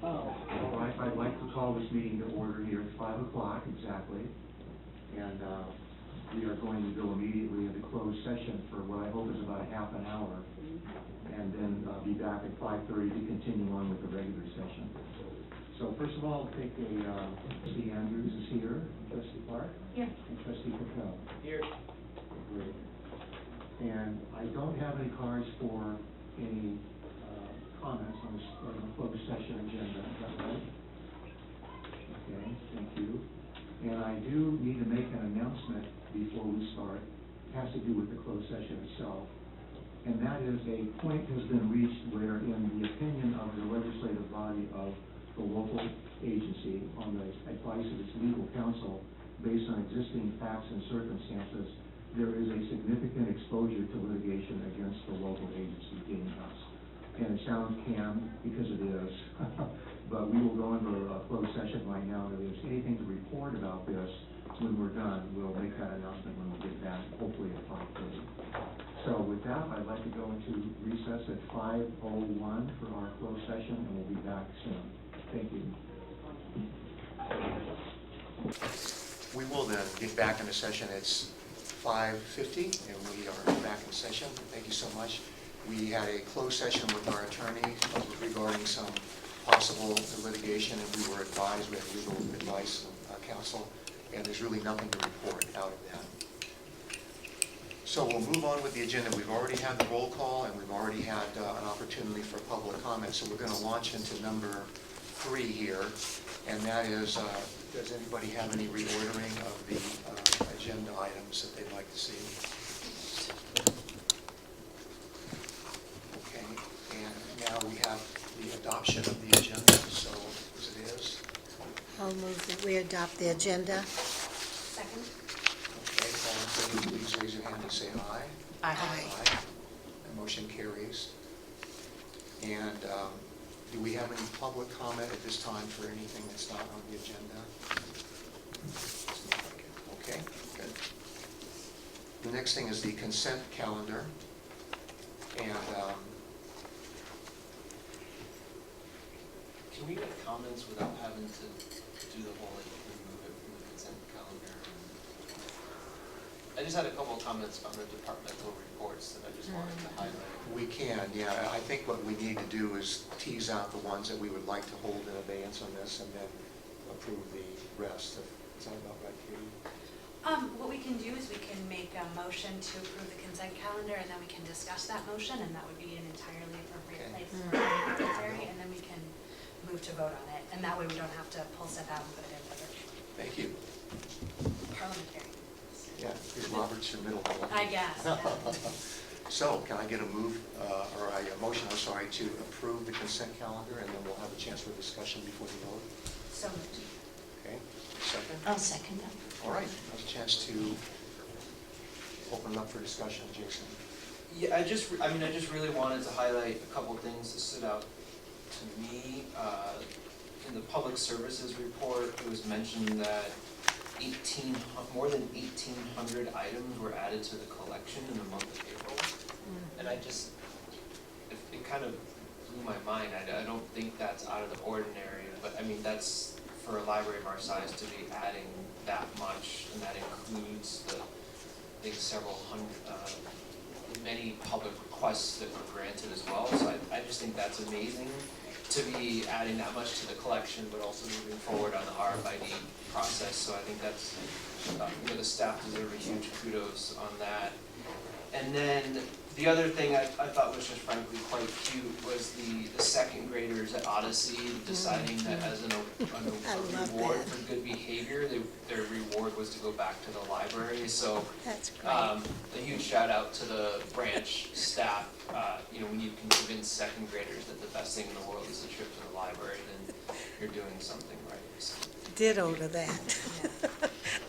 All right, I'd like to call this meeting to order here at 5 o'clock exactly. And we are going to go immediately into closed session for what I hope is about a half an hour. And then be back at 5:30 to continue on with the regular session. So first of all, take a, trustee Andrews is here, trustee Clark? Here. And trustee Patel? Here. Great. And I don't have any cards for any comments on the closed session agenda, is that right? Okay, thank you. And I do need to make an announcement before we start. It has to do with the closed session itself. And that is a point has been reached where, in the opinion of the legislative body of the local agency, on the advice of its legal counsel, based on existing facts and circumstances, there is a significant exposure to litigation against the local agency, being us. And it sounds canned because it is, but we will go into a closed session right now. And if there's anything to report about this, when we're done, we'll make that announcement when we get back, hopefully at 5:30. So with that, I'd like to go into recess at 5:01 for our closed session, and we'll be back soon. Thank you. We will then get back into session. It's 5:50, and we are back in session. Thank you so much. We had a closed session with our attorney regarding some possible litigation, and we were advised, we had legal advice and counsel, and there's really nothing to report out of that. So we'll move on with the agenda. We've already had the roll call, and we've already had an opportunity for public comment, so we're going to launch into number 3 here, and that is, does anybody have any reordering of the agenda items that they'd like to see? Okay, and now we have the adoption of the agenda, so as it is. I'll move that we adopt the agenda. Second. Okay, all in favor, please raise your hand and say aye. Aye. Aye. The motion carries. And do we have any public comment at this time for anything that's not on the agenda? Okay, good. The next thing is the consent calendar. And Can we make comments without having to do the whole, like, remove it from the consent calendar? I just had a couple of comments on the departmental reports that I just wanted to highlight. we can, yeah. I think what we need to do is tease out the ones that we would like to hold in abeyance on this and then approve the rest. Is that about right, Katie? What we can do is we can make a motion to approve the consent calendar, and then we can discuss that motion, and that would be an entirely appropriate Okay. place for the secretary, and then we can move to vote on it, and that way we don't have to pull stuff out and put it in later. Thank you. Parliamentary. Yeah, here's Robert's your middle one. I guess, yeah. So, can I get a move, or a motion, I'm sorry, to approve the consent calendar, and then we'll have a chance for discussion before the vote? So moved. Okay, second? I'll second that. All right, there's a chance to open it up for discussion. Jason? Yeah, I just really wanted to highlight a couple of things that stood out to me. In the public services report, it was mentioned that more than 1,800 items were added to the collection in the month of April. And it kind of blew my mind. I don't think that's out of the ordinary, but I mean, that's for a library of our size to be adding that much, and that includes the, I think, several hundred, many public requests that were granted as well. So I just think that's amazing to be adding that much to the collection, but also moving forward on the RFID process. So I think that's, the staff deserve a huge kudos on that. And then the other thing I thought was just frankly quite cute was the second graders at Odyssey deciding that as a reward that. for good behavior, their reward was to go back to the library. So That's great. a huge shout out to the branch staff. When you can convince second graders that the best thing in the world is a trip to the library, then you're doing something right. So, Ditto to that.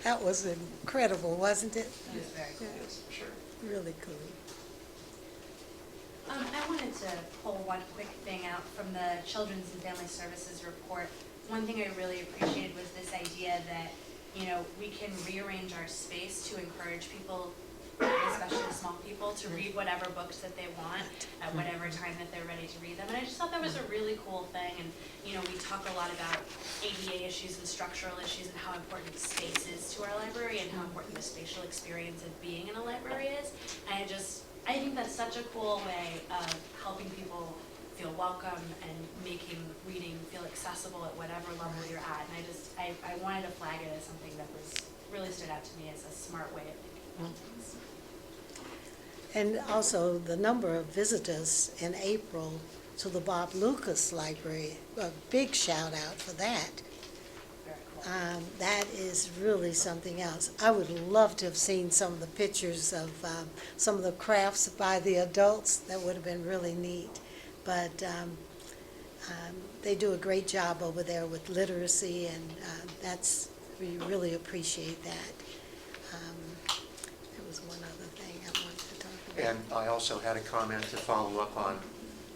That was incredible, wasn't it? That was very cool. yes, for sure. Really cool. I wanted to pull one quick thing out from the Children's and Family Services report. One thing I really appreciated was this idea that, we can rearrange our space to encourage people especially small people, to read whatever books that they want at whatever time that they're ready to read them. And I just thought that was a really cool thing. And, you know, we talk a lot about ADA issues and structural issues and how important space is to our library and how important the spatial experience of being in a library is. And I think that's such a cool way of helping people feel welcome and making reading feel accessible at whatever level you're at. And I wanted to flag it as something that really stood out to me as a smart way of thinking about things. And also the number of visitors in April to the Bob Lucas Library, a big shout out for that. Very cool. That is really something else. I would love to have seen some of the pictures of some of the crafts by the adults. That would have been really neat. But they do a great job over there with literacy, and we really appreciate that. There was one other thing I wanted to talk about. And I also had a comment to follow up on,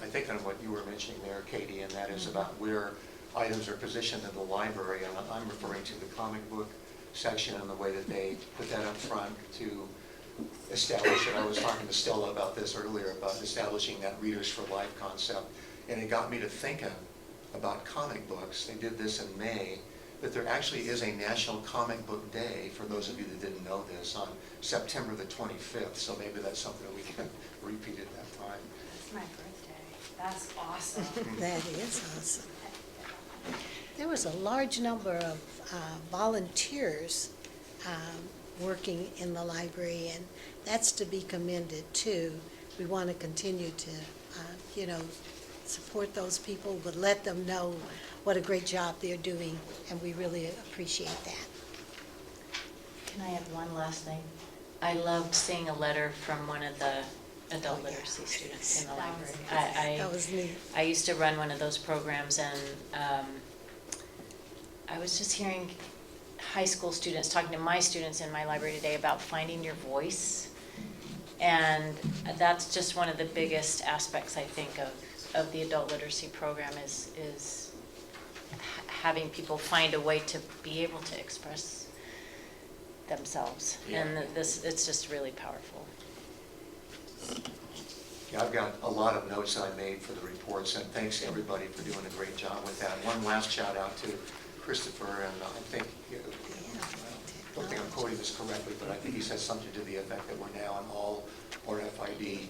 I think on what you were mentioning there, Katie, and that is about where items are positioned in the library. And I'm referring to the comic book section and the way that they put that up front to establish it. I was talking to Stella about this earlier, about establishing that Readers for Life concept. And it got me to thinking about comic books. They did this in May, that there actually is a National Comic Book Day, for those of you that didn't know this, on September the 25th. So maybe that's something that we can repeat at that time. That's my birthday. That's awesome. That is awesome. There was a large number of volunteers working in the library, and that's to be commended too. We want to continue to, support those people, but let them know what a great job they're doing, and we really appreciate that. Can I add one last thing? I loved seeing a letter from one of the adult literacy students in the That was library. That was neat. I used to run one of those programs, and I was just hearing high school students talking to my students in my library today about finding your voice. And that's just one of the biggest aspects, I think, of the adult literacy program is having people find a way to be able to express themselves. Yeah. And it's just really powerful. Yeah, I've got a lot of notes that I made for the reports, and thanks to everybody for doing a great job with that. One last shout out to Christopher, and I think, I don't think I'm quoting this correctly, but I think he said something to the effect that we're now on all RFID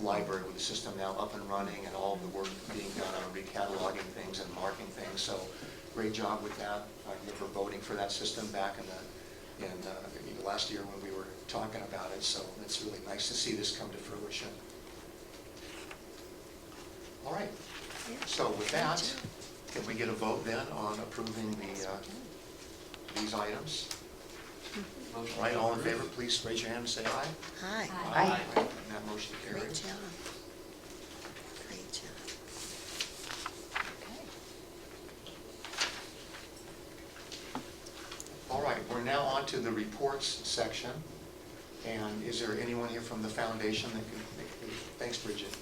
library with the system now up and running, and all the work being done on recataloging things and marking things. So great job with that. I remember voting for that system back in the last year when we were talking about it. So it's really nice to see this come to fruition. All right. So with that, can we get a vote then on approving these items? All right, all in favor, please raise your hand and say aye. Hi. Aye. And that motion Great carries. job. Great job. All right, we're now on to the reports section. And is there anyone here from the foundation that can make, thanks, Bridget.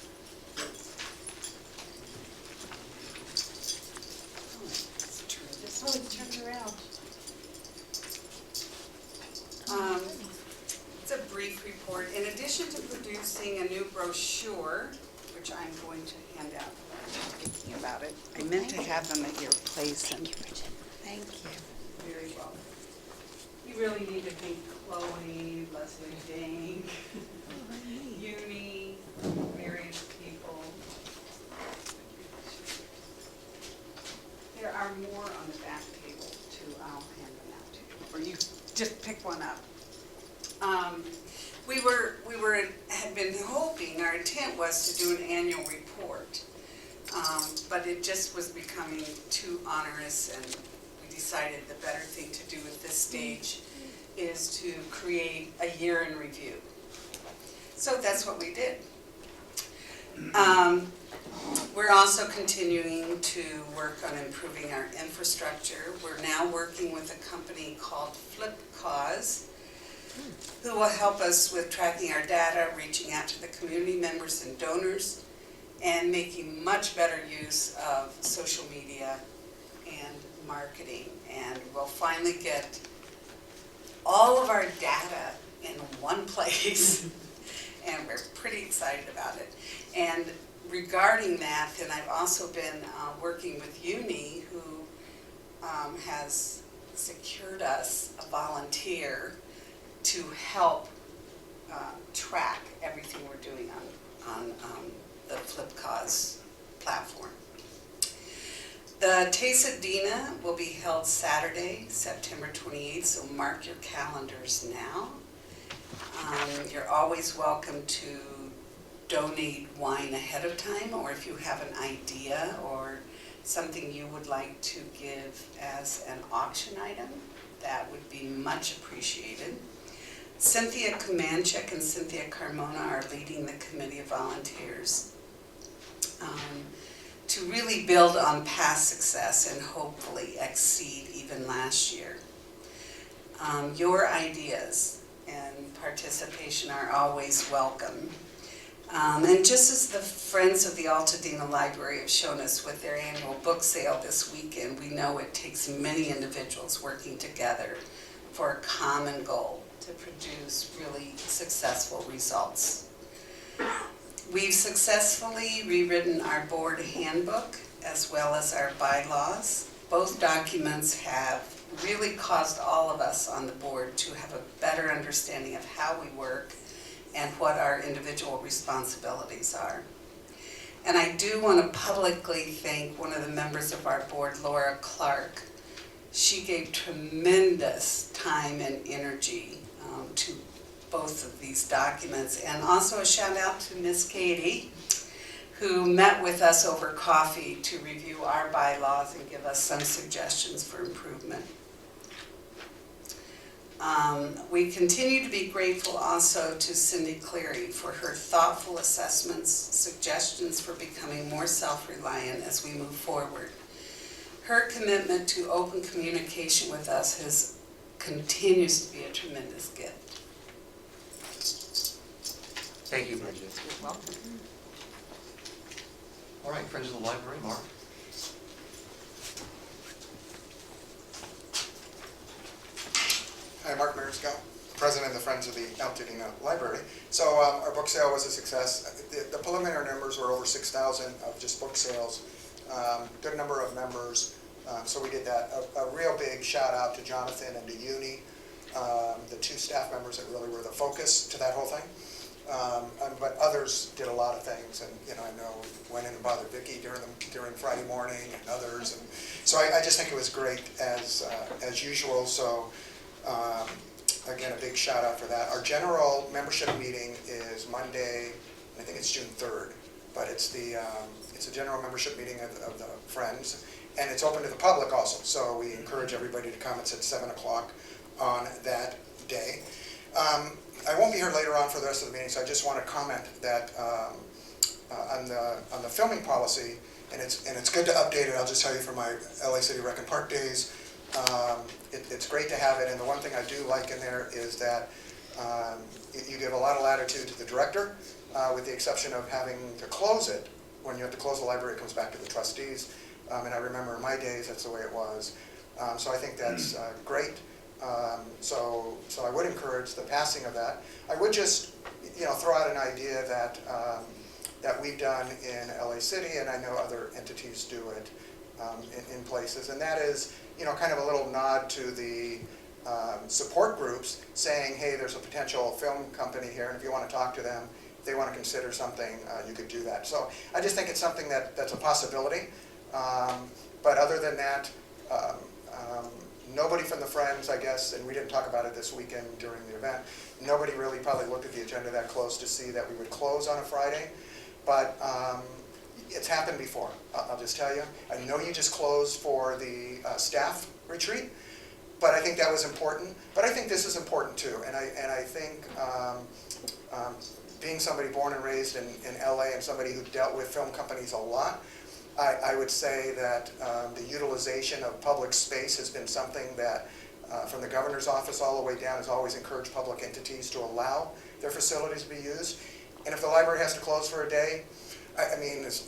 Oh, it's turned around. It's a brief report. In addition to producing a new brochure, which I'm going to hand out, I'm thinking about it. I meant to have them at your place. Thank you, Bridget. Thank you. Very well. You really need to thank Chloe, Leslie Dang, Uni, various people. There are more on the back table too. I'll hand them out to you, or you just pick one up. Had been hoping, our intent was to do an annual report, but it just was becoming too onerous, and we decided the better thing to do at this stage is to create a year in review. So that's what we did. We're also continuing to work on improving our infrastructure. We're now working with a company called FlipCause, who will help us with tracking our data, reaching out to the community members and donors, and making much better use of social media and marketing. And we'll finally get all of our data in one place. And we're pretty excited about it. And regarding that, and I've also been working with Uni, who has secured us a volunteer to help track everything we're doing on the FlipCause platform. The Tasadena will be held Saturday, September 28th, so mark your calendars now. You're always welcome to donate wine ahead of time, or if you have an idea or something you would like to give as an auction item, that would be much appreciated. Cynthia Kumanchik and Cynthia Carmona are leading the committee of volunteers to really build on past success and hopefully exceed even last year. Your ideas and participation are always welcome. And just as the Friends of the Altadena Library have shown us with their annual book sale this weekend, we know it takes many individuals working together for a common goal to produce really successful results. We've successfully rewritten our board handbook as well as our bylaws. Both documents have really caused all of us on the board to have a better understanding of how we work and what our individual responsibilities are. And I do want to publicly thank one of the members of our board, Laura Clark. She gave tremendous time and energy to both of these documents. And also a shout out to Miss Katie, who met with us over coffee to review our bylaws and give us some suggestions for improvement. We continue to be grateful also to Cindy Cleary for her thoughtful assessments, suggestions for becoming more self-reliant as we move forward. Her commitment to open communication with us continues to be a tremendous gift. Thank you, Bridget. You're welcome. All right, Friends of the Library, Mark. Hi, Mark Marisco, President of the Friends of the Altadena Library. So our book sale was a success. The preliminary numbers were over 6,000 of just book sales. Good number of members, so we did that. A real big shout out to Jonathan and to Uni, the two staff members that really were the focus to that whole thing. But others did a lot of things, and I know went in and bothered Vicki during Friday morning and others, and so I just think it was great as usual. So again, a big shout out for that. Our general membership meeting is Monday, I think it's June 3rd, but it's a general membership meeting of the Friends, and it's open to the public also. So we encourage everybody to come. It's at 7 o'clock on that day. I won't be here later on for the rest of the meeting, so I just want to comment that on the filming policy, and it's good to update it. I'll just tell you from my LA City Rec and Park days, it's great to have it. And the one thing I do like in there is that you give a lot of latitude to the director, with the exception of having to close it. When you have to close the library, it comes back to the trustees. And I remember in my days, that's the way it was. So I think that's great. So I would encourage the passing of that. I would just, throw out an idea that we've done in LA City, and I know other entities do it in places, and that is, kind of a little nod to the support groups, saying, hey, there's a potential film company here, and if you want to talk to them, if they want to consider something, you could do that. So I just think it's something that's a possibility. But other than that, nobody from the Friends, I guess, and we didn't talk about it this weekend during the event, nobody really probably looked at the agenda that close to see that we would close on a Friday. But it's happened before, I'll just tell you. I know you just closed for the staff retreat, but I think that was important. But I think this is important too, and I think being somebody born and raised in LA and somebody who dealt with film companies a lot, I would say that the utilization of public space has been something that, from the governor's office all the way down, has always encouraged public entities to allow their facilities to be used. And if the library has to close for a day, I mean, as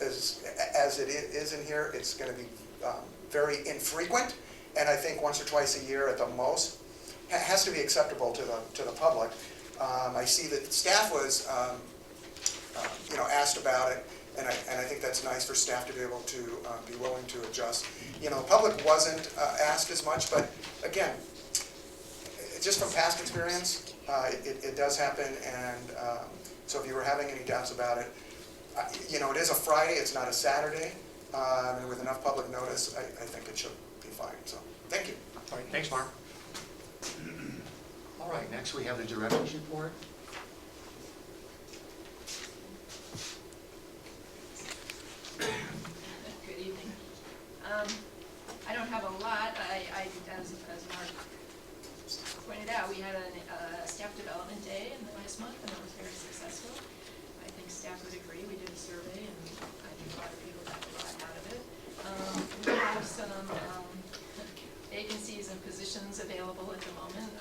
it is in here, it's going to be very infrequent, and I think once or twice a year at the most has to be acceptable to the public. I see that staff was, asked about it, and I think that's nice for staff to be able to be willing to adjust. The public wasn't asked as much, but again, just from past experience, it does happen, and so if you were having any doubts about it, it is a Friday, it's not a Saturday, and with enough public notice, I think it should be fine, so, thank you. All right, thanks, Mark. All right, next we have the director's report. Good evening. I don't have a lot. As Mark pointed out, we had a staff development day in the last month, and it was very successful. I think staff would agree. We did a survey, and I think a lot of people got a lot out of it. We have some vacancies and positions available at the moment.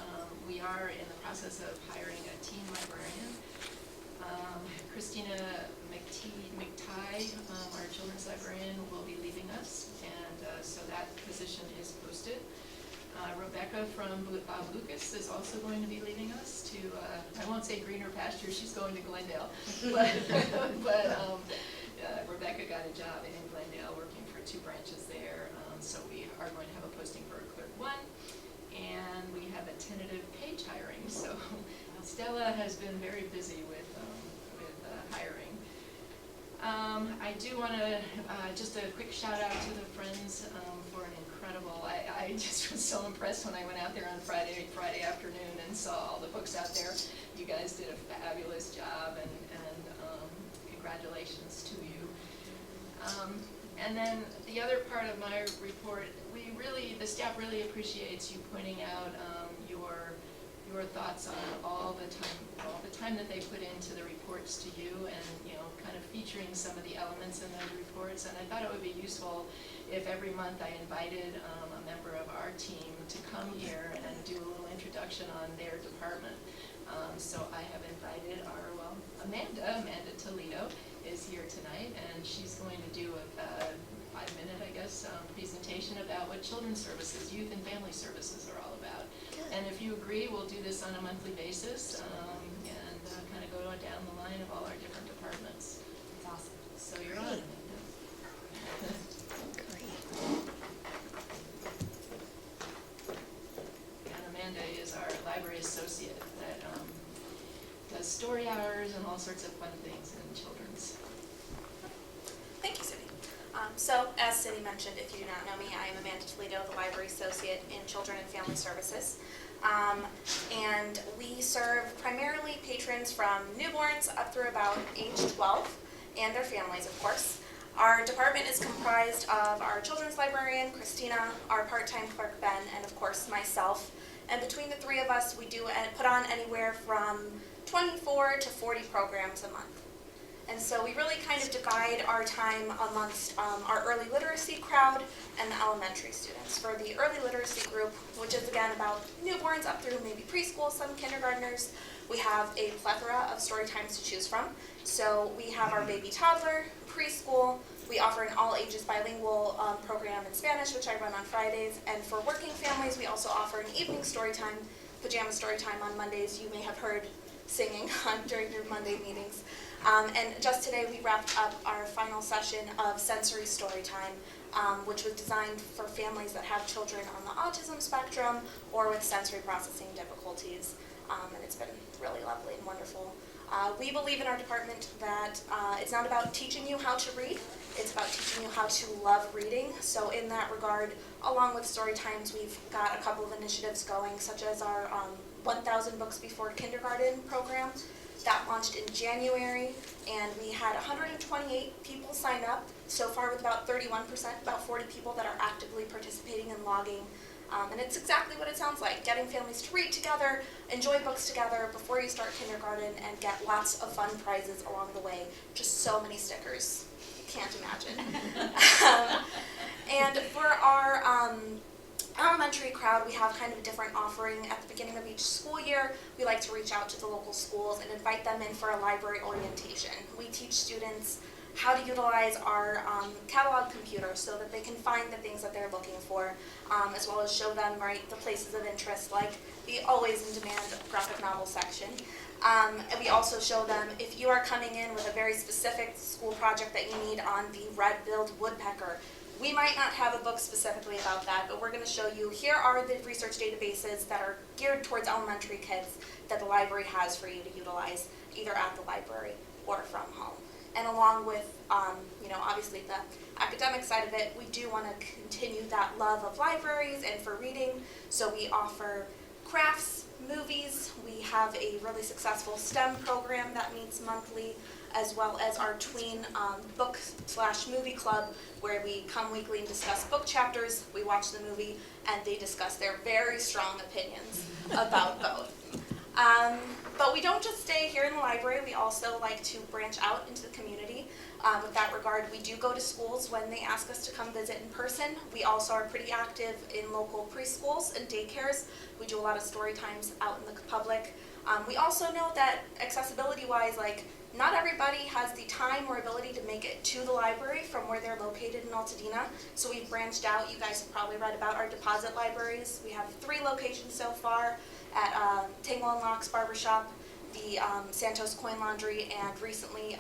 We are in the process of hiring a teen librarian. Christina McTighe, our children's librarian, will be leaving us, and so that position is posted. Rebecca from Lucas is also going to be leaving us to, I won't say greener pastures, she's going to Glendale, but Rebecca got a job in Glendale working for 2 branches there, so we are going to have a posting for clerk 1, and we have a tentative page hiring, so Stella has been very busy with hiring. I do want to, just a quick shout out to the Friends for an incredible, I just was so impressed when I went out there on Friday afternoon and saw all the books out there. You guys did a fabulous job, and congratulations to you. And then the other part of my report, the staff really appreciates you pointing out your thoughts on all the time that they put into the reports to you, and kind of featuring some of the elements in those reports. And I thought it would be useful if every month I invited a member of our team to come here and do a little introduction on their department. So I have invited Amanda Toledo is here tonight, and she's going to do a 5-minute, I guess, presentation about what children's services, youth and family services are all about. And if you agree, we'll do this on a monthly basis, and kind of go down the line of all our different departments. That's awesome. So you're on. And Amanda is our library associate that does story hours and all sorts of fun things in children's. Thank you, Cindy. So, as Cindy mentioned, if you do not know me, I am Amanda Toledo, the Library Associate in Children and Family Services. And we serve primarily patrons from newborns up through about age 12, and their families, of course. Our department is comprised of our children's librarian, Christina, our part-time clerk, Ben, and of course myself. And between the 3 of us, we do put on anywhere from 24 to 40 programs a month. And so we really kind of divide our time amongst our early literacy crowd and the elementary students. For the early literacy group, which is again about newborns up through maybe preschool, some kindergartners, we have a plethora of story times to choose from. So we have our baby toddler, preschool, we offer an all ages bilingual program in Spanish, which I run on Fridays. And for working families, we also offer an evening story time, pajama story time on Mondays. You may have heard singing during your Monday meetings. And just today we wrapped up our final session of sensory story time, which was designed for families that have children on the autism spectrum or with sensory processing difficulties. And it's been really lovely and wonderful. We believe in our department that it's not about teaching you how to read, it's about teaching you how to love reading. So in that regard, along with story times, we've got a couple of initiatives going, such as our 1,000 Books Before Kindergarten program. That launched in January, and we had 128 people sign up so far, with about 31%, about 40 people that are actively participating and logging. And it's exactly what it sounds like, getting families to read together, enjoy books together before you start kindergarten, and get lots of fun prizes along the way. Just so many stickers. You can't imagine. And for our elementary crowd, we have kind of a different offering. At the beginning of each school year, we like to reach out to the local schools and invite them in for a library orientation. We teach students how to utilize our catalog computer so that they can find the things that they're looking for, as well as show them the places of interest, like the always in demand graphic novel section. And we also show them, if you are coming in with a very specific school project that you need on the red-billed woodpecker, we might not have a book specifically about that, but we're going to show you, here are the research databases that are geared towards elementary kids that the library has for you to utilize, either at the library or from home. And along with, obviously the academic side of it, we do want to continue that love of libraries and for reading. So we offer crafts, movies. We have a really successful STEM program that meets monthly, as well as our tween book/movie club, where we come weekly and discuss book chapters. We watch the movie, and they discuss their very strong opinions about both. But we don't just stay here in the library. We also like to branch out into the community. With that regard, we do go to schools when they ask us to come visit in person. We also are pretty active in local preschools and daycares. We do a lot of story times out in the public. We also know that accessibility-wise, not everybody has the time or ability to make it to the library from where they're located in Altadena. So we've branched out. You guys have probably read about our deposit libraries. We have 3 locations so far at Tangle and Locks Barbershop, the Santos Coin Laundry, and recently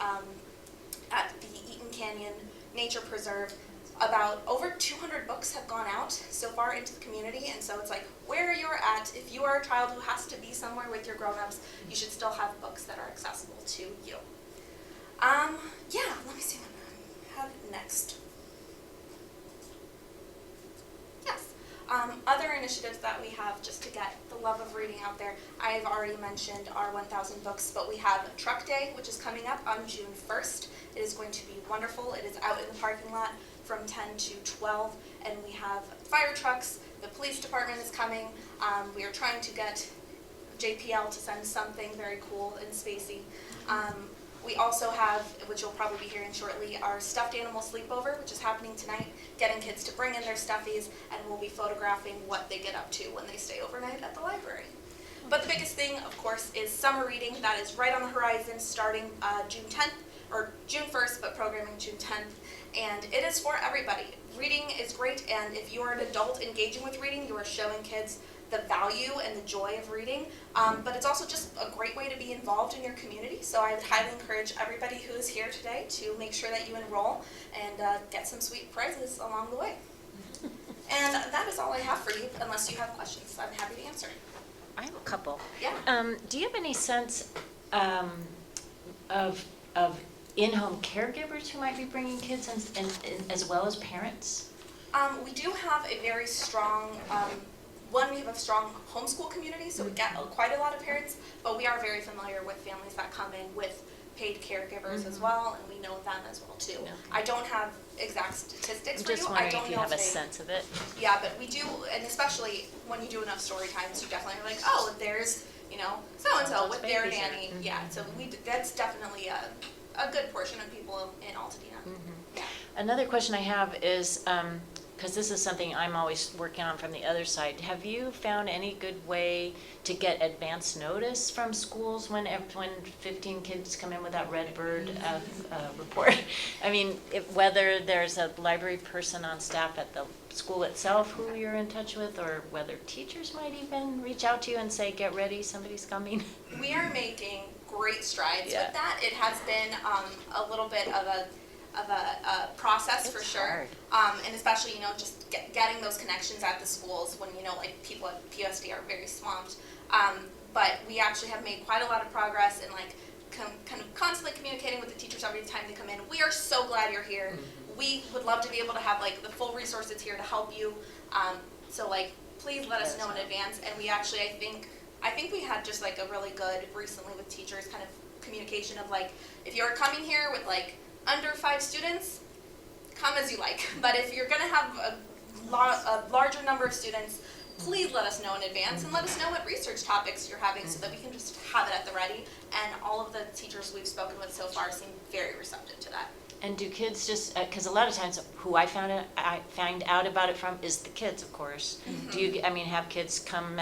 at the Eaton Canyon Nature Preserve. About over 200 books have gone out so far into the community, and so it's where you're at, if you are a child who has to be somewhere with your grown-ups, you should still have books that are accessible to you. Let me see what I have next. Yes. Other initiatives that we have just to get the love of reading out there, I've already mentioned our 1,000 books, but we have Truck Day, which is coming up on June 1st. It is going to be wonderful. It is out in the parking lot from 10 to 12, and we have fire trucks. The police department is coming. We are trying to get JPL to send something very cool and spacey. We also have, which you'll probably be hearing shortly, our stuffed animal sleepover, which is happening tonight, getting kids to bring in their stuffies, and we'll be photographing what they get up to when they stay overnight at the library. But the biggest thing, of course, is summer reading. That is right on the horizon, starting June 10th, or June 1st, but programming June 10th. And it is for everybody. Reading is great, and if you are an adult engaging with reading, you are showing kids the value and the joy of reading, but it's also just a great way to be involved in your community. So I would highly encourage everybody who is here today to make sure that you enroll and get some sweet prizes along the way. And that is all I have for you, unless you have questions. I'm happy to answer. I have a couple. Yeah. Do you have any sense of in-home caregivers who might be bringing kids and as well as parents? We do have a very strong, we have a strong homeschool community, so we get quite a lot of parents, but we are very familiar with families that come in with paid caregivers as well, and we know them as well too. Okay. I don't have exact statistics I'm for you. just I wondering don't if you know have a they- sense of it. Yeah, but we do, and especially when you do enough story times, you definitely are oh, there's, so-and-so with their babysitter. nanny. Yeah, so that's definitely a good portion of people in Altadena. Yeah. Another question I have is, because this is something I'm always working on from the other side, have you found any good way to get advance notice from schools when 15 kids come in with that red bird report? I mean, whether there's a library person on staff at the school itself who you're in touch with, or whether teachers might even reach out to you and say, get ready, somebody's coming? We are making great strides Yeah. with that. It has been a little bit of a process for It's sure. hard. And especially, just getting those connections at the schools when, people at PUSD are very swamped. But we actually have made quite a lot of progress in kind of constantly communicating with the teachers every time they come in. We are so glad you're here. We would love to be able to have the full resources here to help you. So please let us know in advance. And we actually, I think we had just a really good recently with teachers kind of communication of if you're coming here with under 5 students, come as you like. But if you're going to have a larger number of students, please let us know in advance and let us know what research topics you're having so that we can just have it at the ready. And all of the teachers we've spoken with so far seem very receptive to that. And do kids just, because a lot of times who I find out about it from is the kids, of course. Do you, have kids come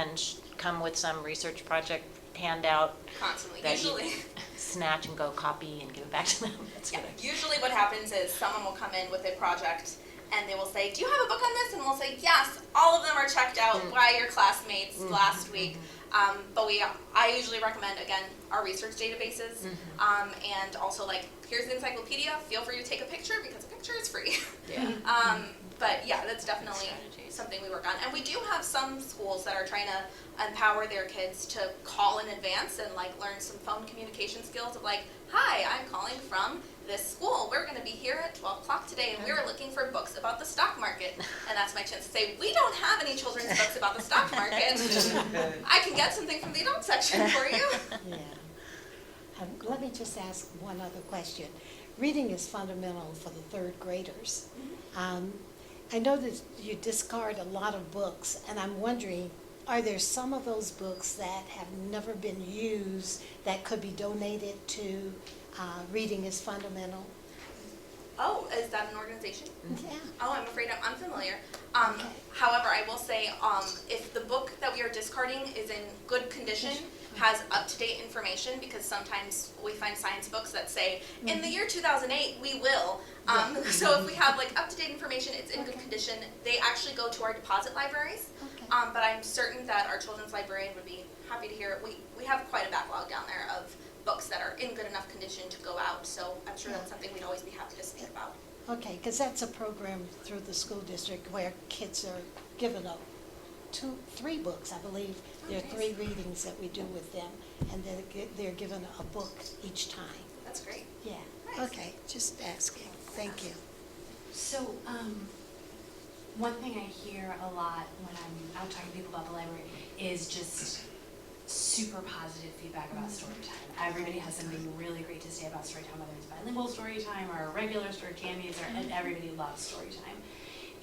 with some research project handout? Constantly, that usually. You snatch and go copy and give it back to them? That's Yeah, good. usually what happens is someone will come in with a project and they will say, do you have a book on this? And we'll say, yes, all of them are checked out by your classmates last week. But I usually recommend, again, our research databases, and also like, here's the encyclopedia, feel free to take a picture because a picture is free. Yeah. But yeah, that's definitely something we work on. And we do have some schools that are trying to empower their kids to call in advance and like learn some phone communication skills of like, hi, I'm calling from this school. We're going to be here at 12 o'clock today and we're looking for books about the stock market. And that's my chance to say, we don't have any children's books about the stock market. I can get something from the adult section for you. Yeah. Let me just ask one other question. Reading is fundamental for the third graders. I know that you discard a lot of books, and I'm wondering, are there some of those books that have never been used that could be donated to Reading is Fundamental? Oh, is that an organization? Yeah. Oh, I'm afraid I'm unfamiliar. Okay. However, I will say, if the book that we are discarding is in good condition, has up-to-date information, because sometimes we find science books that say, in the year 2008, we will. So if we have like up-to-date information, it's in good condition, they actually go to our deposit libraries. Okay. But I'm certain that our children's librarian would be happy to hear. We have quite a backlog down there of books that are in good enough condition to go out, so I'm sure that's something we'd always be happy to speak about. Okay, because that's a program through the school district where kids are given up 3 books, I believe. There are 3 readings that we do with them, and they're given a book each time. That's great. Yeah. Nice. Okay, just asking. Thank you. So, one thing I hear a lot when I'm out talking to people about the library is just super positive feedback about story time. Everybody has something really great to say about story time, whether it's bilingual story time or regular story candies, and everybody loves story time.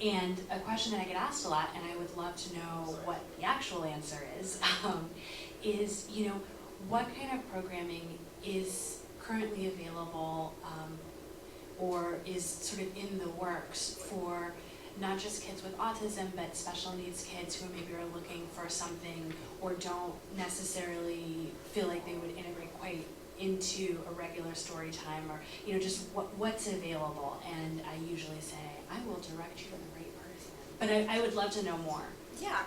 And a question that I get asked a lot, and I would love to know what the actual answer is, you know, what kind of programming is currently available or is sort of in the works for not just kids with autism, but special needs kids who maybe are looking for something or don't necessarily feel like they would integrate quite into a regular story time, or, you know, just what's available. And I usually say, I will direct you to the right person. But I would love to know more. Yeah.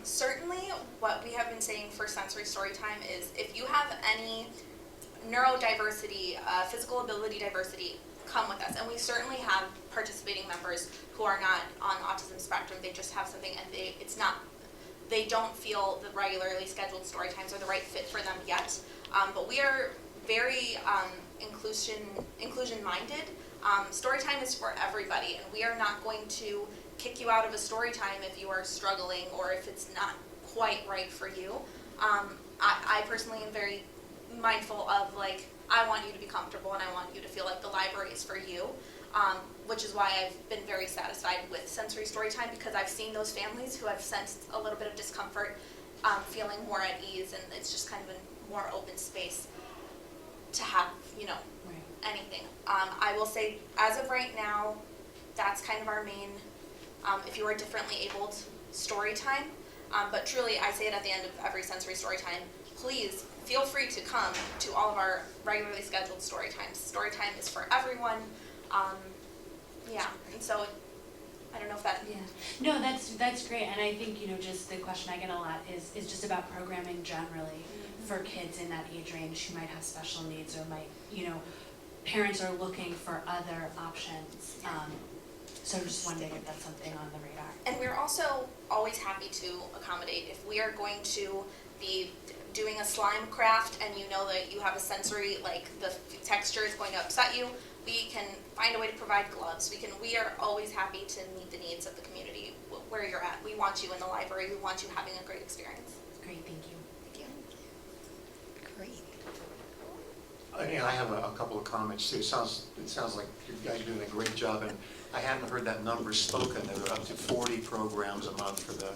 Certainly what we have been saying for sensory story time is if you have any neurodiversity, physical ability diversity, come with us. And we certainly have participating members who are not on autism spectrum. They just have something and they don't feel the regularly scheduled story times are the right fit for them yet. But we are very inclusion minded. Story time is for everybody, and we are not going to kick you out of a story time if you are struggling or if it's not quite right for you. I personally am very mindful of, like, I want you to be comfortable and I want you to feel like the library is for you, which is why I've been very satisfied with sensory story time, because I've seen those families who have sensed a little bit of discomfort feeling more at ease, and it's just kind of a more open space to have, you know, anything. I will say, as of right now, that's kind of our main, if you are differently abled, story time. But truly, I say it at the end of every sensory story time, please feel free to come to all of our regularly scheduled story times. Story time is for everyone. Yeah, and so I don't know if that. Yeah. No, that's great, and I think, you know, just the question I get a lot is just about programming generally for kids in that age range who might have special needs or might, you know, parents are looking for other options. So just wondering if that's something on the radar. And we're also always happy to accommodate if we are going to be doing a slime craft and you know that you have a sensory, like the texture is going to upset you, we can find a way to provide gloves. We are always happy to meet the needs of the community where you're at. We want you in the library. We want you having a great experience. Great, thank you. Thank you. Great. Yeah, I have a couple of comments too. It sounds like you guys are doing a great job, and I hadn't heard that number spoken. There were up to 40 programs a month for the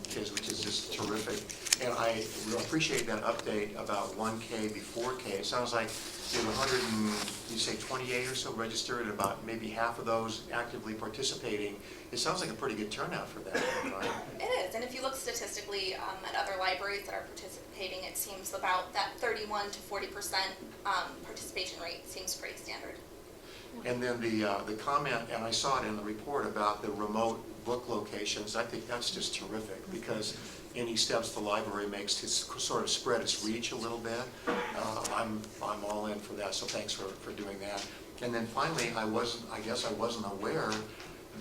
kids, which is just terrific. And I appreciate that update about 1K before K. It sounds like you have 28 or so registered, and about maybe half of those actively participating. It sounds like a pretty good turnout for that, right? It is, and if you look statistically at other libraries that are participating, it seems about that 31 to 40% participation rate seems pretty standard. And then the comment, and I saw it in the report about the remote book locations, I think that's just terrific, because any steps the library makes to sort of spread its reach a little bit, I'm all in for that, so thanks for doing that. And then finally, I guess I wasn't aware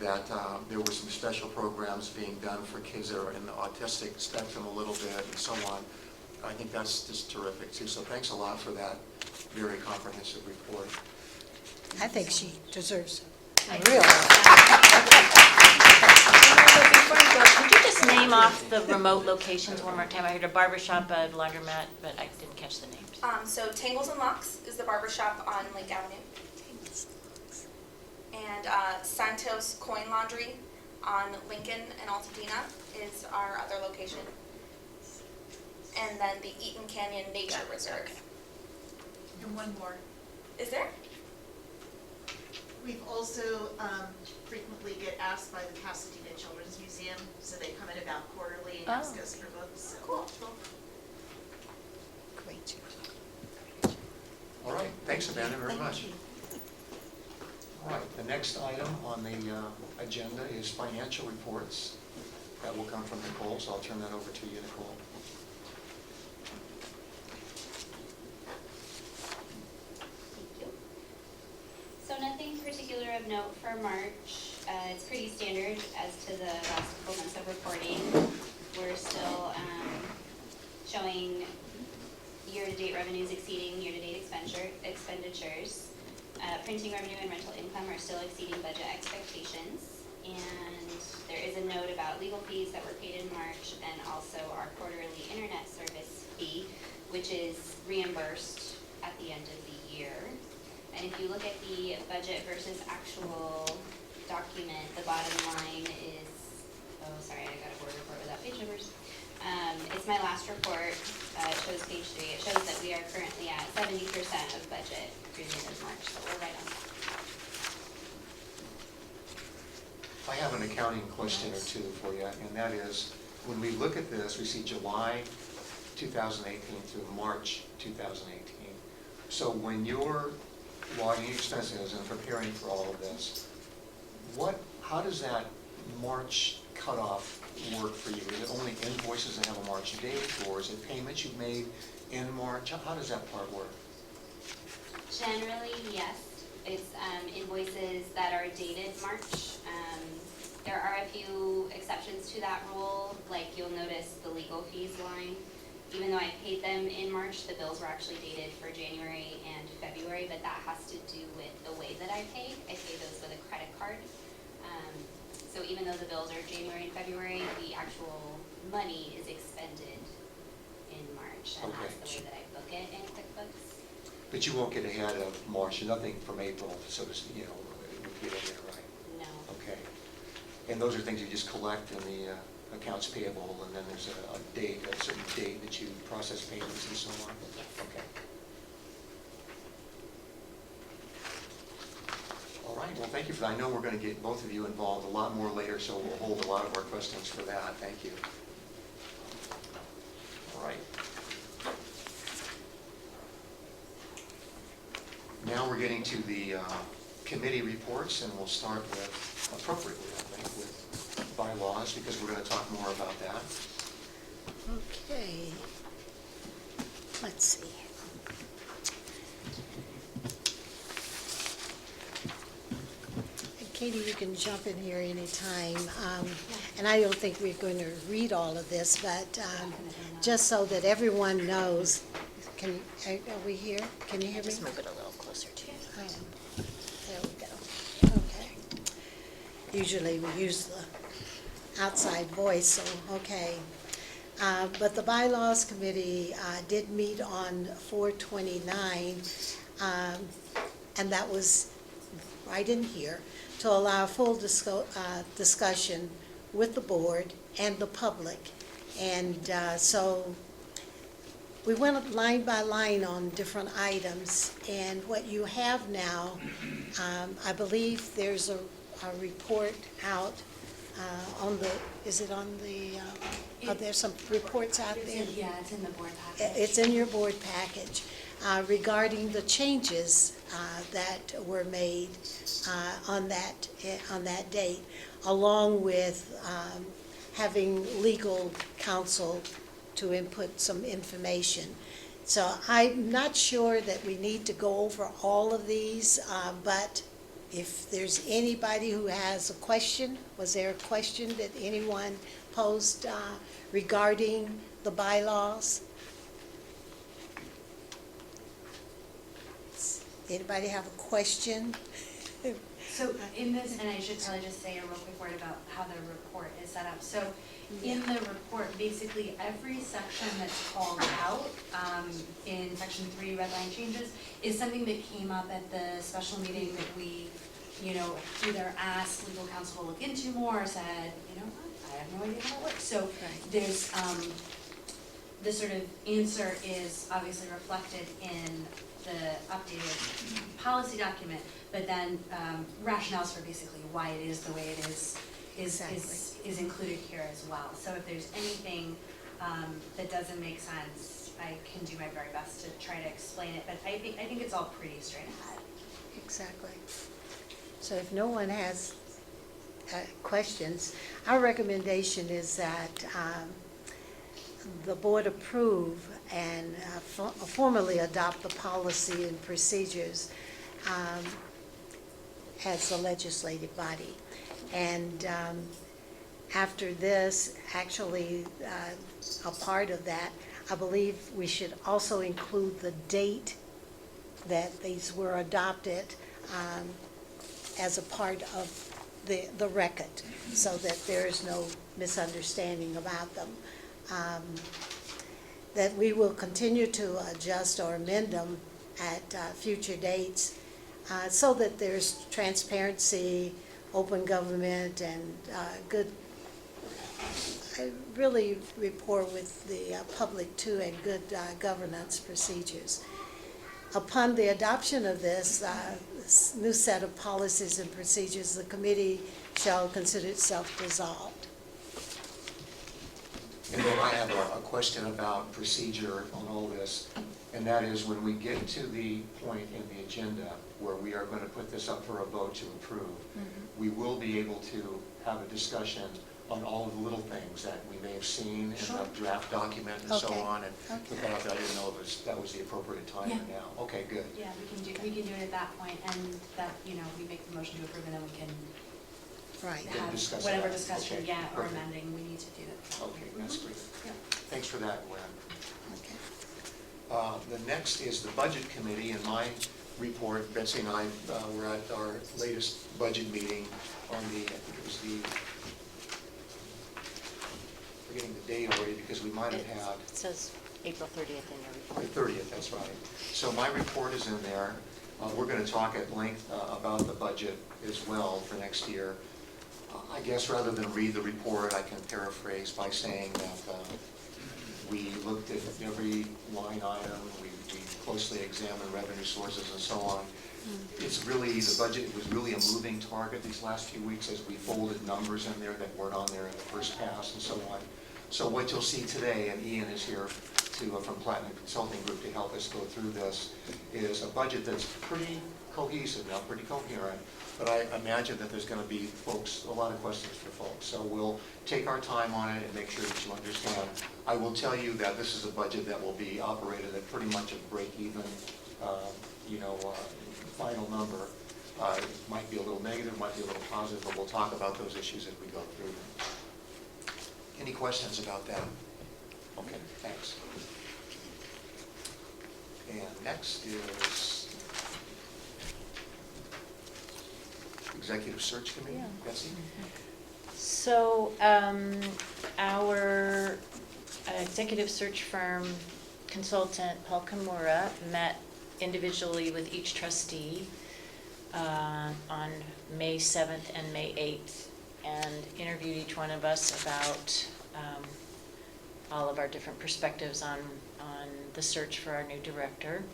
that there were some special programs being done for kids that are in the autistic spectrum a little bit and so on. I think that's just terrific too, so thanks a lot for that very comprehensive report. I think she deserves a Thank you. real. Before you go, could you just name off the remote locations one more time? I heard a barber shop, a laundromat, but I didn't catch the names. So Tangles and Locks is the barber shop on Lake Avenue. And Santos Coin Laundry on Lincoln and Altadena is our other location. And then the Eaton Canyon Nature Reserve. And one more. Is there? We've also frequently get asked by the Pasadena Children's Museum, so they come in about quarterly and ask us for books. Cool. Great. All right, thanks Amanda very much. All right, the next item on the agenda is financial reports. That will come from Nicole, so I'll turn that over to you, Nicole. Thank you. So nothing particular of note for March. It's pretty standard as to the last couple months of reporting. We're still showing year-to-date revenues exceeding year-to-date expenditures. Printing revenue and rental income are still exceeding budget expectations. And there is a note about legal fees that were paid in March, and also our quarterly internet service fee, which is reimbursed at the end of the year. And if you look at the budget versus actual document, the bottom line is, oh, sorry, I got a board report without page numbers. It's my last report. It shows page 3. It shows that we are currently at 70% of budget through the end of March, so we're right on track. I have an accounting question or two for you, and that is, when we look at this, we see July 2018 through March 2018. So when you're logging expenses and preparing for all of this, how does that March cutoff work for you? Is it only invoices that have a March date, or is it payments you've made in March? How does that part work? Generally, yes. It's invoices that are dated March. There are a few exceptions to that rule, like you'll notice the legal fees line. Even though I paid them in March, the bills were actually dated for January and February, but that has to do with the way that I pay. I pay those with a credit card. So even though the bills are January and February, the actual money is expended in March, and Okay. that's the way that I book it in QuickBooks. But you won't get ahead of March, nothing from April, so to speak, would get in there, right? No. Okay. And those are things you just collect in the accounts payable, and then there's a date, a certain date that you process payments and so on? Yes. Okay. All right, well, thank you for that. I know we're going to get both of you involved a lot more later, so we'll hold a lot of our questions for that. Thank you. All right. Now we're getting to the committee reports, and we'll start with, appropriately, I think, with bylaws, because we're going to talk more about that. Okay. Let's see. Katie, you can jump in here anytime. And I don't think we're going to read all of this, but just so that everyone knows, are we here? Can you hear me? Just move it a little closer to you. There we go. Okay. Usually we use the outside voice, so, okay. But the Bylaws Committee did meet on 4/29, and that was right in here, to allow full discussion with the board and the public. And so we went line by line on different items, and what you have now, I believe there's a report out on the, is it on the, there's some reports out there? Yeah, it's in the board package. It's in your board package regarding the changes that were made on that date, along with having legal counsel to input some information. So I'm not sure that we need to go over all of these, but if there's anybody who has a question, was there a question that anyone posed regarding the bylaws? Anybody have a question? So in this, and I should probably just say a real quick word about how the report is set up. So in the report, basically every section that's called out in section 3, red line changes, is something that came up at the special meeting that we, either asked legal counsel to look into more or said, you know what, I have no idea how it works. So there's, the sort of answer is obviously reflected in the updated policy document, but then rationales for basically why it is the way it is included here as well. So if there's anything that doesn't make sense, I can do my very best to try to explain it, but I think it's all pretty straight ahead. Exactly. So if no one has questions, our recommendation is that the board approve and formally adopt the policy and procedures as the legislative body. And after this, actually, a part of that, I believe we should also include the date that these were adopted as a part of the record, so that there is no misunderstanding about them. That we will continue to adjust or amend them at future dates, so that there's transparency, open government, and good, really rapport with the public too, and good governance procedures. Upon the adoption of this new set of policies and procedures, the committee shall consider itself dissolved. And then I have a question about procedure on all this, and that is when we get to the point in the agenda where we are going to put this up for a vote to approve, we will be able to have a discussion on all of the little things that we may have seen in the draft document and so on. And without that, I didn't know if that was the appropriate time or now. Okay, good. Yeah, we can do it at that point, and that, we make the motion to approve, and then we can have discuss whatever that. discussion, Okay, or perfect. amending we need to do that. Okay, that's great. Yep. Thanks for that, Gwen. Okay. The next is the Budget Committee. In my report, Betsy and I were at our latest budget meeting on I think it was forgetting the date already, because we might have had. It says April 30th in your report. The 30th, that's right. So my report is in there. We're going to talk at length about the budget as well for next year. I guess rather than read the report, I can paraphrase by saying that we looked at every line item, we closely examined revenue sources and so on. It's really, the budget was really a moving target these last few weeks as we folded numbers in there that weren't on there in the first pass and so on. So what you'll see today, and Ian is here from Platinum Consulting Group to help us go through this, is a budget that's pretty cohesive now, pretty coherent, but I imagine that there's going to be a lot of questions for folks. So we'll take our time on it and make sure that you understand. I will tell you that this is a budget that will be operated at pretty much a break-even, final number. It might be a little negative, might be a little positive, but we'll talk about those issues as we go through them. Any questions about that? Okay, thanks. And next is Executive Search Committee. Yeah. Betsy? So our executive search firm consultant, Paul Kimura, met individually with each trustee on May 7th and May 8th, and interviewed each one of us about all of our different perspectives on the search for our new director.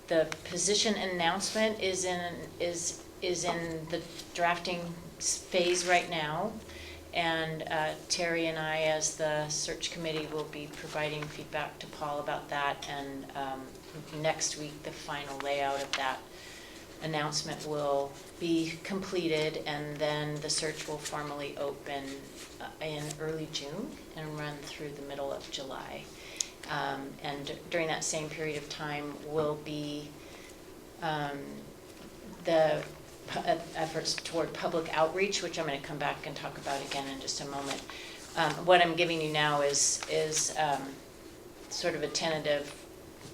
The position announcement is in the drafting phase right now, and Terry and I, as the search committee, will be providing feedback to Paul about that and next week, the final layout of that announcement will be completed, and then the search will formally open in early June and run through the middle of July. And during that same period of time will be the efforts toward public outreach, which I'm going to come back and talk about again in just a moment. What I'm giving you now is sort of a tentative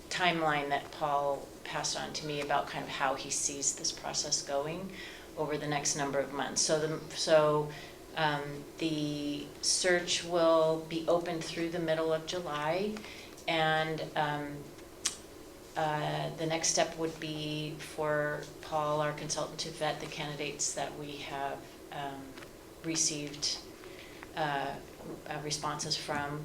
timeline that Paul passed on to me about kind of how he sees this process going over the next number of months. So the search will be open through the middle of July, and the next step would be for Paul, our consultant, to vet the candidates that we have received responses from.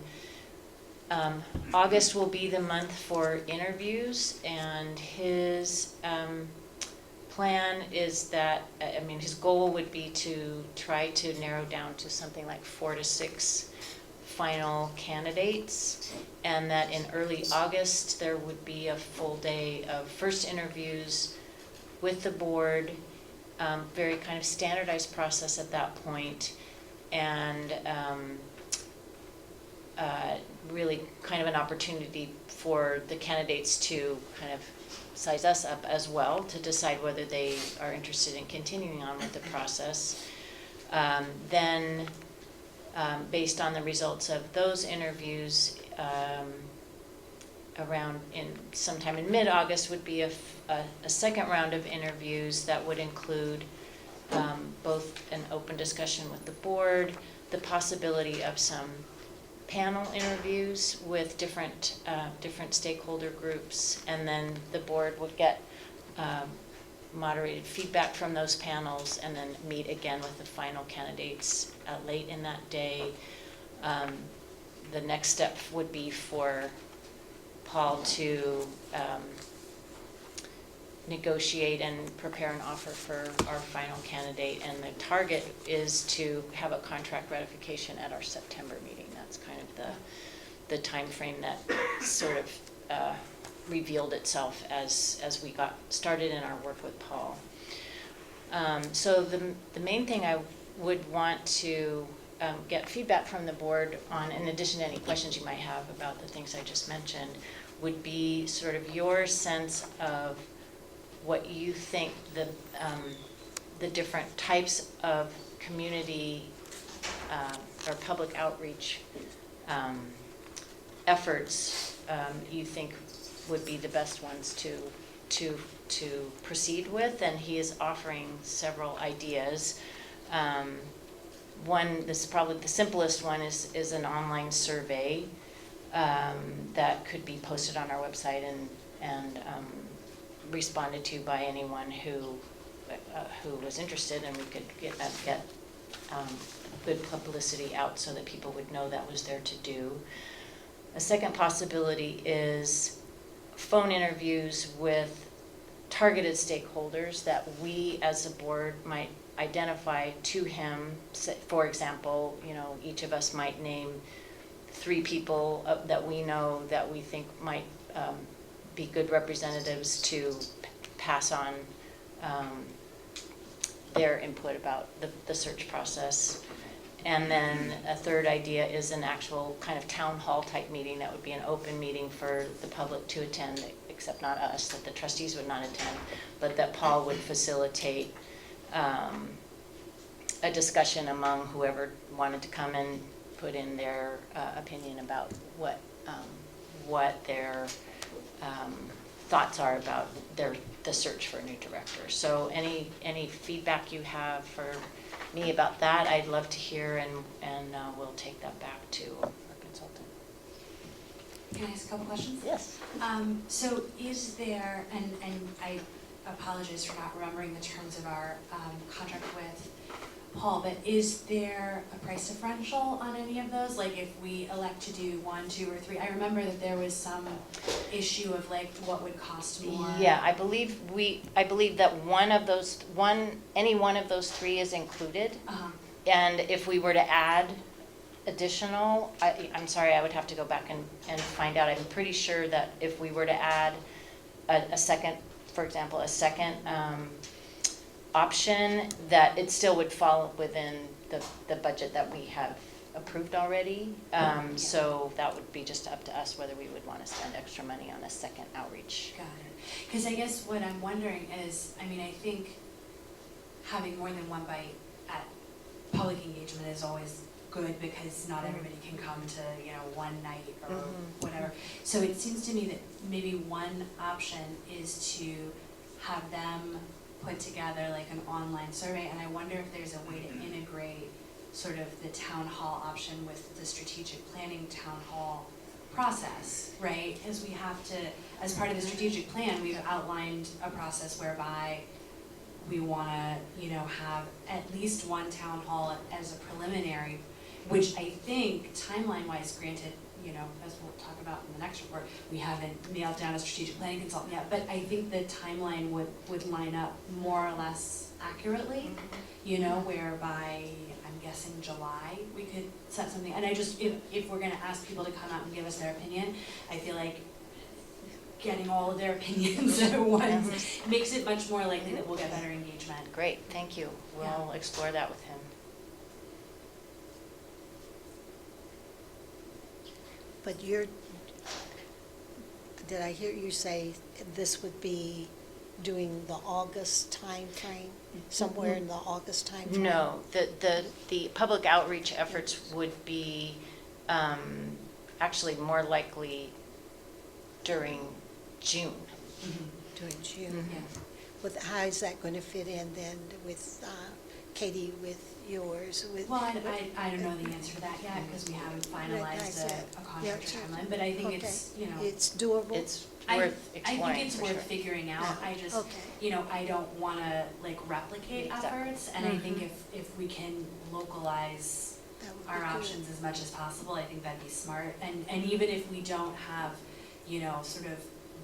August will be the month for interviews, and his plan is that, his goal would be to try to narrow down to something like 4 to 6 final candidates, and that in early August there would be a full day of first interviews with the board, very kind of standardized process at that point, and really kind of an opportunity for the candidates to kind of size us up as well to decide whether they are interested in continuing on with the process. Then, based on the results of those interviews, sometime in mid-August would be a second round of interviews that would include both an open discussion with the board, the possibility of some panel interviews with different stakeholder groups, and then the board would get moderated feedback from those panels, and then meet again with the final candidates late in that day. The next step would be for Paul to negotiate and prepare an offer for our final candidate, and the target is to have a contract ratification at our September meeting. That's kind of the time frame that sort of revealed itself as we got started in our work with Paul. So the main thing I would want to get feedback from the board on, in addition to any questions you might have about the things I just mentioned, would be sort of your sense of what you think the different types of community or public outreach efforts you think would be the best ones to proceed with. And he is offering several ideas. One, this is probably the simplest one, is an online survey that could be posted on our website and responded to by anyone who was interested, and we could get good publicity out so that people would know that was there to do. A second possibility is phone interviews with targeted stakeholders that we as a board might identify to him. For example, each of us might name 3 people that we know that we think might be good representatives to pass on their input about the search process. And then a third idea is an actual kind of town hall type meeting that would be an open meeting for the public to attend, except not us, that the trustees would not attend, but that Paul would facilitate a discussion among whoever wanted to come and put in their opinion about what their thoughts are about the search for a new director. So any feedback you have for me about that, I'd love to hear, and we'll take that back to our consultant. Can I ask a couple questions? Yes. So is there, and I apologize for not remembering the terms of our contract with Paul, but is there a price differential on any of those? Like if we elect to do 1, 2, or 3? I remember that there was some issue of like what would cost more. Yeah, I believe that any one of those 3 is included. Uh-huh. And if we were to add additional, I'm sorry, I would have to go back and find out. I'm pretty sure that if we were to add a second, for example, a second option, that it still would fall within the budget that we have approved already. So that would be just up to us whether we would want to spend extra money on a second outreach. Got it. Because I guess what I'm wondering is, I mean, I think having more than one bite at public engagement is always good, because not everybody can come to, you know, one night or whatever. So it seems to me that maybe one option is to have them put together like an online survey, and I wonder if there's a way to integrate sort of the town hall option with the strategic planning town hall process, right? As we have to, as part of the strategic plan, we've outlined a process whereby we wanna, you know, have at least one town hall as a preliminary, which I think timeline-wise, granted, you know, as we'll talk about in the next report, we haven't nailed down a strategic planning consultant yet, but I think the timeline would line up more or less accurately, you know, whereby I'm guessing July, we could set something, and I just, if we're gonna ask people to come out and give us their opinion, I feel like getting all of their opinions at once makes it much more likely that we'll get better engagement. Great, thank you. We'll explore that with him. But did I hear you say this would be doing the August timeframe, somewhere in the August timeframe? No, the public outreach efforts would be actually more likely during June. During June. How is that going to fit in then with Katie, with yours? Well, I don't know the answer to that yet, because we haven't finalized a contract timeline, but I think it's, you know. It's doable? It's worth exploring. I think it's worth figuring out. I just, you know, I don't wanna like replicate efforts, and I think if we can localize our options as much as possible, I think that'd be smart. And even if we don't have, you know, sort of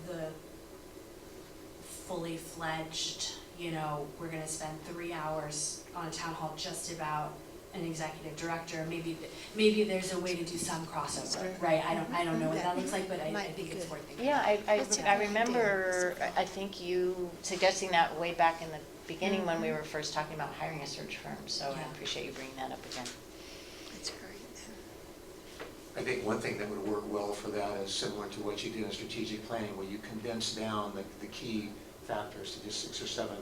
the fully fledged, you know, we're gonna spend 3 hours on a town hall just about an executive director, maybe there's a way to do some crossover, right? I don't know what that looks like, but I think it's worth thinking about. I remember, I think you suggesting that way back in the beginning when we were first talking about hiring a search firm, so I appreciate you bringing that up again. That's great. I think one thing that would work well for that is similar to what you do in strategic planning, where you condense down the key factors to just 6 or 7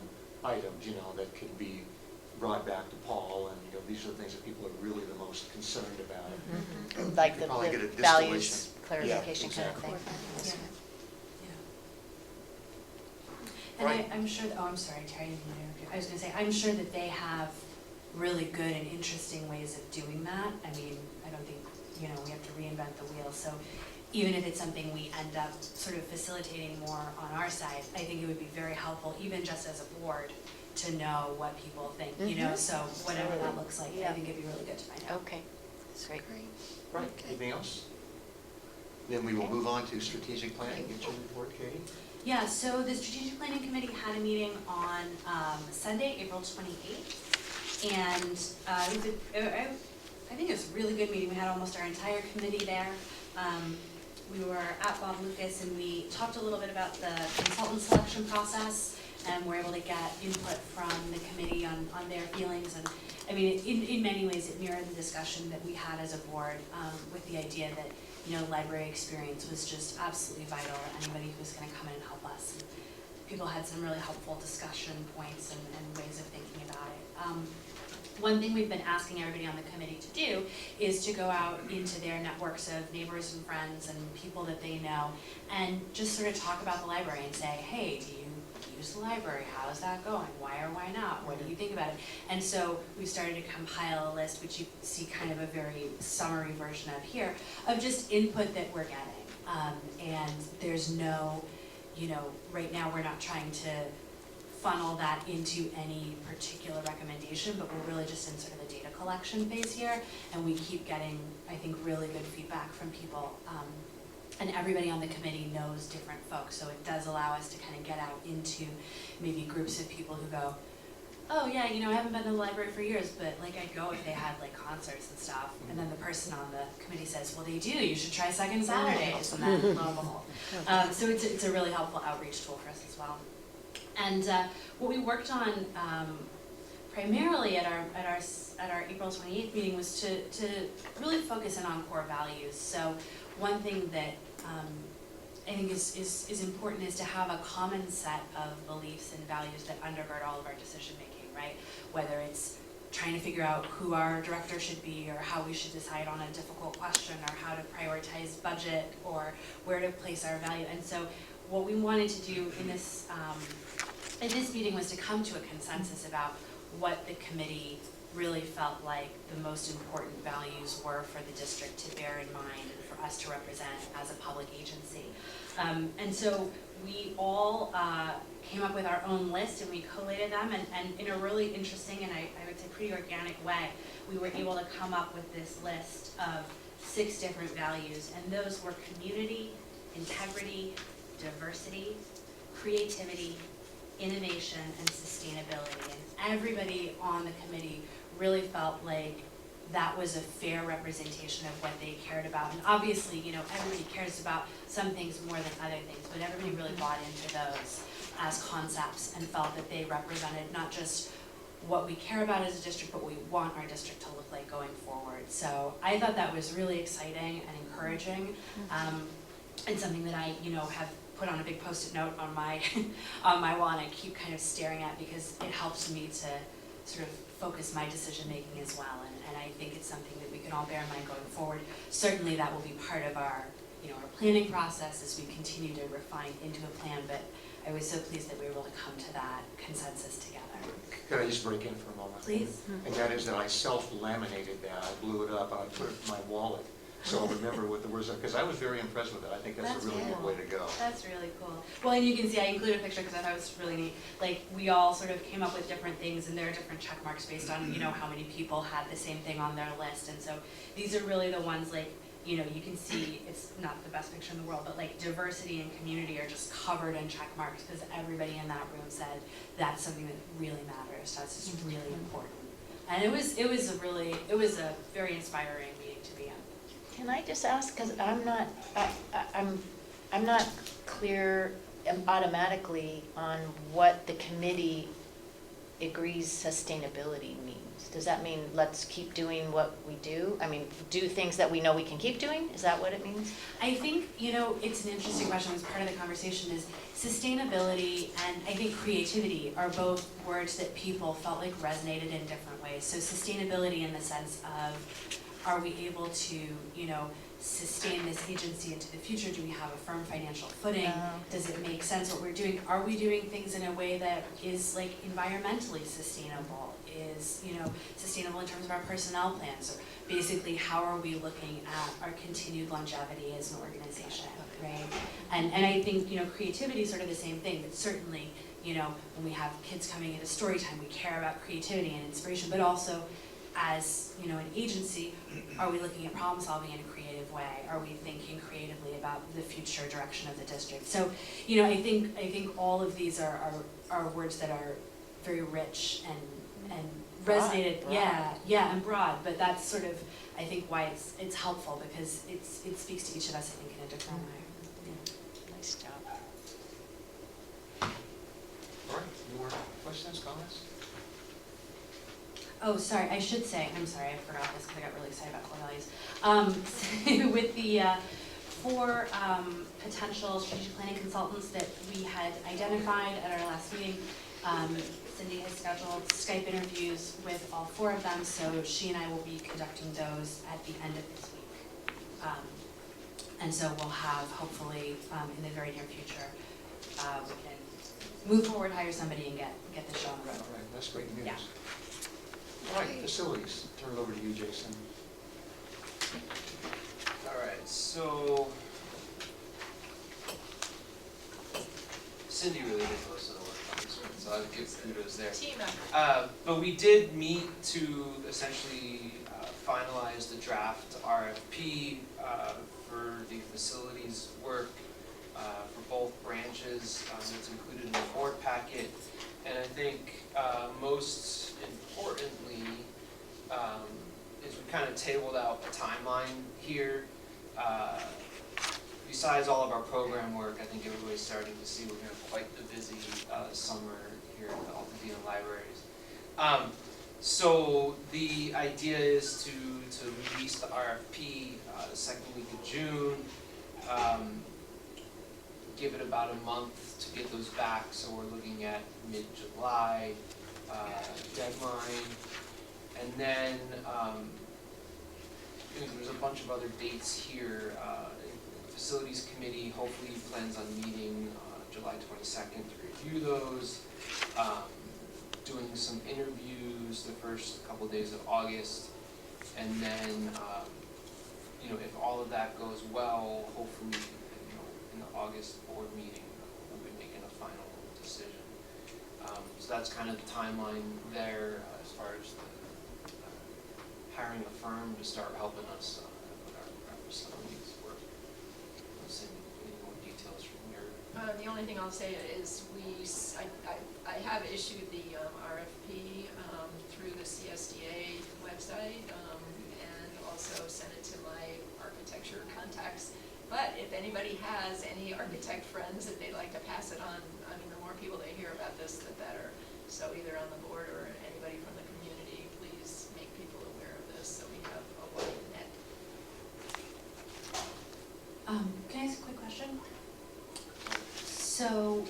items, you know, that could be brought back to Paul, and, you know, these are the things that people are really the most concerned about. Like the Probably get a values distillation. clarification Yeah, kind of exactly. thing. And Right. I'm sure, I'm sorry, Terry, I was gonna say, I'm sure that they have really good and interesting ways of doing that. I mean, I don't think, you know, we have to reinvent the wheel, so even if it's something we end up sort of facilitating more on our side, I think it would be very helpful, even just as a board, to know what people think, you know, so whatever that looks like, I think it'd be really good to find out. Okay, great. Right, anything else? Then we will move on to strategic planning. Get your report, Katie. Yeah, so the Strategic Planning Committee had a meeting on Sunday, April 28th, and I think it was a really good meeting. We had almost our entire committee there. We were at Bob Lucas, and we talked a little bit about the consultant selection process, and we're able to get input from the committee on their feelings. And I mean, in many ways, it mirrored the discussion that we had as a board, with the idea that, you know, library experience was just absolutely vital to anybody who was gonna come in and help us. And people had some really helpful discussion points and ways of thinking about it. One thing we've been asking everybody on the committee to do is to go out into their networks of neighbors and friends and people that they know and just sort of talk about the library and say, hey, do you use the library? How is that going? Why or why not? What do you think about it? And so we started to compile a list, which you see kind of a very summary version of here, of just input that we're getting. And there's no, you know, right now we're not trying to funnel that into any particular recommendation, but we're really just in sort of the data collection phase here, and we keep getting, I think, really good feedback from people. And everybody on the committee knows different folks, so it does allow us to kind of get out into maybe groups of people who go, oh yeah, you know, I haven't been to the library for years, but like I'd go if they had like concerts and stuff. And then the person on the committee says, well, they do, you should try second Saturdays, and then lo and behold. So it's a really helpful outreach tool for us as well. And what we worked on primarily at our April 28th meeting was to really focus in on core values. So one thing that I think is important is to have a common set of beliefs and values that undergird all of our decision making, right? Whether it's trying to figure out who our director should be, or how we should decide on a difficult question, or how to prioritize budget, or where to place our value. And so what we wanted to do in this meeting was to come to a consensus about what the committee really felt like the most important values were for the district to bear in mind and for us to represent as a public agency. And so we all came up with our own list, and we collated them, and in a really interesting and I would say pretty organic way, we were able to come up with this list of 6 different values, and those were community, integrity, diversity, creativity, innovation, and sustainability. And everybody on the committee really felt like that was a fair representation of what they cared about. And obviously, you know, everybody cares about some things more than other things, but everybody really bought into those as concepts and felt that they represented not just what we care about as a district, but what we want our district to look like going forward. So I thought that was really exciting and encouraging, and something that I, you know, have put on a big Post-it note on my on my wall, and I keep kind of staring at, because it helps me to sort of focus my decision making as well. And I think it's something that we can all bear in mind going forward. Certainly that will be part of our, you know, our planning process as we continue to refine into a plan, but I was so pleased that we were able to come to that consensus together. Could I just break in for a moment? Please. And that is that I self-laminated that. I blew it up, and I put it in my wallet, so I'll remember what the words are, because I was very impressed with it. I think that's a really good way to go. That's really cool. Well, and you can see I included a picture because I thought it was really neat. Like, we all sort of came up with different things, and there are different check marks based on, you know, how many people had the same thing on their list. And so these are really the ones, like, you know, you can see it's not the best picture in the world, but like diversity and community are just covered in check marks because everybody in that room said that's something that really matters. That's just really important. And it was a very inspiring meeting to be in. Can I just ask, because I'm not clear automatically on what the committee agrees sustainability means. Does that mean let's keep doing what we do? I mean, do things that we know we can keep doing? Is that what it means? I think, you know, it's an interesting question. As part of the conversation is sustainability and I think creativity are both words that people felt like resonated in different ways. So sustainability in the sense of, are we able to, you know, sustain this agency into the future? Do we have a firm financial footing? Does it make sense what we're doing? Are we doing things in a way that is like environmentally sustainable? Is, you know, sustainable in terms of our personnel plans? Or basically, how are we looking at our continued longevity as an organization, right? And I think, you know, creativity is sort of the same thing, but certainly, you know, when we have kids coming into story time, we care about creativity and inspiration, but also as, you know, an agency, are we looking at problem solving in a creative way? Are we thinking creatively about the future direction of the district? So, you know, I think all of these are words that are very rich and resonated, broad. Yeah, and broad. But that's sort of, I think, why it's helpful, because it speaks to each of us, I think, in a different way. Yeah. Nice job. All right, any more questions, comments? Oh, sorry, I should say, I'm sorry, I forgot this because I got really excited about core values. With the 4 potential strategic planning consultants that we had identified at our last meeting, Cindy has scheduled Skype interviews with all 4 of them, so she and I will be conducting those at the end of this week. And so we'll have, hopefully, in the very near future, we can move forward, hire somebody, and get the show on the road. All right, that's great news. Yeah. All right, facilities, turn it over to you, Jason. All right, so Cindy really did most of the work on this one, so I'll give kudos there. Team effort. But we did meet to essentially finalize the draft RFP for the facilities work for both branches. It's included in the board packet. And I think most importantly, is we kind of tabled out a timeline here. Besides all of our program work, I think everybody's starting to see we're gonna have quite the busy summer here at the Altadena Libraries. So the idea is to release the RFP the second week of June. Give it about a month to get those back, so we're looking at mid-July deadline. And then there's a bunch of other dates here. Facilities Committee hopefully plans on meeting July 22nd to review those. Doing some interviews the first couple days of August. And then, if all of that goes well, hopefully, in the August board meeting, we'll be making a final decision. So that's kind of the timeline there as far as the hiring a firm to start helping us with our facilities work. Any more details from your? The only thing I'll say is I have issued the RFP through the CSDA website and also sent it to my architecture contacts. But if anybody has any architect friends that they'd like to pass it on, I mean, the more people they hear about this, the better. So either on the board or anybody from the community, please make people aware of this so we have a wide net. Can I ask a quick question? So,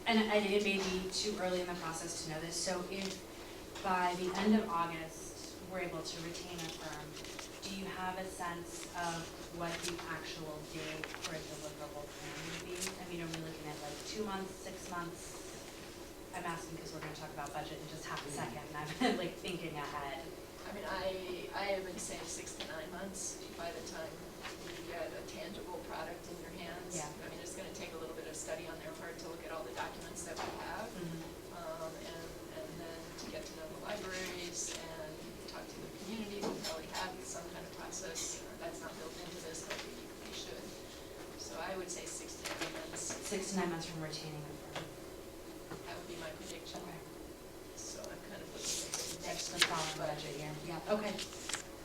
and it may be too early in the process to know this, so if by the end of August, we're able to retain a firm, do you have a sense of what the actual date for a deliverable plan would be? I mean, are we looking at like 2 months, 6 months? I'm asking because we're gonna talk about budget in just half a second, and I'm like thinking ahead. I mean, I have been saying 6 to 9 months by the time you get a tangible product in your hands. Yeah. I mean, it's gonna take a little bit of study on their part to look at all the documents that we have. And then to get to know the libraries and talk to the community, we probably have some kind of process that's not built into this, but we should. So I would say 6 to 9 months. 6 to 9 months from retaining a firm. That would be my prediction. Okay. So I'm kind of looking at the Next next the following budget year. Yeah. Okay.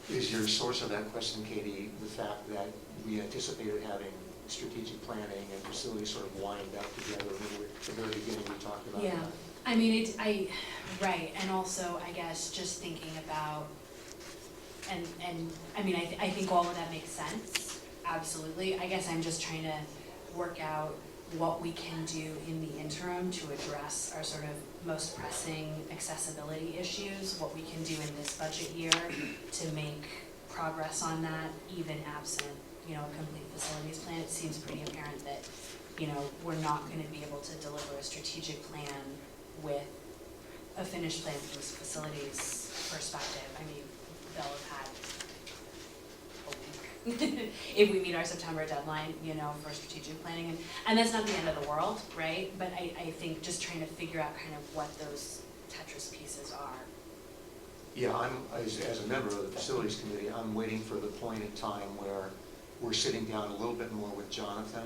Is your source of that question, Katie, the fact that we anticipated having strategic planning and facilities sort of wind up together? Remember at the very beginning we talked about Yeah. that? I mean, right, and also, I guess, just thinking about, and I mean, I think all of that makes sense, absolutely. I guess I'm just trying to work out what we can do in the interim to address our sort of most pressing accessibility issues, what we can do in this budget year to make progress on that, even absent, a complete facilities plan. It seems pretty apparent that, we're not gonna be able to deliver a strategic plan with a finished plan from a facilities perspective. I mean, they'll have had a week if we meet our September deadline, for strategic planning. And that's not the end of the world, right? But I think just trying to figure out kind of what those Tetris pieces are. Yeah, as a member of the Facilities Committee, I'm waiting for the point in time where we're sitting down a little bit more with Jonathan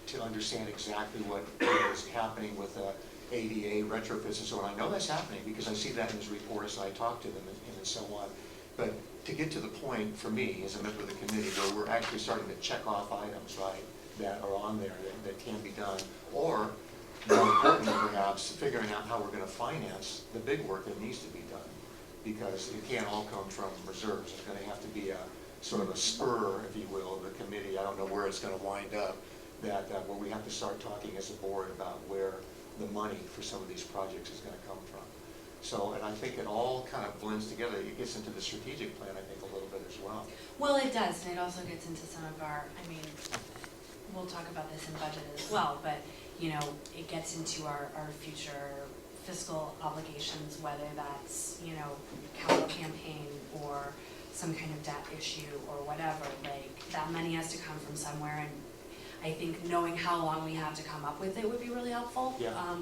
to understand exactly what is happening with ADA retrofits and so on. I know that's happening because I see that in his report as I talk to them and so on. But to get to the point, for me, as a member of the committee, where we're actually starting to check off items, right, that are on there that can be done, or more importantly perhaps, figuring out how we're going to finance the big work that needs to be done. Because it can't all come from reserves. It's going to have to be a sort of a spur, if you will, of the committee. I don't know where it's going to wind up, where we have to start talking as a board about where the money for some of these projects is going to come from. So, and I think it all kind of blends together. It gets into the strategic plan, I think, a little bit as well. Well, it does, and it also gets into some of our, we'll talk about this in budget as well, but, it gets into our future fiscal obligations, whether that's, capital campaign or some kind of debt issue or whatever. Like, that money has to come from somewhere, and I think knowing how long we have to come up with it would be really helpful. Yeah.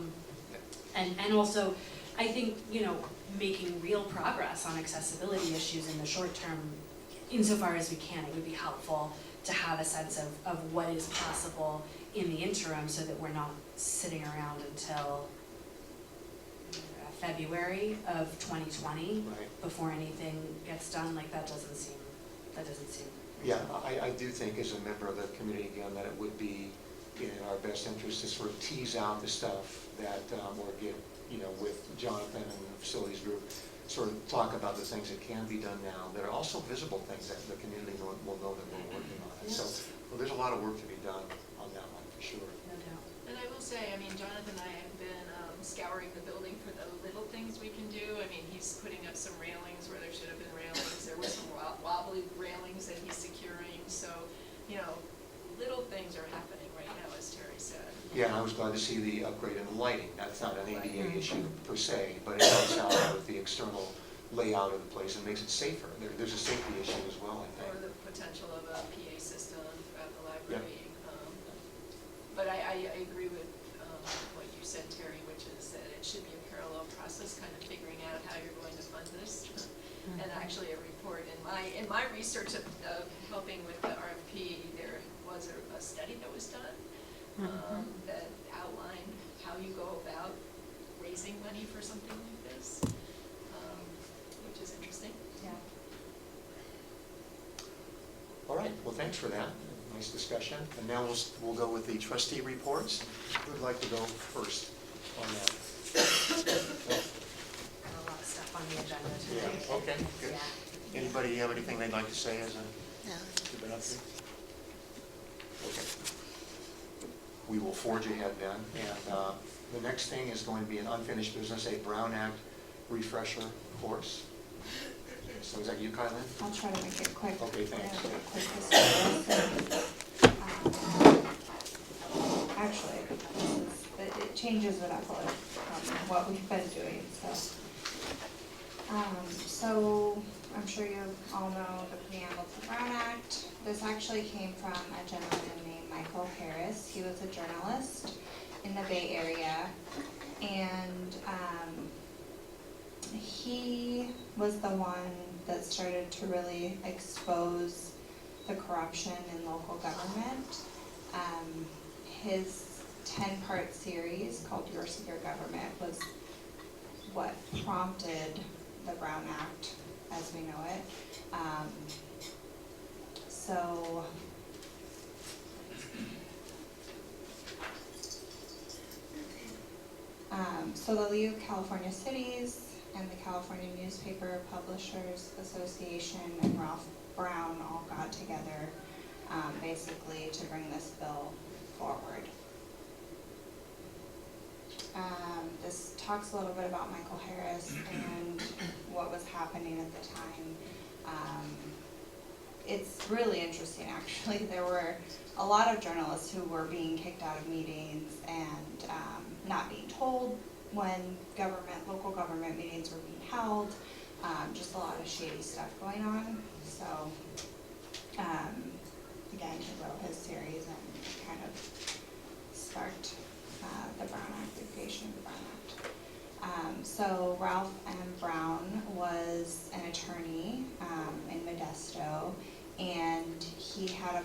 And also, I think, making real progress on accessibility issues in the short term, insofar as we can, it would be helpful to have a sense of what is possible in the interim so that we're not sitting around until February of 2020 Right. before anything gets done, like that doesn't seem. Yeah, I do think as a member of the community, again, that it would be in our best interest to sort of tease out the stuff that, or get, with Jonathan and the facilities group, sort of talk about the things that can be done now, that are also visible things that the community will know that we're working on it. So, well, there's a lot of work to be done on that one, for sure. No doubt. And I will say, I mean, Jonathan and I have been scouring the building for the little things we can do. I mean, he's putting up some railings where there should have been railings. There were some wobbly railings that he's securing. So, little things are happening right now, as Terry said. Yeah, and I was glad to see the upgrade in the lighting. That's not an ADA issue per se, but it helps out with the external layout of the place and makes it safer. There's a safety issue as well, I think. Or the potential of a PA system throughout the library. But I agree with what you said, Terry, which is that it should be a parallel process, kind of figuring out how you're going to fund this. And actually a report in my research of helping with the RFP, there was a study that was done that outlined how you go about raising money for something like this, which is interesting. Yeah. All right, well, thanks for that. Nice discussion. And now we'll go with the trustee reports. Who would like to go first on that? Got a lot of stuff on the agenda today. Yeah, okay, good. Yeah. Anybody have anything they'd like to say as a, No. you've been up to? Okay. We will forge ahead then. And the next thing is going to be an unfinished business, a Brown Act refresher course. So is that you, Kylan? I'll try to make it quick. Okay, thanks. Actually, it changes it up a little from what we've been doing, so. So, I'm sure you all know the preamble to the Brown Act. This actually came from a gentleman named Michael Harris. He was a journalist in the Bay Area, and he was the one that started to really expose the corruption in local government. His 10-part series called Your Secure Government was what prompted the Brown Act as we know it. So the League of California Cities and the California Newspaper Publishers Association and Ralph Brown all got together basically to bring this bill forward. This talks a little bit about Michael Harris and what was happening at the time. It's really interesting, actually. There were a lot of journalists who were being kicked out of meetings and not being told when local government meetings were being held. Just a lot of shady stuff going on. So, again, he wrote his series and kind of sparked the Brown Act, the creation of the Brown Act. So Ralph M. Brown was an attorney in Modesto, and he had a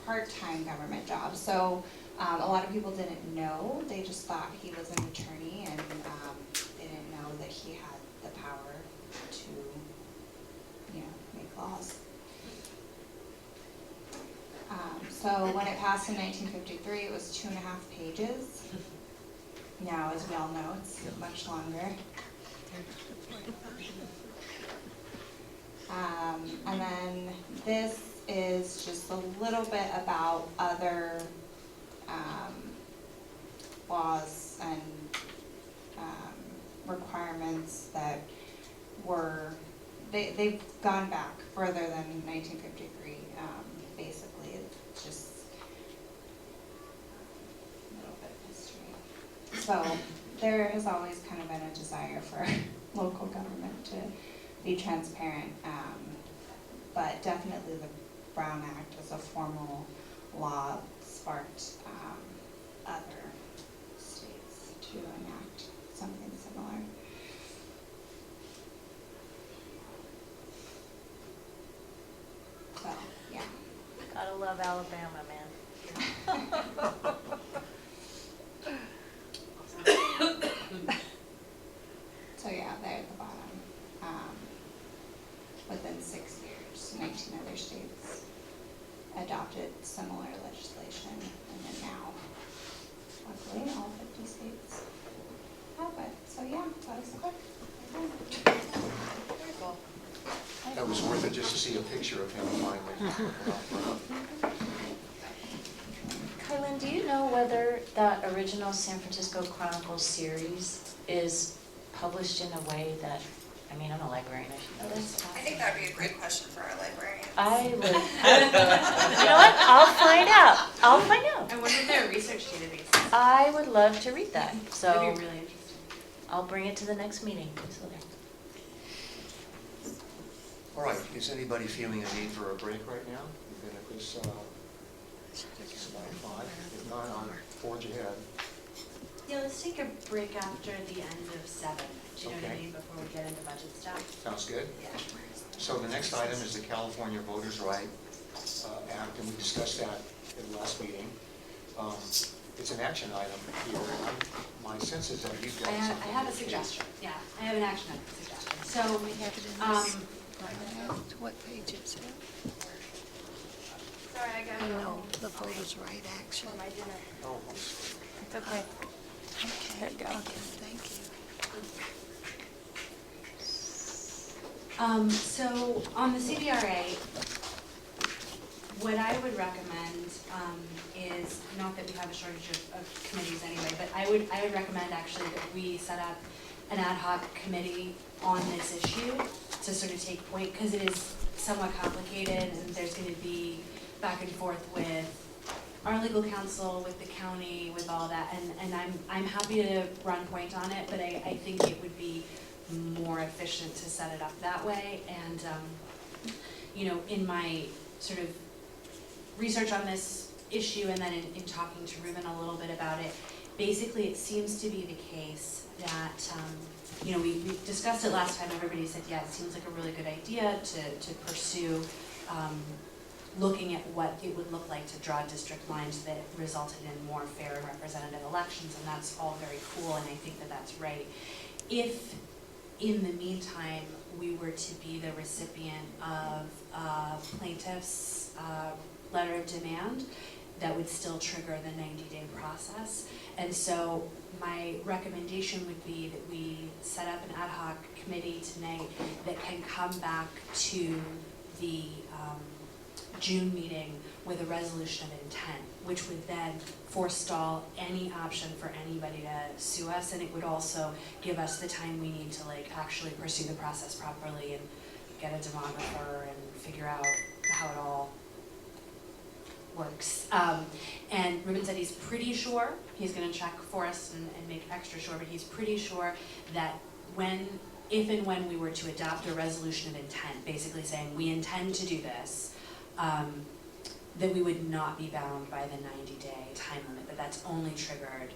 part-time government job. So a lot of people didn't know. They just thought he was an attorney, and they didn't know that he had the power to, make laws. So when it passed in 1953, it was 2.5 pages. Now, as we all know, it's much longer. And then this is just a little bit about other laws and requirements that were, they've gone back further than 1953, basically. It's just a little bit of history. So there has always kind of been a desire for local government to be transparent, but definitely the Brown Act as a formal law sparked other states to enact something similar. So, yeah. Gotta love Alabama, man. within 6 years. 19 other states adopted similar legislation, and then now, luckily, all 50 states have it. So yeah, that was quick. Very cool. That was worth it just to see a picture of him finally. Kylan, do you know whether that original San Francisco Chronicles series is published in a way that, I mean, I'm a librarian, I should know this. I think that would be a great question for our librarian. I would, you know what, I'll find out. I wonder if there are research databases. I would love to read that, so That'd be really interesting. I'll bring it to the next meeting. So there. All right, is anybody feeling a need for a break right now? We've been at this, it's about 5. If not, I'll forge ahead. Yeah, let's take a break after the end of 7. Do you know what I Okay. mean, before we get into budget stuff? Sounds good. Yeah. So the next item is the California Voters' Right Act, and we discussed that at the last meeting. It's an action item here. My sense is that you've got I something. have a to say. suggestion, yeah, I have an action item suggestion. So, We have it in this. What page is it? Sorry, I got No, the voters' right action. for my dinner. Oh, It's okay. Okay, There you go. okay, thank you. So on the CVRA, what I would recommend is, not that we have a shortage of committees anyway, but I would recommend actually that we set up an ad hoc committee on this issue to sort of take point, because it is somewhat complicated and there's going to be back and forth with our legal counsel, with the county, with all that, and I'm happy to run point on it, but I think it would be more efficient to set it up that way. And you know, in my sort of research on this issue and then in talking to Ruben a little bit about it, basically it seems to be the case that you know, we discussed it last time, everybody said, yeah, it seems like a really good idea to pursue looking at what it would look like to draw district lines that resulted in more fair and representative elections, and that's all very cool, and I think that that's right. If, in the meantime, we were to be the recipient of plaintiff's letter of demand, that would still trigger the 90-day process. And so my recommendation would be that we set up an ad hoc committee tonight that can come back to the June meeting with a resolution of intent, which would then forestall any option for anybody to sue us, and it would also give us the time we need to like actually pursue the process properly and get a demographer and figure out how it all works. And Ruben said he's pretty sure, he's gonna check for us and make extra sure, but he's pretty sure that if and when we were to adopt a resolution of intent, basically saying we intend to do this, that we would not be bound by the 90-day time limit, but that's only triggered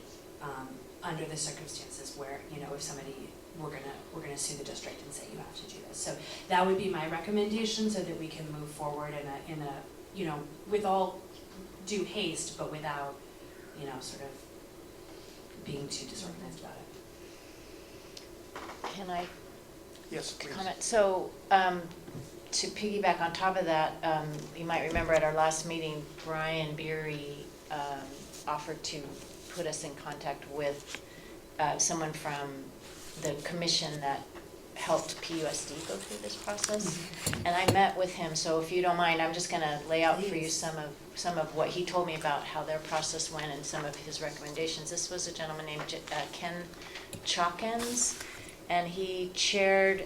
under the circumstances where, you know, if somebody, we're gonna sue the district and say you have to do this. So that would be my recommendation, so that we can move forward in a you know, with all due haste, but without, you know, sort of being too disorganized about it. Can I Yes, please. comment? So, to piggyback on top of that, you might remember at our last meeting, Brian Beery offered to put us in contact with someone from the commission that helped PUSD go through this process. And I met with him, so if you don't mind, I'm just gonna lay out for you some of what he told me about how their process went and some of his recommendations. This was a gentleman named Ken Chalkins, and he chaired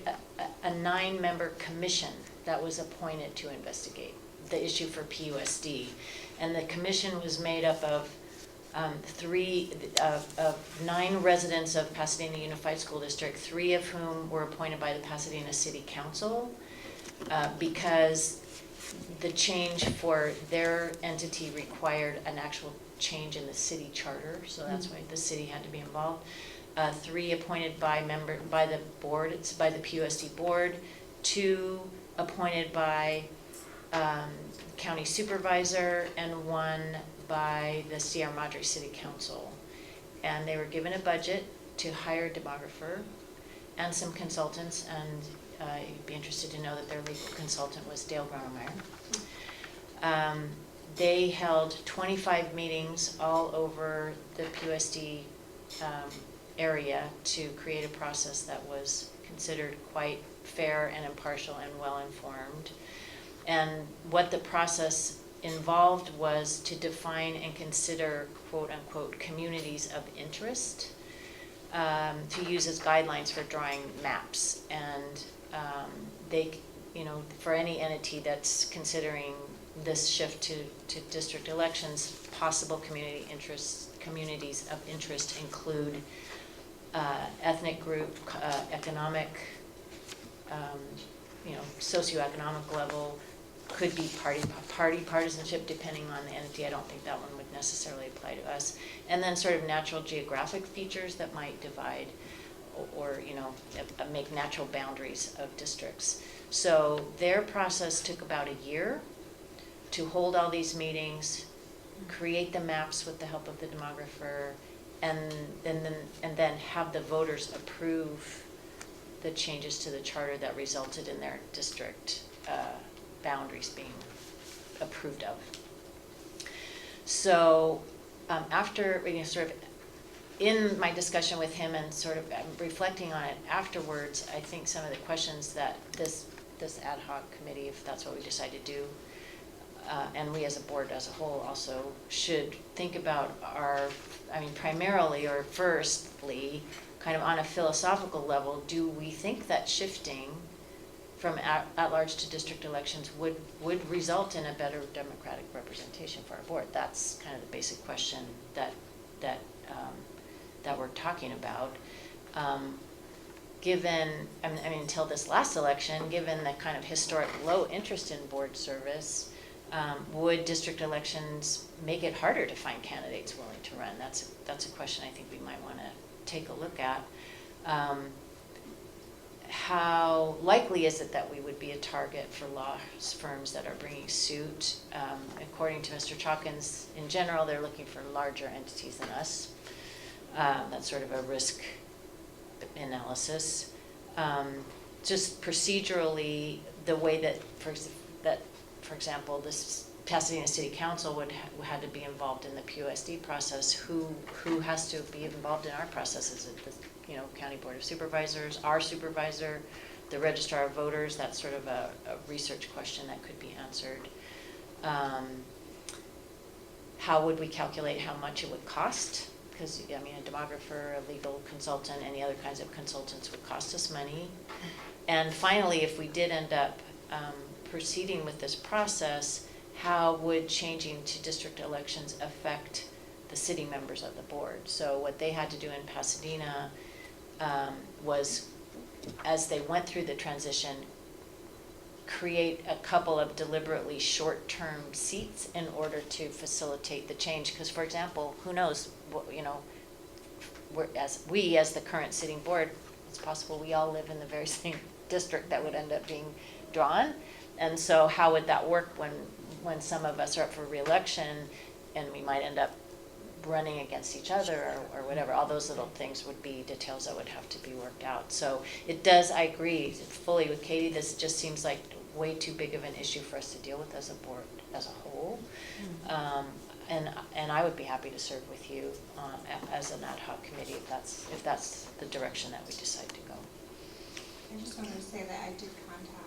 a 9-member commission that was appointed to investigate the issue for PUSD. And the commission was made up of 9 residents of Pasadena Unified School District, 3 of whom were appointed by the Pasadena City Council, because the change for their entity required an actual change in the city charter, so that's why the city had to be involved. 3 appointed by the board, it's by the PUSD board, 2 appointed by county supervisor, and 1 by the Sierra Madre City Council. And they were given a budget to hire a demographer and some consultants, you'd be interested to know that their legal consultant was Dale Gronemeyer. They held 25 meetings all over the PUSD area to create a process that was considered quite fair and impartial and well-informed. And what the process involved was to define and consider quote-unquote communities of interest, to use as guidelines for drawing maps. And they, for any entity that's considering this shift to district elections, possible communities of interest include ethnic group, economic, socioeconomic level, could be party partisanship depending on the entity. I don't think that one would necessarily apply to us. And then sort of natural geographic features that might divide or make natural boundaries of districts. So their process took about a year to hold all these meetings, create the maps with the help of the demographer, and then have the voters approve the changes to the charter that resulted in their district boundaries being approved of. So after sort of in my discussion with him and sort of reflecting on it afterwards, I think some of the questions that this ad hoc committee, if that's what we decide to do, and we as a board as a whole also should think about primarily or firstly, kind of on a philosophical level, do we think that shifting from at-large to district elections would result in a better democratic representation for our board? That's kind of the basic question that we're talking about. Given, until this last election, given the kind of historic low interest in board service, would district elections make it harder to find candidates willing to run? That's a question I think we might want to take a look at. How likely is it that we would be a target for law firms that are bringing suit? According to Mr. Chalkins, in general, they're looking for larger entities than us. That's sort of a risk analysis. Just procedurally, the way that, for example, this Pasadena City Council had to be involved in the PUSD process. Who has to be involved in our process? Is it the County Board of Supervisors, our supervisor, the Registrar of Voters? That's sort of a research question that could be answered. How would we calculate how much it would cost? Because a demographer, a legal consultant, any other kinds of consultants would cost us money. And finally, if we did end up proceeding with this process, how would changing to district elections affect the city members of the board? So what they had to do in Pasadena was, as they went through the transition, create a couple of deliberately short-term seats in order to facilitate the change. Because, for example, who knows, as the current sitting board, it's possible we all live in the very same district that would end up being drawn. And so how would that work when some of us are up for re-election and we might end up running against each other or whatever? All those little things would be details that would have to be worked out. So it does, I agree fully with Katie, this just seems like way too big of an issue for us to deal with as a board as a whole. And I would be happy to serve with you as an ad hoc committee if that's the direction that we decide to go. I just wanted to say that I did contact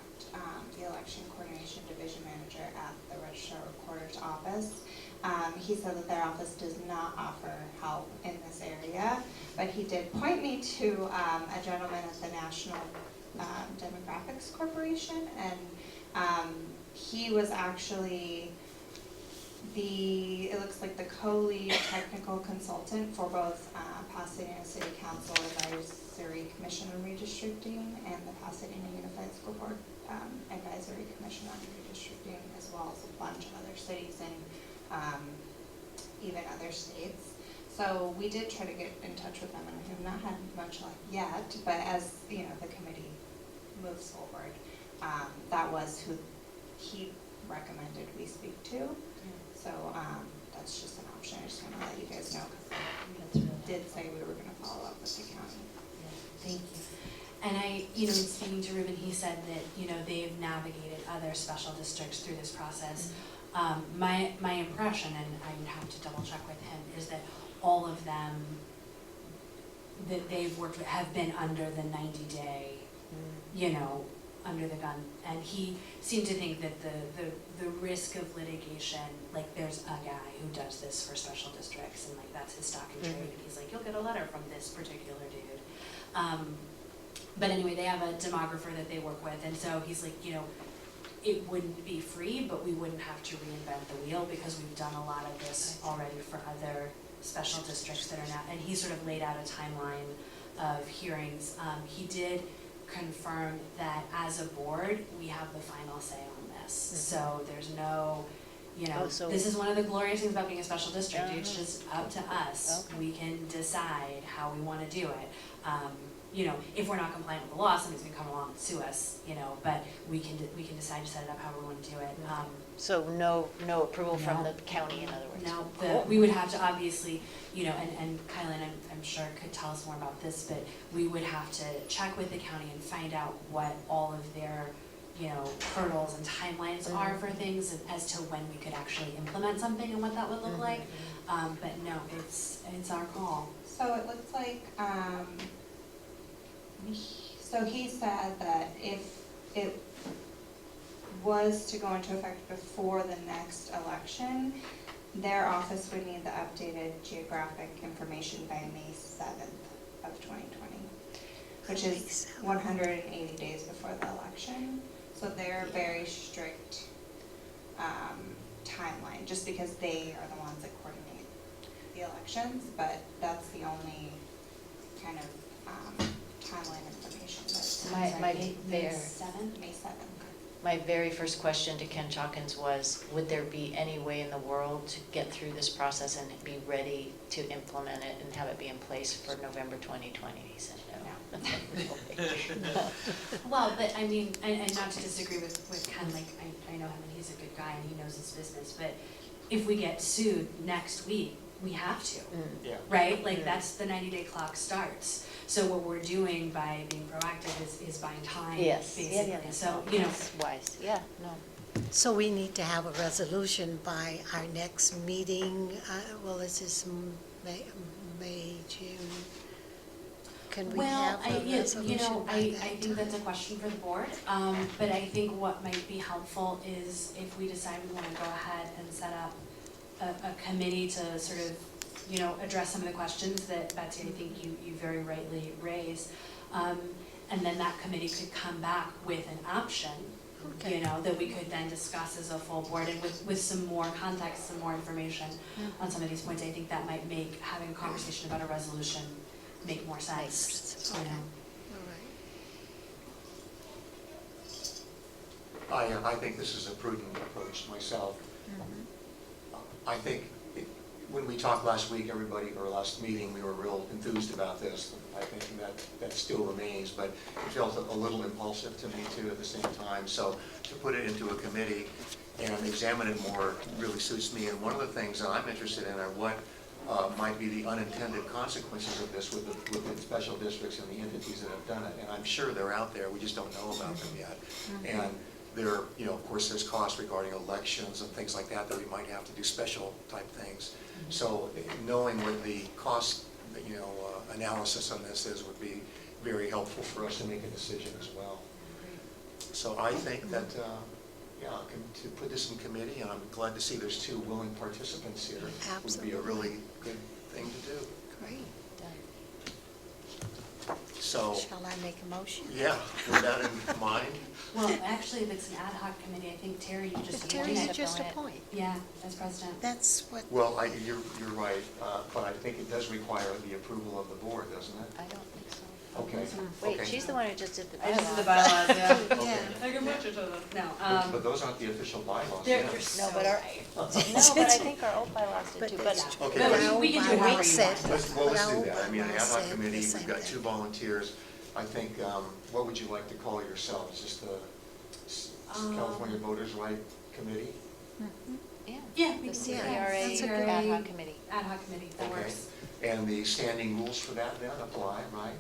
the Election Coordination Division Manager at the Registrar Recorder's office. He said that their office does not offer help in this area, but he did point me to a gentleman at the National Demographics Corporation, and he was actually it looks like the co-lead technical consultant for both Pasadena City Council Advisory Commission on Redistricting and the Pasadena Unified School Board Advisory Commission on Redistricting, as well as a bunch of other cities and even other states. So we did try to get in touch with them, and we have not had much luck yet, but as the committee moves forward, that was who he recommended we speak to. So that's just an option. I just want to let you guys know, because we did say we were going to follow up with the county. Thank you. And in speaking to Ruben, he said that, they've navigated other special districts through this process. My impression, and I would have to double check with him, is that all of them that they've worked with have been under the 90-day, under the gun. And he seemed to think that the risk of litigation, like there's a guy who does this for special districts and like that's his stock and trade, and he's like, you'll get a letter from this particular dude. But anyway, they have a demographer that they work with, and so he's like, it wouldn't be free, but we wouldn't have to reinvent the wheel because we've done a lot of this already for other special districts that are now, and he sort of laid out a timeline of hearings. He did confirm that as a board, we have the final say on this. So there's no, this is one of the glorious things about being a special district. It's just up to us. Okay. We can decide how we want to do it. If we're not compliant with the law, somebody's gonna come along and sue us, but we can decide to set it up however we want to do it. So no approval from the county, in other words? No, we would have to obviously, and Kylan, I'm sure could tell us more about this, but we would have to check with the county and find out what all of their, hurdles and timelines are for things as to when we could actually implement something and what that would look like. But no, it's our call. So it looks like, so he said that if it was to go into effect before the next election, their office would need the updated geographic information by May 7th of 2020, which is 180 days before the election. So they're very strict timeline, just because they are the ones that coordinate the elections, but that's the only kind of timeline information that's May 7th? May 7th. My very first question to Ken Chalkins was, would there be any way in the world to get through this process and be ready to implement it and have it be in place for November 2020? He said no. Well, but I mean, and not to disagree with Ken, like, I know him and he's a good guy and he knows his business, but if we get sued next week, we have to, Yeah. right? Like, that's the 90-day clock starts. So what we're doing by being proactive is buying time, Yes. basically. Yeah. So, That's wise. Yeah, no. So we need to have a resolution by our next meeting, this is May, June. Can we have a resolution by I that think that's a time? question for the board, but I think what might be helpful is if we decide we wanna go ahead and set up a committee to sort of, address some of the questions that Betsy, I think you very rightly raised. And then that committee could come back with an option, Okay. that we could then discuss as a full board, and with some more context, some more information on some of these points. I think that might make having a conversation about a resolution make more sense, Okay. All right. I think this is a prudent approach myself. I think when we talked last week, or last meeting, we were real enthused about this. I think that still remains, but it felt a little impulsive to me too at the same time. So to put it into a committee and examine it more really suits me. And one of the things that I'm interested in are what might be the unintended consequences of this with the special districts and the entities that have done it. And I'm sure they're out there, we just don't know about them yet. And there, of course, there's costs regarding elections and things like that we might have to do special type things. So knowing what the cost, analysis on this is would be very helpful for us to make a decision as well. So I think that, to put this in committee, and I'm glad to see there's 2 willing participants here, would be a really good thing to do. Great. So, Shall I make a motion? yeah, with that in mind, Well, actually, if it's an ad hoc committee, I think Terry, you just Terry, appoint you it. just appoint. Yeah, as president. That's what, well, you're right, but I think it does require the approval of the board, doesn't it? I don't think so. Okay. Wait, okay. she's the one who just did the I just did the bylaws. bylaws, yeah. Okay. yeah. I can match it to them. No, But those aren't the official bylaws, they're, yeah. you're so No, but our, right. no, but I think our old bylaws did But too, that's but true. Okay. But Our we can do it bylaws however you said- want. Let's do Our that. I mean, an ad bylaws hoc said committee, the same we've got thing. 2 volunteers. I think, what would you like to call yourselves? Just the California Voters' Right Committee? Yeah, we The can do that. CPRA that's a good ad CPRA hoc committee. Ad hoc committee, that Okay. works. And the standing rules for that then apply, right?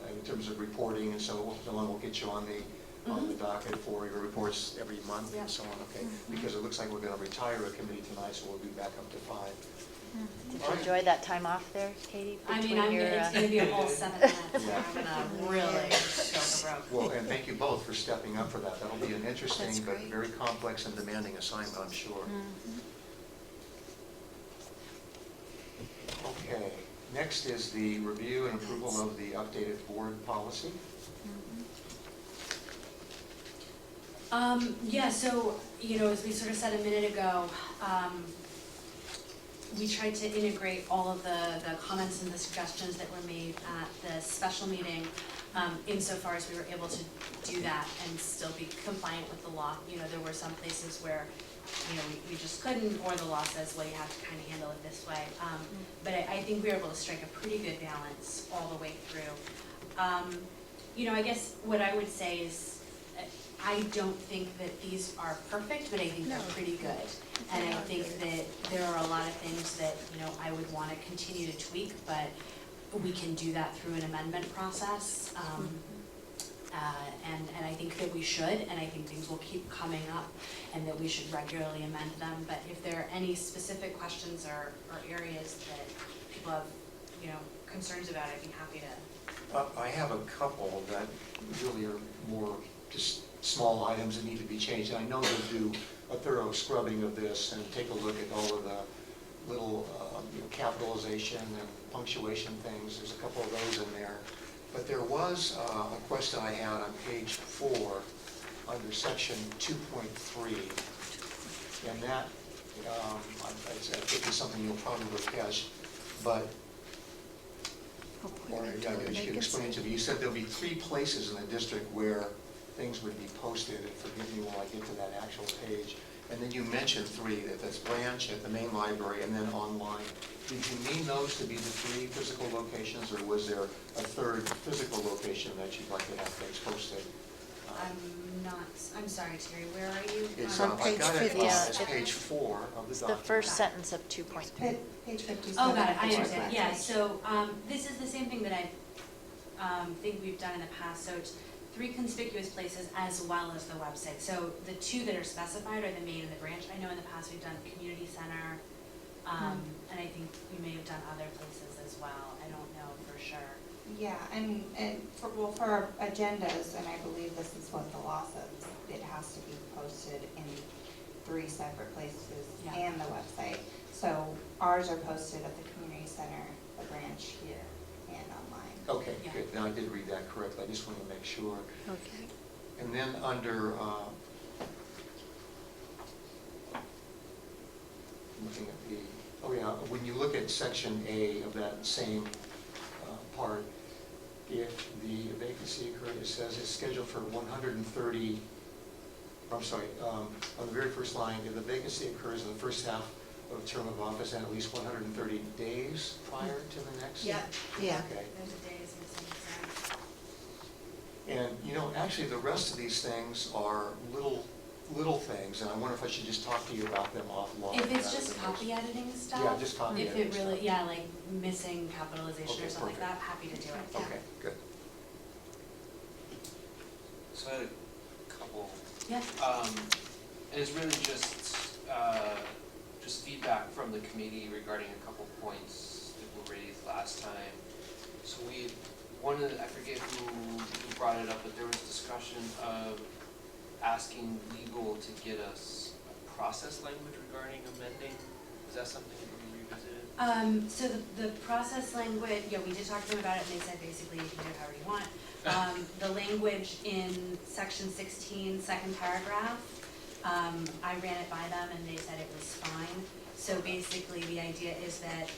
In terms of reporting and so on, we'll get you on the docket for your reports every month Yep. and so on, okay? Because it looks like we're gonna retire a committee tonight, so we'll be back up to 5. Did you enjoy that time off there, Katie? I mean, between I'm, your, it's gonna be a whole 7 minutes, where Yeah. I'm gonna really show the rope. Well, and thank you both for stepping up for that. That'll be an interesting That's but great. very complex and demanding assignment, I'm sure. Okay, next is the review and approval of the updated board policy. Yeah, so, as we sort of said a minute ago, we tried to integrate all of the comments and the suggestions that were made at the special meeting, insofar as we were able to do that and still be compliant with the law. There were some places where, we just couldn't, or the law says, well, you have to kind of handle it this way. But I think we were able to strike a pretty good balance all the way through. I guess what I would say is, I don't think that these are perfect, but I think they're pretty good. And I think that there are a lot of things that, I would want to continue to tweak, but we can do that through an amendment process. And I think that we should, and I think things will keep coming up, and that we should regularly amend them. But if there are any specific questions or areas that people have, concerns about, I'd be happy to. I have a couple that really are more just small items that need to be changed. And I know you'll do a thorough scrubbing of this and take a look at all of the little capitalization and punctuation things. There's a couple of those in there. But there was a question I had on page 4 under section 2.3. And that, I think is something you'll probably catch, but or I guess you can explain to me. You said there'll be 3 places in the district where things would be posted, and forgive me while I get to that actual page. And then you mentioned 3, that's branch, at the main library, and then online. Did you mean those to be the 3 physical locations, or was there a 3rd physical location that you'd like to have things posted? I'm sorry, Terry, where are you? It's, On I've page got it, 50. it's page 4 of the It's the document. first sentence of 2.3. Page 57. Oh, got it, I is understand, the yeah, page. so, this is the same thing that I, think we've done in the past, so it's 3 conspicuous places as well as the website. So the 2 that are specified are the main and the branch. I know in the past we've done community center, and I think we may have done other places as well, I don't know for sure. Yeah, and for our agendas, and I believe this is what the law says, it has to be posted in 3 separate places Yeah. and the website. So ours are posted at the community center, the branch here, and online. Okay, Yeah. good. Now I did read that correctly. I just wanted to make sure. Okay. And then under, looking at the, oh yeah, when you look at section A of that same part, if the vacancy occurs, it says it's scheduled for 130, I'm sorry, on the very first line, if the vacancy occurs in the first half of a term of office and at least 130 days prior to the next? Yeah. Yeah. Okay. There's a day is missing, so. And, actually, the rest of these things are little things, and I wonder if I should just talk to you about them offline. If it's rather just than copy editing stuff. Yeah, just copy If editing it really, stuff. yeah, like missing capitalization Okay, or something like that, perfect. happy to do it. Okay, good. So I had a couple, Yeah. and it's really just feedback from the committee regarding a couple points that were raised last time. So I forget who brought it up, but there was discussion of asking legal to get us a process language regarding amending. Is that something that we revisited? So the process language, yeah, we did talk to them about it, and they said basically you can do it however you want. The language in section 16, second paragraph, I ran it by them and they said it was fine. So basically the idea is that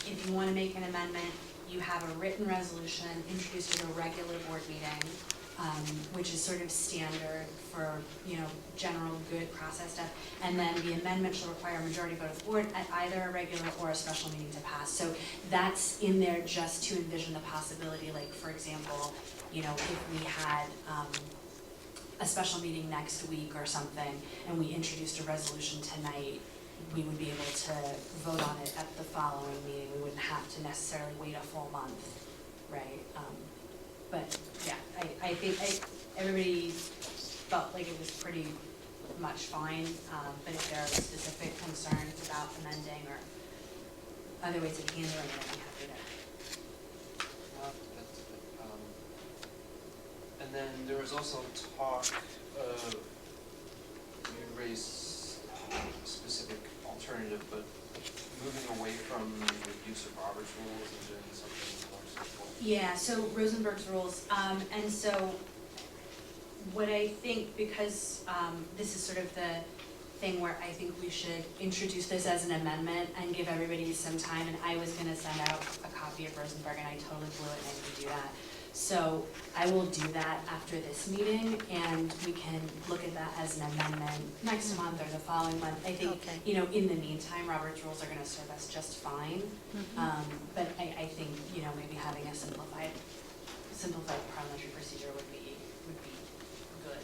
if you want to make an amendment, you have a written resolution introduced at a regular board meeting, which is sort of standard for, general good process stuff. And then the amendment shall require a majority vote of the board at either a regular or a special meeting to pass. So that's in there just to envision the possibility, like, for example, if we had a special meeting next week or something, and we introduced a resolution tonight, we would be able to vote on it at the following meeting. We wouldn't have to necessarily wait a full month, right? But yeah, I think everybody felt like it was pretty much fine, but if there are specific concerns about amending or other ways of handling it, I'd be happy to. And then there was also talk of, you raised a specific alternative, but moving away from the use of Robert's rules and doing something more simple. Yeah, so Rosenberg's rules, and so what I think, because this is sort of the thing where I think we should introduce this as an amendment and give everybody some time, and I was gonna send out a copy of Rosenberg, and I totally blew it, and I didn't do that. So I will do that after this meeting, and we can look at that as an amendment next month or the following month. I think, Okay. you know, in the meantime, Robert's rules are gonna serve us just fine. But I think, you know, maybe having a simplified parliamentary procedure would be good.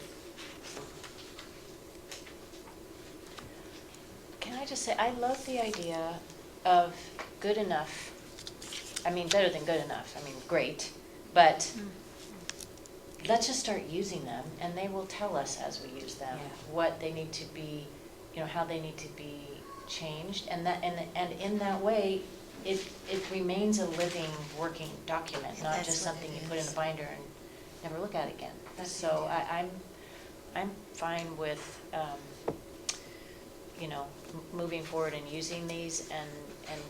Can I just say, I love the idea of good enough, I mean, better than good enough, I mean, great, but let's just start using them, and they will tell us as we use them Yeah. what they need to be, you know, how they need to be changed, and in that way, it remains a living, working document, And not that's just what something it you put in a is. binder and never look at again. That's the So idea. I'm fine with, you know, moving forward and using these and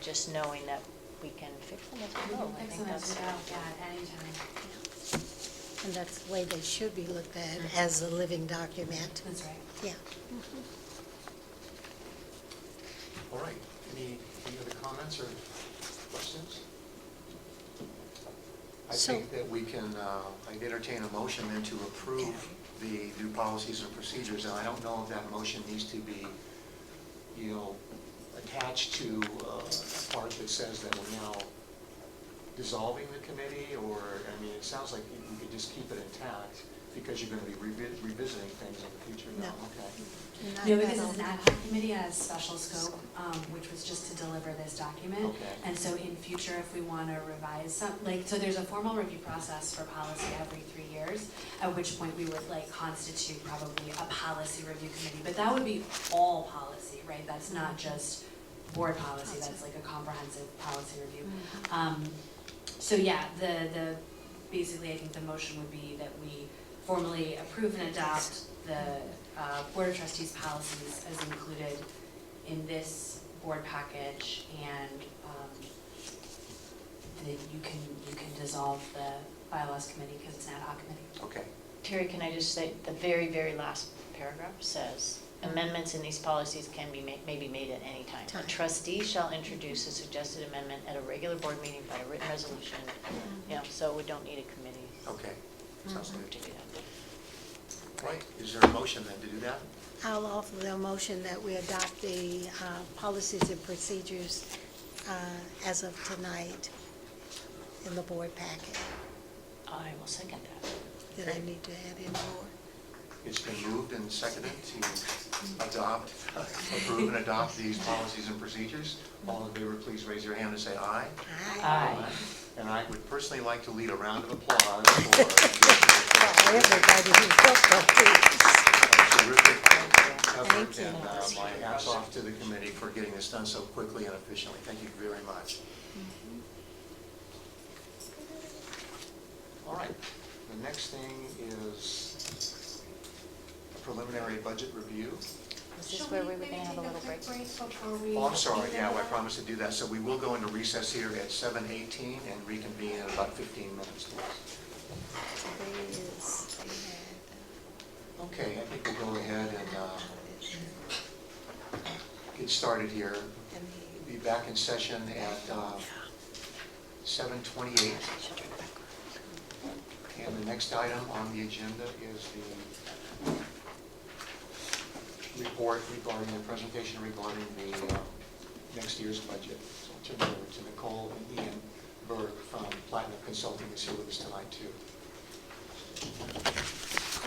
just knowing that we can fix them as we go. I Fix think them as that's. we go, yeah, at any time. And that's the way they should be looked at, as a living document. That's right. Yeah. All right, any other comments or questions? I So- think that we can, I'd entertain a motion then to approve the new policies and procedures, and I don't know if that motion needs to be, you know, attached to a part that says that we're now dissolving the committee, or, I mean, it sounds like we could just keep it intact, because you're gonna be revisiting things in the future now, No. okay? Not No, at because all. it's an ad hoc committee, has special scope, which was just to deliver this document. Okay. And so in future, if we wanna revise some, like, so there's a formal review process for policy every 3 years, at which point we would like constitute probably a policy review committee, but that would be all policy, right? That's not just board policy, that's like a comprehensive policy review. So yeah, the, basically, I think the motion would be that we formally approve and adopt the Board of Trustees policies as included in this board package, and that you can dissolve the bylaws committee because it's an ad hoc committee. Okay. Terry, can I just say, the very, very last paragraph says, amendments in these policies can be may be made at any time. A trustee shall introduce a suggested amendment at a regular board meeting by a written resolution, you know, so we don't need a committee Okay, sounds good. to do that. Right, is there a motion then to do that? I'll offer the motion that we adopt the policies and procedures as of tonight in the board packet. I will second that. Did I need to add any more? It's been moved and seconded to approve and adopt these policies and procedures. All in favor, please raise your hand and say aye. Aye. And I would personally like to lead a round of applause for Everybody who worked on these. terrific effort, Thank you. and my hats off to the committee for getting this done so quickly and efficiently. Thank you very much. All right, the next thing is a preliminary budget review. Is this where we were gonna have a little break? Oh, I'm sorry, yeah, I promised to do that. So we will go into recess here at 7:18 and reconvene in about 15 minutes. Today is, Okay, I think we'll go ahead and get started here. Be back in session at 7:28. And the next item on the agenda is the report regarding, the presentation regarding the next year's budget. So I'll turn it over to Nicole and Ian Berg from Platinum Consulting is here with us tonight too.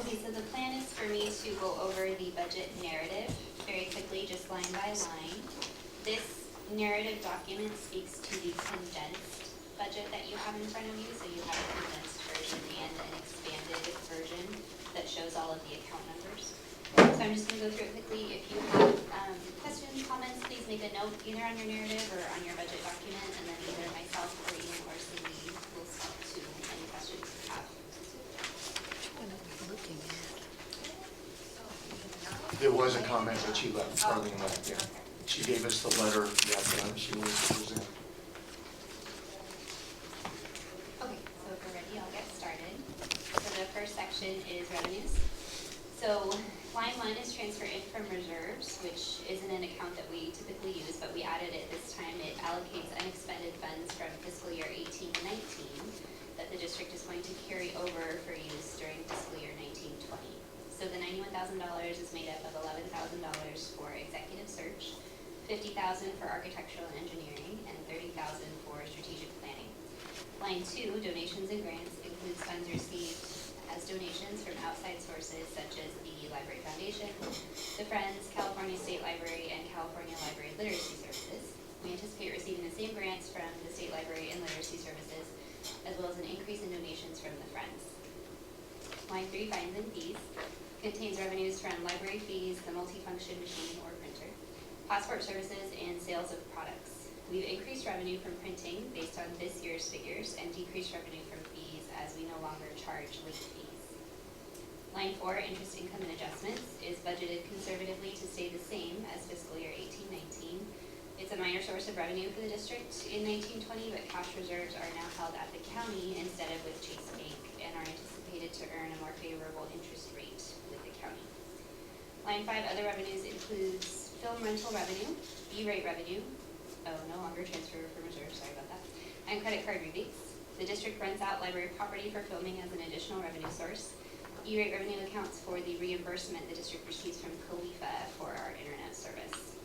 Okay, so the plan is for me to go over the budget narrative very quickly, just line by line. This narrative document speaks to the condensed budget that you have in front of you, so you have a condensed version and an expanded version that shows all of the account numbers. So I'm just gonna go through it quickly. If you have questions, comments, please make a note either on your narrative or on your budget document, and then either myself or Ian or Cindy will speak to any questions you have. What are we looking at? There was a comment that she left, Charlene left, yeah. She gave us the letter that she was to present. Okay, so if we're ready, I'll get started. So the first section is revenues. So line 1 is transfer in from reserves, which isn't an account that we typically use, but we added it this time. It allocates unexpended funds from fiscal year 18-19 that the district is going to carry over for use during fiscal year 19-20. So the $91,000 is made up of $11,000 for executive search, $50,000 for architectural and engineering, and $30,000 for strategic planning. Line 2, donations and grants, includes funds received as donations from outside sources such as the Library Foundation, the Friends, California State Library, and California Library Literacy Services. We anticipate receiving the same grants from the State Library and Literacy Services, as well as an increase in donations from the Friends. Line 3, fines and fees, contains revenues from library fees, the multifunction machine or printer, passport services, and sales of products. We've increased revenue from printing based on this year's figures and decreased revenue from fees as we no longer charge late fees. Line 4, interest income and adjustments, is budgeted conservatively to stay the same as fiscal year 18-19. It's a minor source of revenue for the district in 19-20, but cash reserves are now held at the county instead of with Chase Bank and are anticipated to earn a more favorable interest rate with the county. Line 5, other revenues includes film rental revenue, E-rate revenue, no longer transfer from reserves, sorry about that, and credit card rebates. The district rents out library property for filming as an additional revenue source. E-rate revenue accounts for the reimbursement the district receives from COLIFA for our internet service.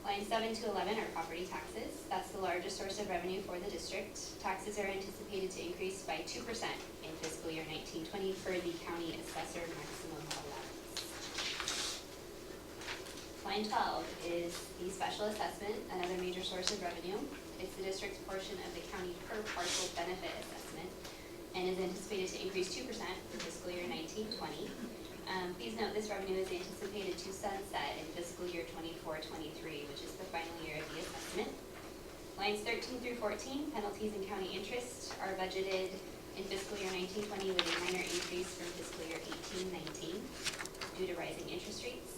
Lines 7 to 11 are property taxes. That's the largest source of revenue for the district. Taxes are anticipated to increase by 2% in fiscal year 19-20 per the county assessor maximum allowance. Line 12 is the special assessment, another major source of revenue. It's the district's portion of the county per parcel benefit assessment and is anticipated to increase 2% for fiscal year 19-20. Please note this revenue is anticipated to sunset in fiscal year 24-23, which is the final year of the assessment. Lines 13 through 14, penalties and county interest, are budgeted in fiscal year 19-20 with a minor increase from fiscal year 18-19 due to rising interest rates.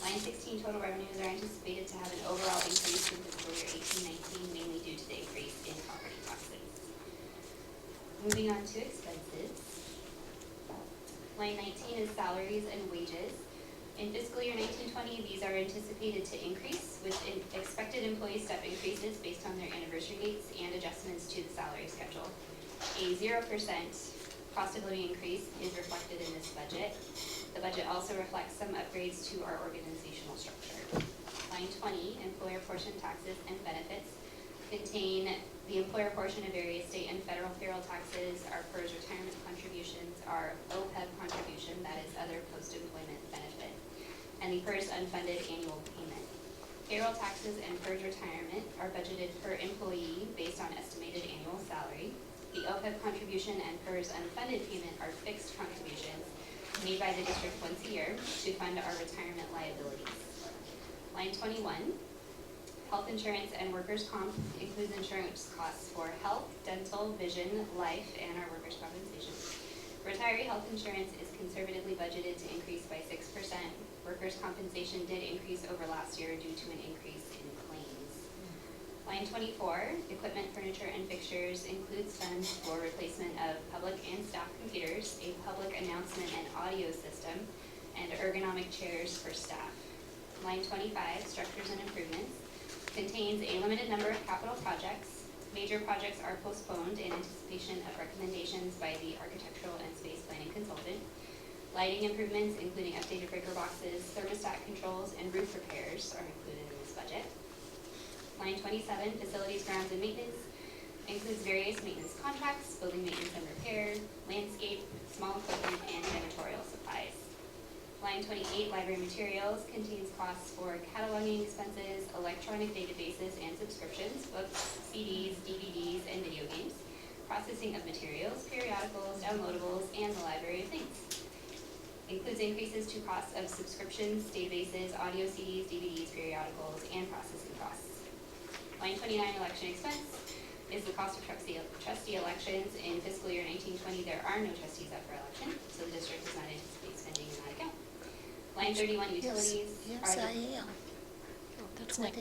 Line 16, total revenues are anticipated to have an overall increase in fiscal year 18-19, mainly due to the increase in property taxes. Moving on to expenses. Line 19 is salaries and wages. In fiscal year 19-20, these are anticipated to increase with expected employee step increases based on their anniversary dates and adjustments to the salary schedule. A 0% cost of living increase is reflected in this budget. The budget also reflects some upgrades to our organizational structure. Line 20, employer portion taxes and benefits, contain the employer portion of various state and federal payroll taxes, our PERS retirement contributions, our OPEB contribution, that is other post-employment benefit, and the PERS unfunded annual payment. Payroll taxes and PERS retirement are budgeted per employee based on estimated annual salary. The OPEB contribution and PERS unfunded payment are fixed contributions made by the district once a year to fund our retirement liabilities. Line 21, health insurance and workers' comp includes insurance costs for health, dental, vision, life, and our workers' compensation. Retiree health insurance is conservatively budgeted to increase by 6%. Workers' compensation did increase over last year due to an increase in claims. Line 24, equipment, furniture, and fixtures includes funds for replacement of public and staff computers, a public announcement and audio system, and ergonomic chairs for staff. Line 25, structures and improvements, contains a limited number of capital projects. Major projects are postponed in anticipation of recommendations by the architectural and space planning consultant. Lighting improvements, including updated breaker boxes, thermostat controls, and roof repairs are included in this budget. Line 27, facilities, grounds, and maintenance, includes various maintenance contracts, building maintenance and repair, landscape, small equipment, and janitorial supplies. Line 28, library materials, contains costs for cataloging expenses, electronic databases and subscriptions, books, CDs, DVDs, and video games, processing of materials, periodicals, downloadables, and the library of things. Includes increases to costs of subscriptions, databases, audio CDs, DVDs, periodicals, and processing costs. Line 29, election expense, is the cost of trustee elections. In fiscal year 1920, there are no trustees up for election, so the district does not anticipate spending in that account. Line 31, utilities. Yes, are I the- am. That's like,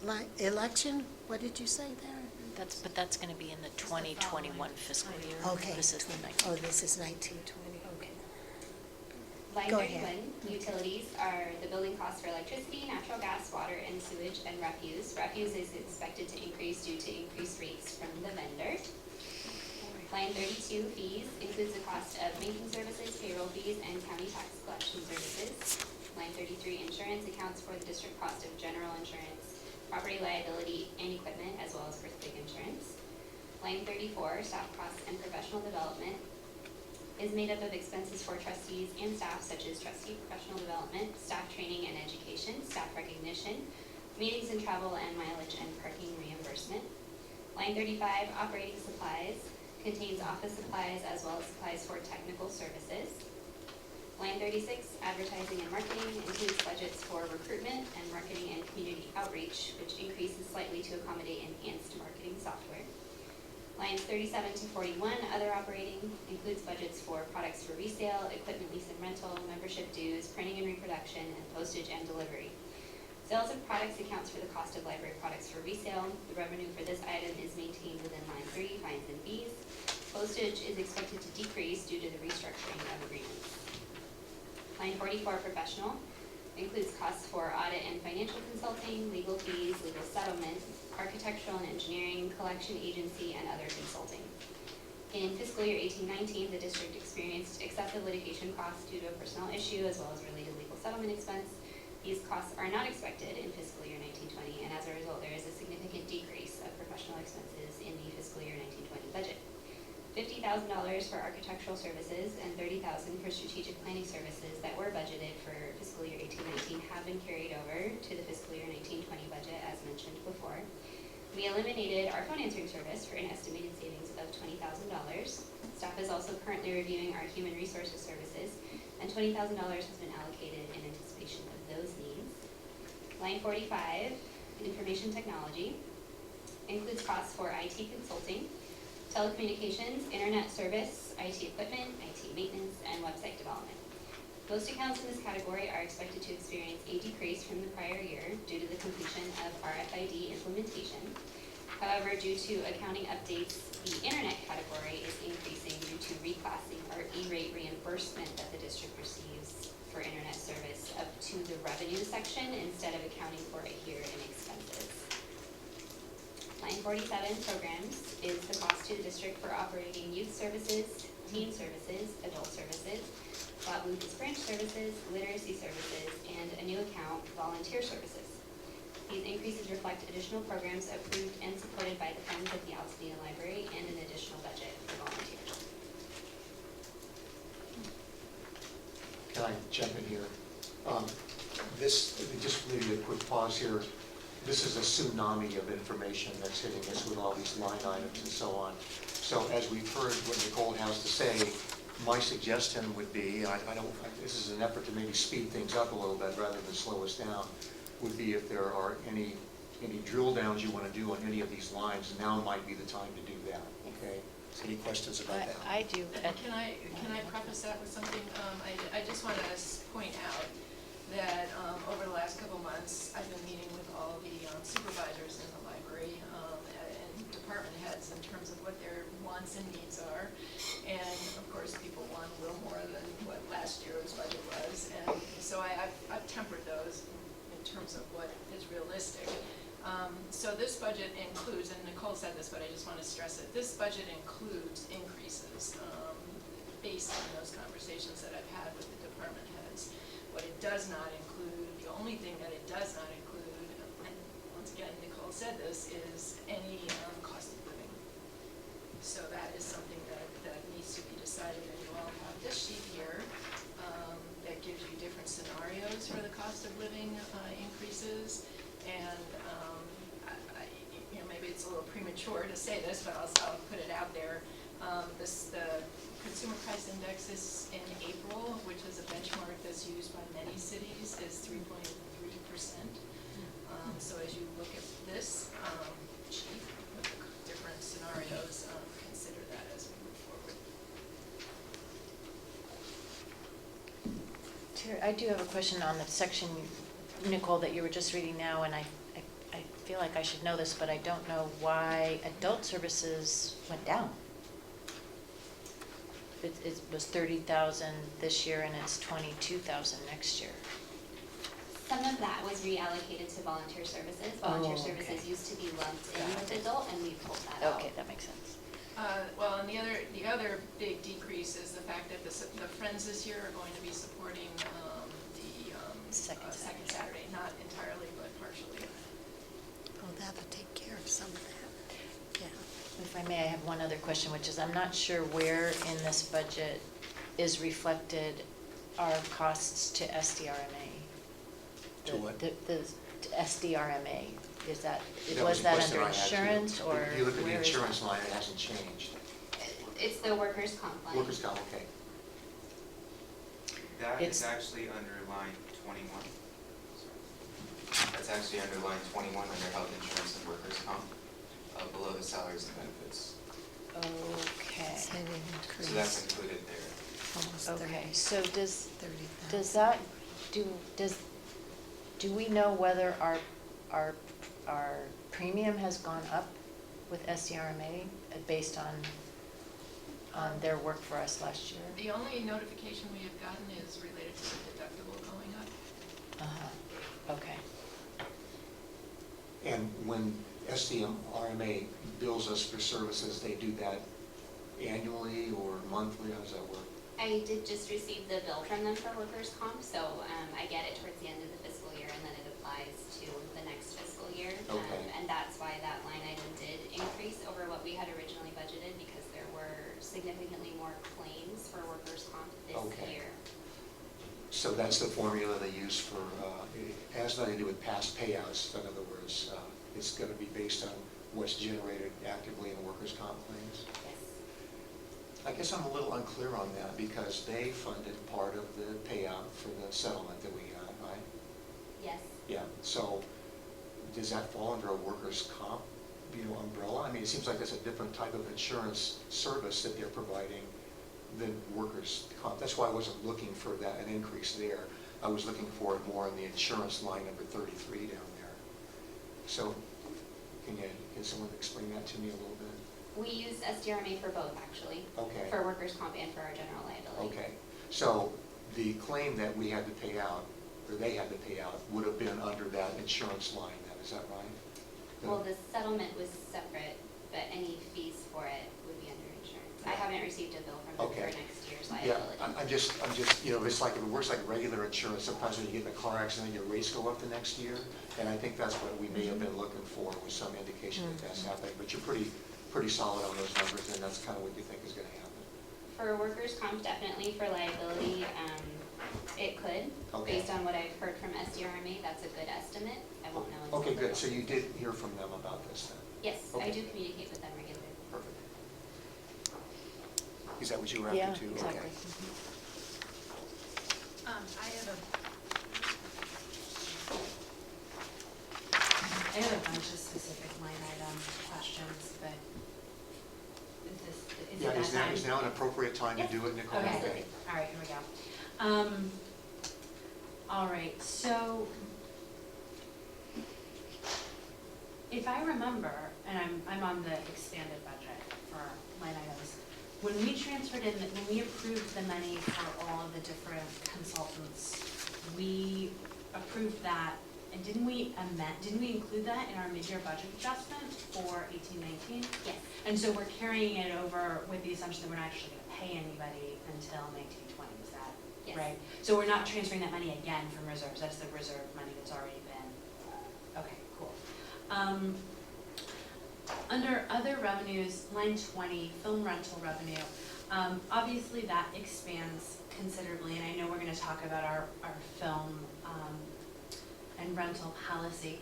Like, election, what did you say there? but that's gonna be in the 2021 fiscal year. Okay. This is the Oh, this is 1920, okay. Line Go 31, ahead. utilities are the building costs for electricity, natural gas, water, and sewage, and refuse. Refuse is expected to increase due to increased rates from the vendor. Line 32, fees, includes the cost of banking services, payroll fees, and county tax collection services. Line 33, insurance, accounts for the district cost of general insurance, property liability, and equipment, as well as earthquake insurance. Line 34, staff costs and professional development, is made up of expenses for trustees and staff, such as trustee professional development, staff training and education, staff recognition, meetings and travel, and mileage and parking reimbursement. Line 35, operating supplies, contains office supplies as well as supplies for technical services. Line 36, advertising and marketing, includes budgets for recruitment and marketing and community outreach, which increases slightly to accommodate enhanced marketing software. Lines 37 to 41, other operating, includes budgets for products for resale, equipment lease and rental, membership dues, printing and reproduction, and postage and delivery. Sales of products accounts for the cost of library products for resale. The revenue for this item is maintained within line 3, fines and fees. Postage is expected to decrease due to the restructuring of agreements. Line 44, professional, includes costs for audit and financial consulting, legal fees, legal settlement, architectural and engineering, collection agency, and other consulting. In fiscal year 18-19, the district experienced excessive litigation costs due to a personnel issue as well as related legal settlement expense. These costs are not expected in fiscal year 19-20, and as a result, there is a significant decrease of professional expenses in the fiscal year 19-20 budget. $50,000 for architectural services and $30,000 for strategic planning services that were budgeted for fiscal year 18-19 have been carried over to the fiscal year 19-20 budget, as mentioned before. We eliminated our phone answering service for an estimated savings of $20,000. Staff is also currently reviewing our human resources services, and $20,000 has been allocated in anticipation of those needs. Line 45, information technology, includes costs for IT consulting, telecommunications, internet service, IT equipment, IT maintenance, and website development. Most accounts in this category are expected to experience a decrease from the prior year due to the completion of RFID implementation. However, due to accounting updates, the internet category is increasing due to reclassing our E-rate reimbursement that the district receives for internet service up to the revenue section instead of accounting for it here in expenses. Line 47, programs, is the cost to the district for operating youth services, teen services, adult services, Bob Lucas branch services, literacy services, and a new account, volunteer services. These increases reflect additional programs approved and supported by the funds of the Altadena Library and an additional budget for volunteers. Can I jump in here? Just maybe a quick pause here. This is a tsunami of information that's hitting us with all these line items and so on. So as we've heard what Nicole has to say, my suggestion would be, this is an effort to maybe speed things up a little bit rather than slow us down, would be if there are any drill downs you want to do on any of these lines, now might be the time to do that, okay? So any questions about that? I do. Can I preface that with something? I just want to point out that over the last couple months, I've been meeting with all the supervisors in the library and department heads in terms of what their wants and needs are. And of course, people want a little more than what last year's budget was. And so I've tempered those in terms of what is realistic. So this budget includes, and Nicole said this, but I just want to stress it, this budget includes increases based on those conversations that I've had with the department heads. What it does not include, the only thing that it does not include, and once again, Nicole said this, is any cost of living. So that is something that needs to be decided, and you all have this it's a little premature to say this, but I'll put it out there. The Consumer Price Index is in April, which is a benchmark that's used by many cities, is 3.3%. So as you look at this sheet with the different scenarios, consider that as we move forward. Terry, I do have a question on the section, Nicole, that you were just reading now, and I feel like I should know this, but I don't know why adult services went down. It was 30,000 this year, and it's 22,000 next year. Some of that was reallocated to volunteer services. Volunteer services used to be lumped in with adult, and we pulled that out. Okay, that makes sense. Well, and the other big decrease is the fact that the Friends this year are going to be supporting the Second second Saturday, not entirely, but partially. Oh, that would take care of some of that, yeah. If I may, I have one other question, which is I'm not sure where in this budget is reflected our costs to SDRMA. To what? The SDRMA, is that, That was a that question under I had, too. insurance or? If you look at the where is insurance that? line, it hasn't changed. It's the workers' comp line. Workers' comp, okay. That It's- is actually under line 21. Sorry. That's actually under line 21 under health insurance and workers' comp, below the salaries and benefits. Okay, Say they So that's increased included there. almost okay, so does 30,000. that, do we know whether our premium has gone up with SDRMA based on their work for us last year? The only notification we have gotten is related to the deductible going up. Okay. And when SDRMA bills us for services, they do that annually or monthly? How does that work? I did just receive the bill from them for workers' comp, so I get it towards the end of the fiscal year, and then it applies to the next fiscal year. Okay. And that's why that line item did increase over what we had originally budgeted, because there were significantly more claims for workers' comp this Okay. year. So that's the formula they use for, it has nothing to do with past payouts. In other words, it's going to be based on what's generated actively in workers' comp claims? Yes. I guess I'm a little unclear on that because they funded part of the payout for the settlement that we got, right? Yes. Yeah, so does that fall under a workers' comp, umbrella? I mean, it seems like it's a different type of insurance service that they're providing than workers' comp. That's why I wasn't looking for that, an increase there. I was looking for it more in the insurance line number 33 down there. So can someone explain that to me a little bit? We use SDRMA for both, actually. Okay. For workers' comp and for our general liability. Okay, so the claim that we had to pay out, or they had to pay out, would have been under that insurance line then, is that right? Well, the settlement was separate, but any fees for it would be under insurance. I haven't received a bill from them Okay. for next year's Yeah, liability. I'm just, it's like, it works like regular insurance. Sometimes when you get in a car accident, your rates go up the next year. And I think that's what we may have been looking for, with some indication that that's happening. But you're pretty solid on those numbers, and that's kind of what you think is going to happen. For workers' comp, definitely. For liability, it could. Okay. Based on what I've heard from SDRMA, that's a good estimate. I won't know until. Okay, the good. So bill. you did hear from them about this then? Yes, I Okay. do communicate with them regularly. Perfect. Is that what you were after Yeah, too? exactly. Okay. I have a bunch of specific line item questions, but is Yeah, it that time? is now an appropriate time to Yes. do it, Nicole? Okay, all right, here we go. All right, so if I remember, and I'm on the expanded budget for line items, when we transferred in, when we approved the money for all of the different consultants, we approved that, and didn't we include that in our mid-year budget adjustment for 18-19? Yes. And so we're carrying it over with the assumption that we're not actually gonna pay anybody until 19-20, is that Yes. right? So we're not transferring that money again from reserves, that's the reserve money that's already been, okay, cool. Under other revenues, line 20, film rental revenue, obviously that expands considerably, and I know we're gonna talk about our film, and rental policy.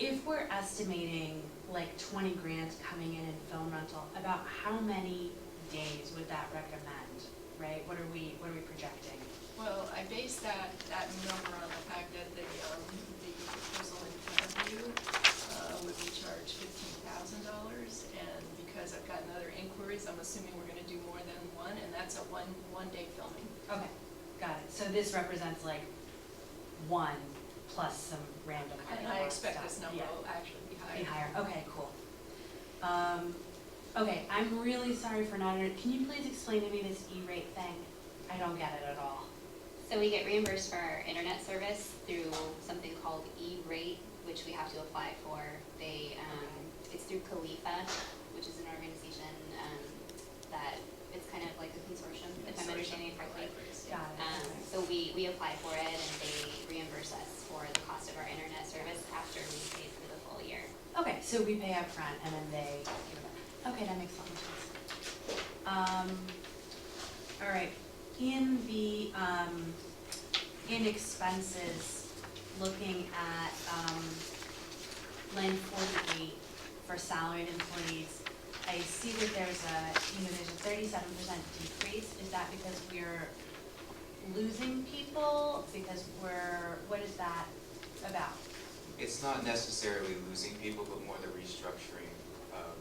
if we're estimating like 20 grand coming in film rental, about how many days would that recommend, right? What are we projecting? Well, I base that number on the fact that the proposal in front of you would be charged $15,000, and because I've gotten other inquiries, I'm assuming we're gonna do more than one, and that's a one-day filming. Okay, got it. So this represents like one plus some random. And I expect stuff. this number Yeah. will actually be higher. Be higher, okay, cool. Okay, I'm really sorry for not, can you please explain to me this E-rate thing? I don't get it at all. So we get reimbursed for our internet service through something called E-rate, which we have to apply for. It's through Khalifa, which is an organization that it's kind of like a consortium, if I'm understanding it correctly. Got it. So we apply for it and they reimburse us for the cost of our internet service after we pay for the full year. Okay, so we pay up front and then they give it back. Okay, that makes a lot of sense. All right, in the, in expenses, looking at, line 48 for salaried employees, I see that there's a 37% decrease. Is that because we're losing people? Because what is that about? It's not necessarily losing people, but more the restructuring of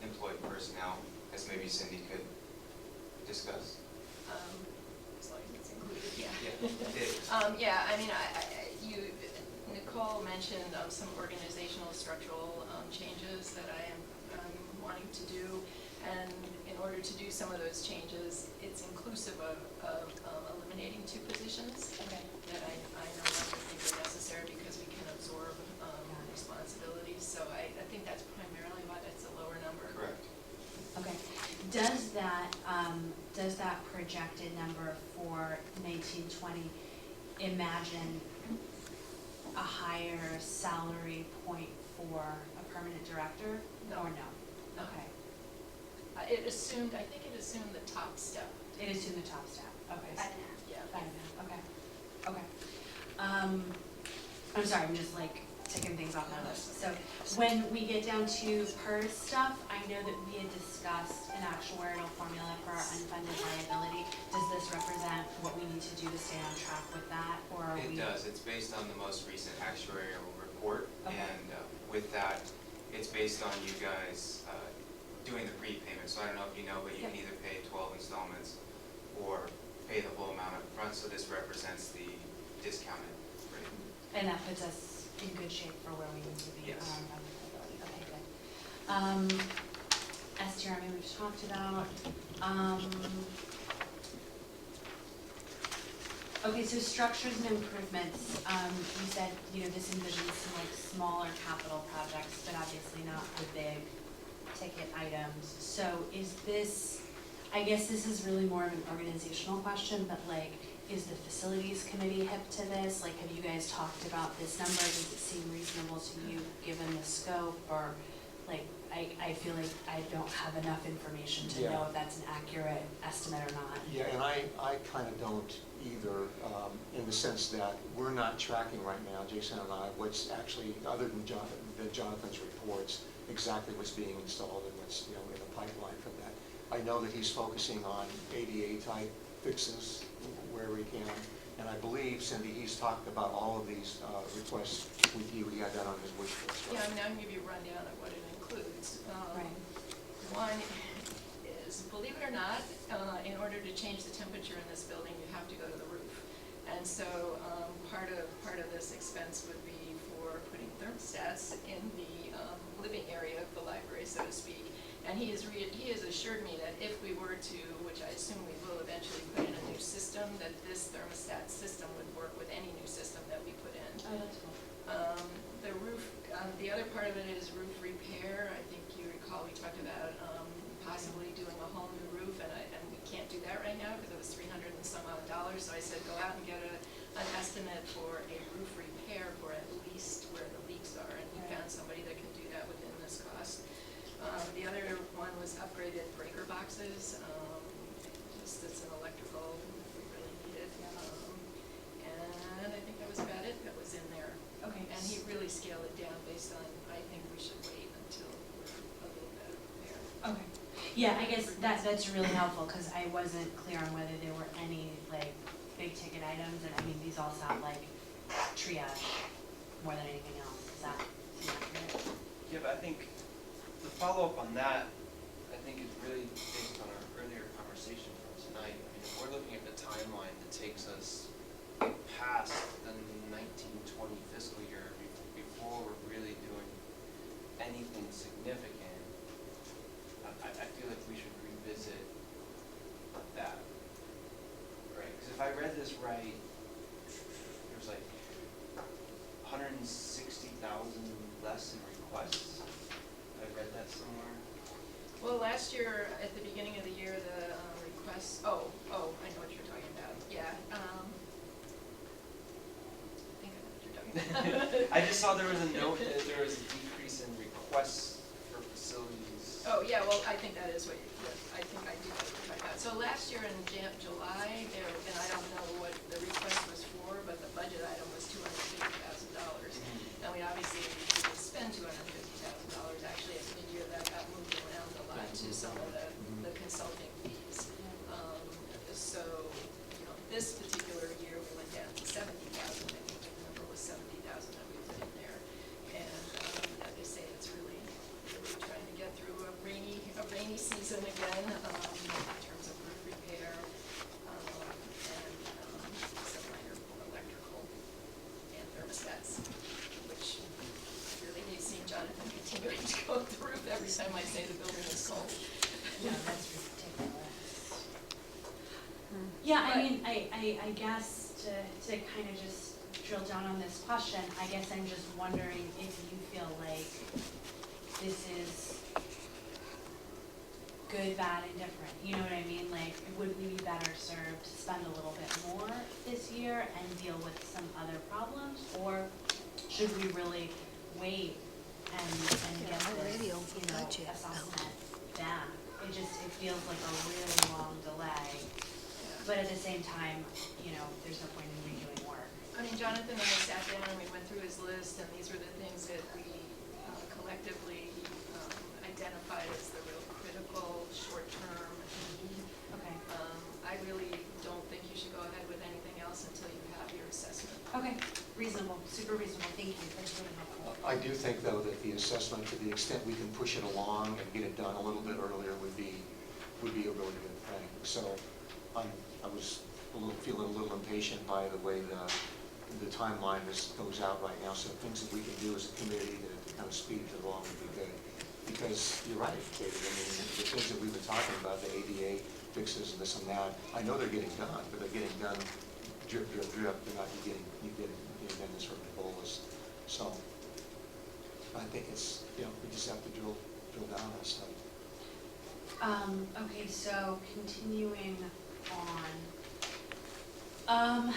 employed personnel, as maybe Cindy could discuss. As long as it's included, yeah. Yeah. Yeah, I mean, Nicole mentioned some organizational structural changes that I am wanting to do, and in order to do some of those changes, it's inclusive of eliminating 2 positions Okay. that I no longer think are necessary because we can absorb responsibilities. So I think that's primarily why that's a lower number. Correct. Okay. Does that projected number for 1920 imagine a higher salary point for a permanent director? No. Or no? Okay. I think it assumed the top step. It is in the top step. Okay. 5.5. Yeah. 5.5. Okay. Okay. I'm sorry, I'm just like ticking things off my list. So when we get down to PERS stuff, I know that we had discussed an actuarial formula for our unfunded liability. Does this represent what we need to do to stay on track with that, or are we? It does. It's based on the most recent actuarial report, Okay. and with that, it's based on you guys doing the prepayment. So I don't know if you know, but you can either pay 12 installments or pay the whole amount up front. So this represents the discounted rate. And that puts us in good shape for where we need to be. Yes. Okay, good. STRMA we've talked about. Okay, so structures and improvements. You said, this envisions some like smaller capital projects, but obviously not the big ticket items. So is this, I guess this is really more of an organizational question, but like, is the facilities committee hip to this? Like, have you guys talked about this number? Does it seem reasonable to you, given the scope? Or, like, I feel like I don't have enough information to know if that's an accurate estimate or not. Yeah, and I kind of don't either, in the sense that we're not tracking right now, Jason and I, what's actually, other than Jonathan's reports, exactly what's being installed and what's, in the pipeline for that. I know that he's focusing on ADA type fixes wherever he can, and I believe, Cindy, he's talked about all of these requests with you. He had that on his wish list. Yeah, I mean, I can give you a rundown of what it includes. Right. One is, believe it or not, in order to change the temperature in this building, you have to go to the roof. And so part of this expense would be for putting thermostats in the living area of the library, so to speak. And he has assured me that if we were to, which I assume we will eventually put in a new system, that this thermostat system would work with any new system that we put in. Oh, that's cool. The roof, the other part of it is roof repair. I think you recall we talked about possibly doing a whole new roof, and we can't do that right now because it was $300 and some odd. So I said, go out and get an estimate for a roof repair for at least where the leaks are, and we found somebody that can do that within this cost. The other one was upgraded breaker boxes. Just it's an electrical if we really need it. And I think that was about it that was in there. Okay. And he really scaled it down based on, I think we should wait until we're a little better prepared. Okay. Yeah, I guess that's really helpful, because I wasn't clear on whether there were any, like, big ticket items, and I mean, these all sound like triage more than anything else. Is that accurate? Yeah, but I think the follow-up on that, I think is really based on our earlier conversation from tonight. I mean, if we're looking at the timeline that takes us past the 1920 fiscal year before we're really doing anything significant, I feel like we should revisit that, right? Because if I read this right, there's like 160,000 less in requests. I read that somewhere. Well, last year, at the beginning of the year, the requests, I know what you're talking about, yeah. I think I know what you're talking about. I just saw there was a note that there was a decrease in requests for facilities. Oh, yeah, well, I think that is what you, I think I do know what you're talking about. So last year in July, there, and I don't know what the request was for, but the budget item was $250,000. And we obviously didn't spend $250,000. Actually, at mid-year, that got moved around a lot to some of the consulting fees. So, you know, this particular year, we went down to $70,000. I think the number was $70,000 that we put in there. And as I say, it's really trying to get through a rainy season again, in terms of roof repair, and some minor electrical and thermostats, which really hate seeing Jonathan continuing to go up the roof every time I say the building is cold. Yeah, that's ridiculous. Yeah, I mean, I guess to kind of just drill down on this question, I guess I'm just wondering if you feel like this is good, bad, and different. You know what I mean? Like, would we be better served to spend a little bit more this year and deal with some other problems? Or should we really wait and get already this, over you know, budget. assessment back? It feels like a really long delay. But at the same time, you know, there's no point in redoing work. I mean, Jonathan and I sat down and we went through his list, and these were the things that we collectively identified as the real critical, short-term need. Okay. I really don't think you should go ahead with anything else until you have your assessment. Okay, reasonable, super reasonable, thank you, that's really helpful. I do think, though, that the assessment, to the extent we can push it along and get it done a little bit earlier, would be a really good thing. So I was feeling a little impatient by the way the timeline goes out right now. So things that we can do as a committee to kind of speed it along would be good. Because you're right, Katie, I mean, the things that we've been talking about, the ADA fixes and this and that, I know they're getting done, but they're getting done drip, drip, drip. They're not getting done in sort of bolus. So I think it's, you know, we just have to drill down on stuff. Okay, so continuing on,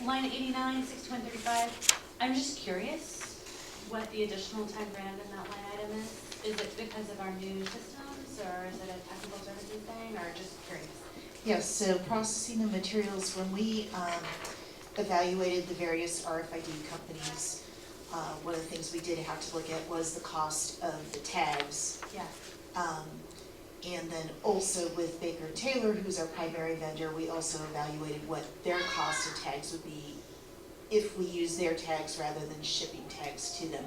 line 89, 6135, I'm just curious what the additional 10 grand in that line item is. Is it because of our new systems, or is it a technical services thing, or just curious? Yes, so processing of materials, when we evaluated the various RFID companies, one of the things we did have to look at was the cost of the tags. Yeah. And then also with Baker Taylor, who's our primary vendor, we also evaluated what their cost of tags would be if we use their tags rather than shipping tags to them.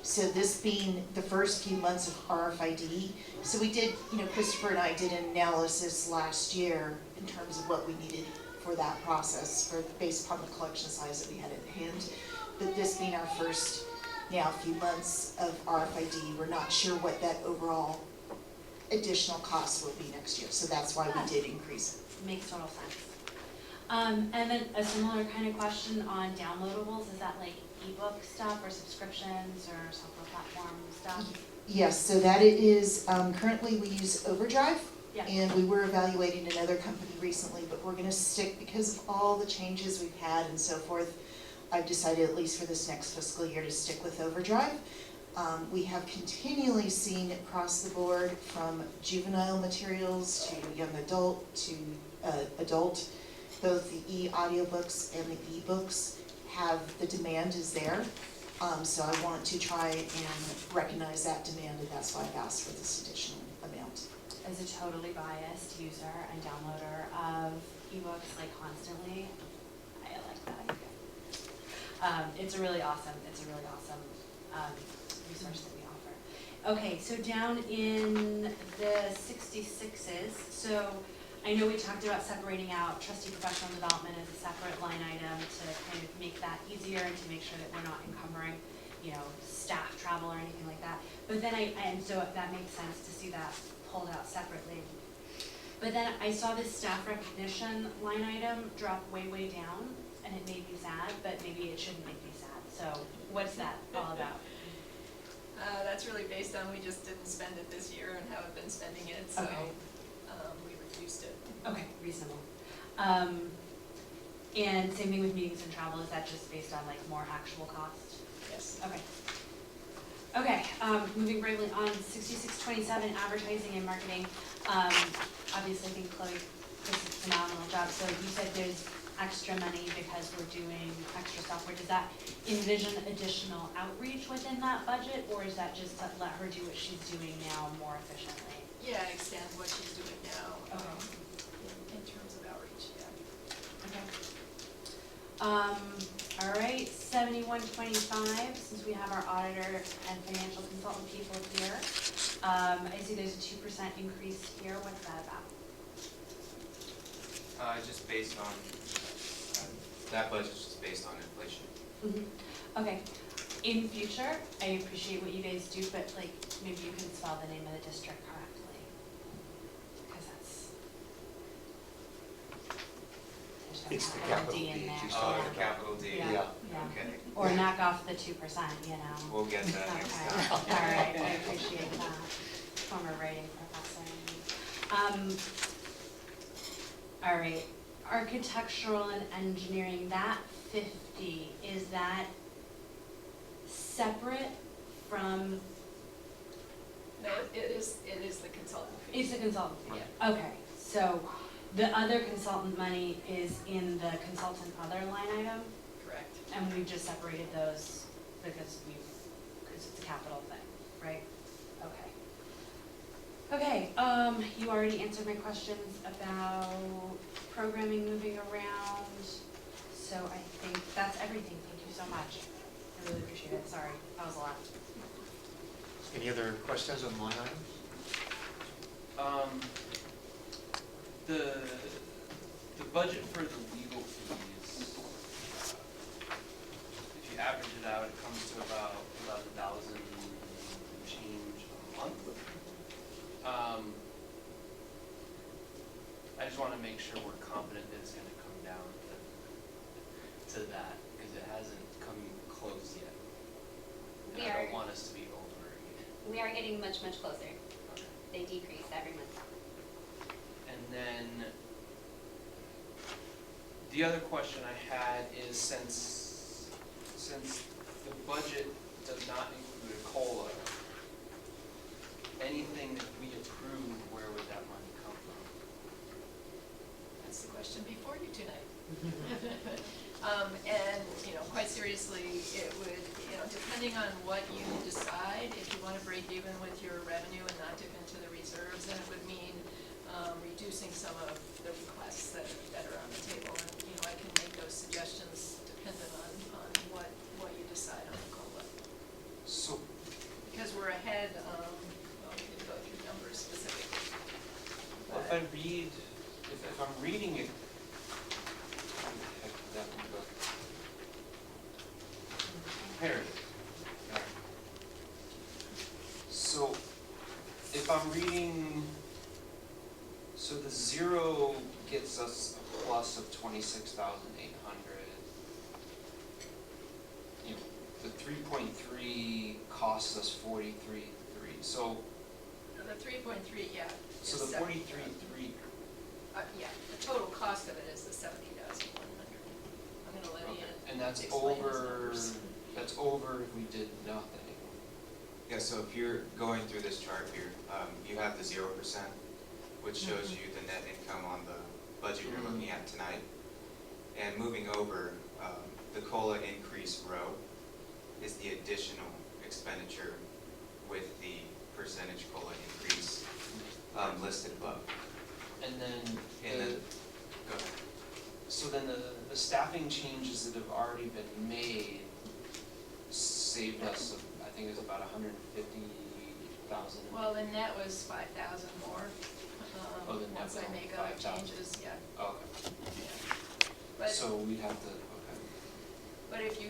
So this being the first few months of RFID, so we did, you know, Christopher and I did an analysis last year in terms of what we needed for that process, based upon the collection size that we had at hand. But this being our first now few months of RFID, we're not sure what that overall additional cost will be next year. So that's why we did increase it. Makes total sense. And then a similar kind of question on downloadables, is that like ebook stuff or subscriptions or software platform stuff? Yes, so that it is, currently we use Overdrive. Yeah. And we were evaluating another company recently, but we're gonna stick, because of all the changes we've had and so forth, I've decided at least for this next fiscal year to stick with Overdrive. We have continually seen across the board from juvenile materials to young adult to adult, both the e-audiobooks and the e-books have, the demand is there. So I want to try and recognize that demand, and that's why I've asked for this additional amount. As a totally biased user and downloader of ebooks like constantly, I like that idea. It's a really awesome resource that we offer. Okay, so down in the 66s, so I know we talked about separating out trustee professional development as a separate line item to kind of make that easier and to make sure that we're not encumbering, staff travel or anything like that. But then and so that makes sense to see that pulled out separately. But then I saw this staff recognition line item drop way, way down, and it made me sad, but maybe it shouldn't make me sad. So what's that all about? That's really based on, we just didn't spend it this year and haven't been spending it, so Okay. We reduced it. Okay, reasonable. And same thing with meetings and travel, is that just based on like more actual cost? Yes. Okay. Okay, moving bravely on, 6627, advertising and marketing. Obviously, I think Chloe does a phenomenal job. So you said there's extra money because we're doing extra software. Does that envision additional outreach within that budget, or is that just to let her do what she's doing now more efficiently? Yeah, extend what she's doing now, Okay. in terms of outreach, yeah. Okay. All right, 7125, since we have our auditor and financial consultant people here. I see there's a 2% increase here. What's that about? Just based on, that budget's just based on inflation. Mm-hmm. Okay. In future, I appreciate what you guys do, but like maybe you can spell the name of the district correctly, because that's. It's the there's capital D D in there. she's Oh, talking the capital D. Yeah. Yeah. Okay, Or knock off the 2%, we'll get that next Okay, time. all right, I appreciate that, former writing professor. All right, architectural and engineering, that 50, is that separate from, No, it is the consultant fee. it's a consultant fee? Okay, so the other consultant money is in the consultant other line item? Correct. And we've just separated those because it's a capital thing, right? Okay. Okay, you already answered my questions about programming moving around, so I think that's everything. Thank you so much. I really appreciate it. Sorry, that was a lot. Any other questions on line items? The budget for the legal fees, if you average it out, it comes to about 11,000 change a month. I just want to make sure we're confident that it's going to come down to that, because it hasn't come close yet. And I don't want us to be overworried. We are getting much, much closer. Okay. They decrease every month. And then the other question I had is, since the budget does not include a COLA, anything that we approve, where would that money come from? That's the question before you tonight. And, quite seriously, it would, depending on what you decide, if you want to break even with your revenue and not dip into the reserves, then it would mean reducing some of the requests that are on the table. And, I can make those suggestions dependent on what you decide on the COLA. So, Because we're ahead, we can go through numbers specifically. well, if I'm reading it, where the heck did that one go? Here it is. All right. So, if I'm reading, so the 0 gets us a plus of 26,800. The 3.3 costs us 43.3. So, The 3.3, yeah. so is the 70,000. 43.3. Yeah, the total cost of it is the 70,100. I'm gonna let Ian And that's explain his over. numbers. That's over if we did nothing. Yeah, so if you're going through this chart here, you have the 0%, which shows you the net income on the budget you're looking at tonight. And moving over, the COLA increase row is the additional expenditure with the percentage COLA increase listed above. And then, And then, go ahead. so then the staffing changes that have already been made saved us, I think it was about 150,000. Well, the net was 5,000 more, Oh, the net once was I only make other 5,000. changes, yeah. Oh, okay. Yeah. But, So we'd have to, okay. but if you,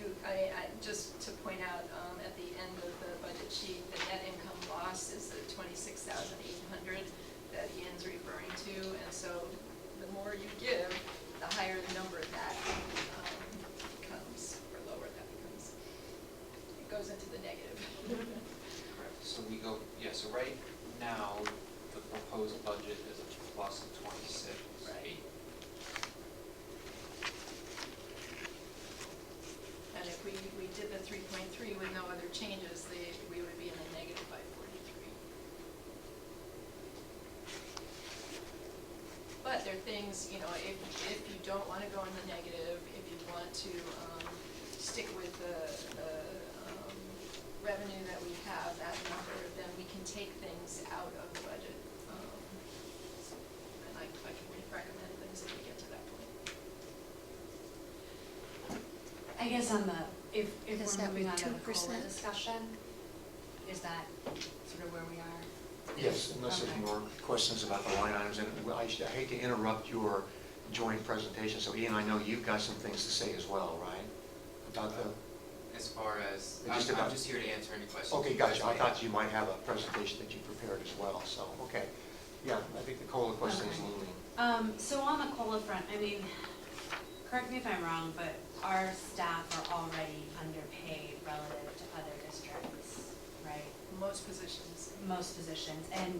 just to point out, at the end of the budget sheet, the net income loss is the 26,800 that Ian's referring to, and so the more you give, the higher the number that becomes, or lower that becomes. It goes into the negative. Correct. So we go, yeah, so right now, the proposed budget is a plus of 26. Right. And if we did the 3.3 with no other changes, we would be in the negative by 43. But there are things, you know, if you don't want to go in the negative, if you want to stick with the revenue that we have, that number, then we can take things out of the budget. And I can recommend things if we get to that point. I guess on the, if Does we're that moving be on to the 2%? COLA discussion, is that sort of where we are? Yes, unless there's Okay. more questions about the line items, and I hate to interrupt your joint presentation, so Ian, I know you've got some things to say as well, right? About the, As far as, Just I'm about- just here to answer any questions. okay, you guys gotcha, I may thought have. you might have a presentation that you prepared as well, so, okay. Yeah, I think the COLA question is Okay. looming. So on the COLA front, I mean, correct me if I'm wrong, but our staff are already underpaid relative to other districts, right? Most positions. Most positions, and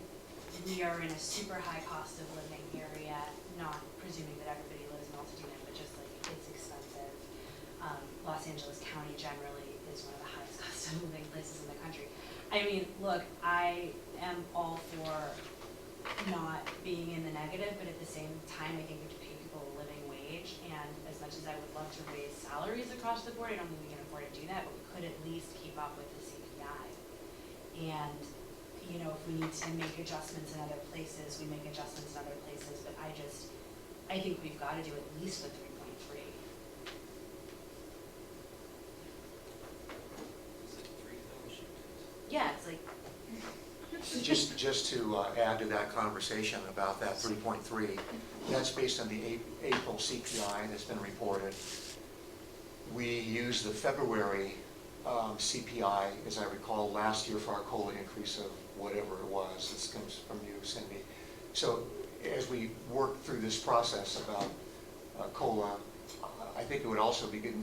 we are in a super high cost of living area, not presuming that everybody lives in Altadena, but just like it's expensive. Los Angeles County generally is one of the highest cost of living places in the country. I mean, look, I am all for not being in the negative, but at the same time, I think we have to pay people a living wage, and as much as I would love to raise salaries across the board, I don't think we can afford to do that, but we could at least keep up with the CPI. And, you know, if we need to make adjustments in other places, we make adjustments in other places, but I think we've got to do at least the 3.3. Is it 3 that we should do? Yeah, it's like, Just to add to that conversation about that 3.3, that's based on the April CPI that's been reported. We used the February CPI, as I recall, last year for our COLA increase of whatever it was. This comes from you, Cindy. So as we work through this process about COLA, I think it would also be good,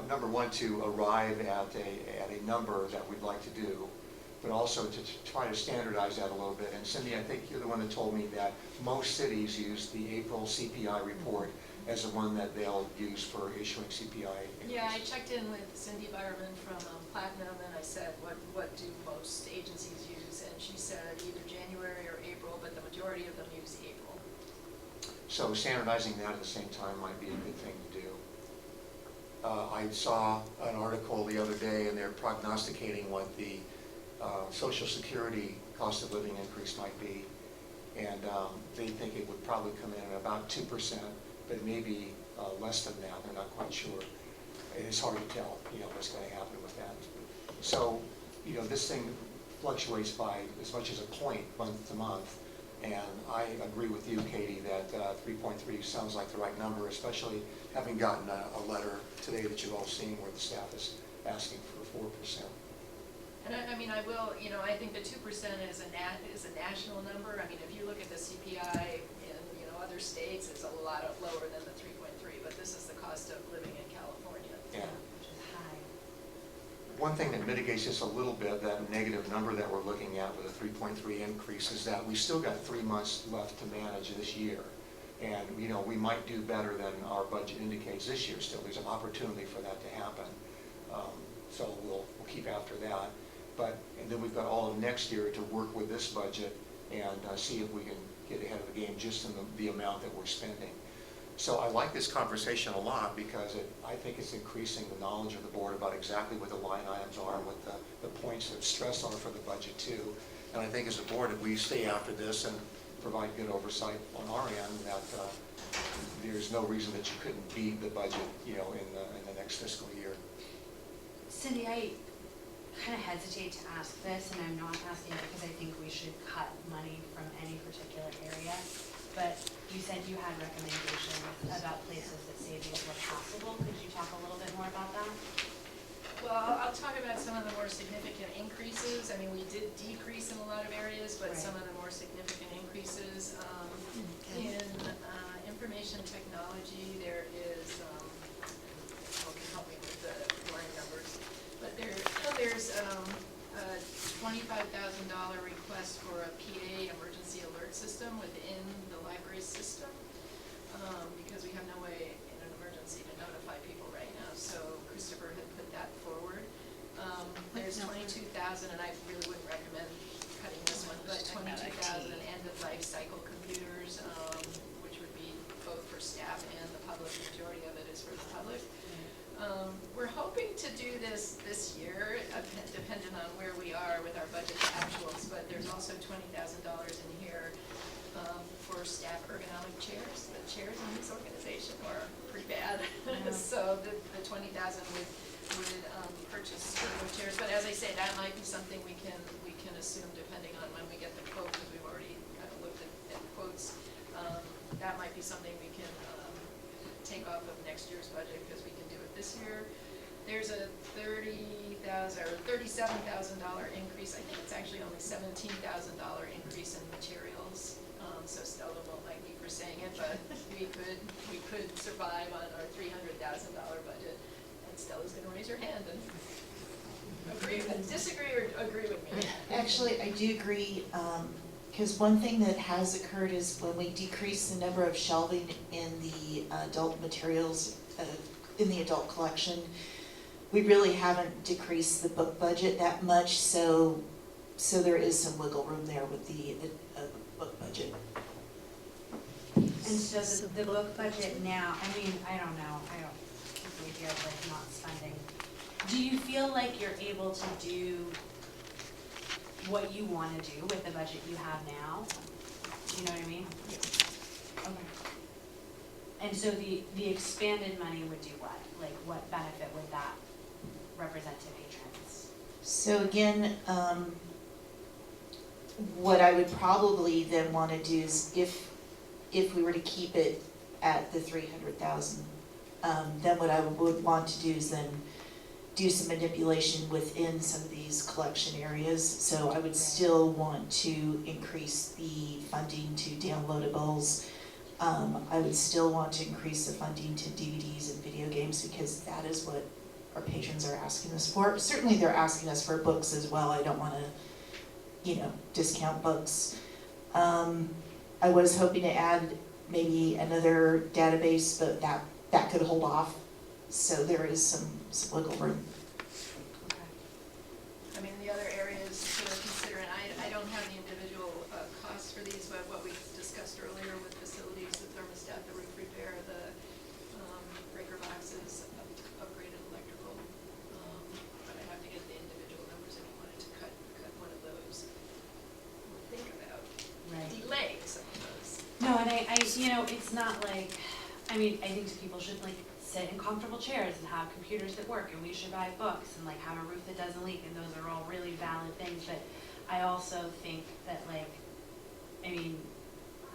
number one, to arrive at a number that we'd like to do, but also to try to standardize that a little bit. And Cindy, I think you're the one that told me that most cities use the April CPI report as the one that they'll use for issuing CPI. Yeah, I checked in with Cindy Byerman from Platinum, and I said, what do most agencies use? And she said either January or April, but the majority of them use April. So standardizing that at the same time might be a good thing to do. I saw an article the other day, and they're prognosticating what the Social Security cost of living increase might be. And they think it would probably come in at about 2%, but maybe less than that. They're not quite sure. It's hard to tell, what's going to happen with that. So, this thing fluctuates by as much as a point month to month. And I agree with you, Katie, that 3.3 sounds like the right number, especially having gotten a letter today that you've all seen where the staff is asking for 4%. And I will, I think the 2% is a national number. I mean, if you look at the CPI in, other states, it's a lot lower than the 3.3, but this is the cost of living in California. Yeah. which is high. One thing that mitigates this a little bit, that negative number that we're looking at with a 3.3 increase, is that we still got 3 months left to manage this year. And, we might do better than our budget indicates this year still. There's an opportunity for that to happen. So we'll keep after that. And then we've got all of next year to work with this budget and see if we can get ahead of the game just in the amount that we're spending. So I like this conversation a lot because I think it's increasing the knowledge of the board about exactly what the line items are and what the points of stress are for the budget too. And I think as a board, if we stay after this and provide good oversight on our end, that there's no reason that you couldn't beat the budget, in the next fiscal year. Cindy, I kind of hesitate to ask this, and I'm not asking it because I think we should cut money from any particular area. But you said you had recommendations about places that savings were possible. Could you talk a little bit more about that? Well, I'll talk about some of the more significant increases. I mean, we did decrease in a lot of areas, but some of the more significant increases, in information technology, there is, who can help me with the line numbers, but there's a $25,000 request for a PA emergency alert system within the library system, because we have no way in an emergency to notify people right now, so Christopher had put that forward. There's 22,000, and I really wouldn't recommend cutting this one, but 22,000 end-of-life cycle computers, which would be both for staff and the public. The majority of it is for the public. We're hoping to do this year, depending on where we are with our budget actuals, but there's also $20,000 in here for staff ergonomic chairs. The chairs in this organization are pretty bad, so the $20,000 would purchase ergo chairs. But as I say, that might be something we can assume depending on when we get the quote, because we've already kind of looked at quotes. That might be something we can take off of next year's budget because we can do it this year. There's a $37,000 increase. I think it's actually only $17,000 increase in materials. So Stella won't like me for saying it, but we could survive on our $300,000 budget. And Stella's going to raise her hand and disagree or agree with me. Actually, I do agree, because one thing that has occurred is when we decrease the number of shelving in the adult materials, in the adult collection, we really haven't decreased the book budget that much, so there is some wiggle room there with the book budget. And so the book budget now, I mean, I don't know, I don't think we feel like not spending. Do you feel like you're able to do what you want to do with the budget you have now? Do you know what I mean? Okay. And so the expanded money would do what? Like what benefit would that represent to patrons? So again, what I would probably then want to do is if we were to keep it at the 300,000, then what I would want to do is then do some manipulation within some of these collection areas. So I would still want to increase the funding to downloadables. I would still want to increase the funding to DVDs and video games because that is what our patrons are asking us for. Certainly they're asking us for books as well. I don't want to, discount books. I was hoping to add maybe another database, but that could hold off. So there is some wiggle room. Okay. I mean, the other areas to consider, and I don't have the individual costs for these, but what we discussed earlier with facilities, the thermostat, the roof repair, the breaker boxes, upgraded electrical. But I have to get the individual numbers if you wanted to cut one of those. Think about delay some of those. No, and I it's not like, I mean, I think people should like sit in comfortable chairs and have computers that work, and we should buy books and like have a roof that doesn't leak, and those are all really valid things. But I also think that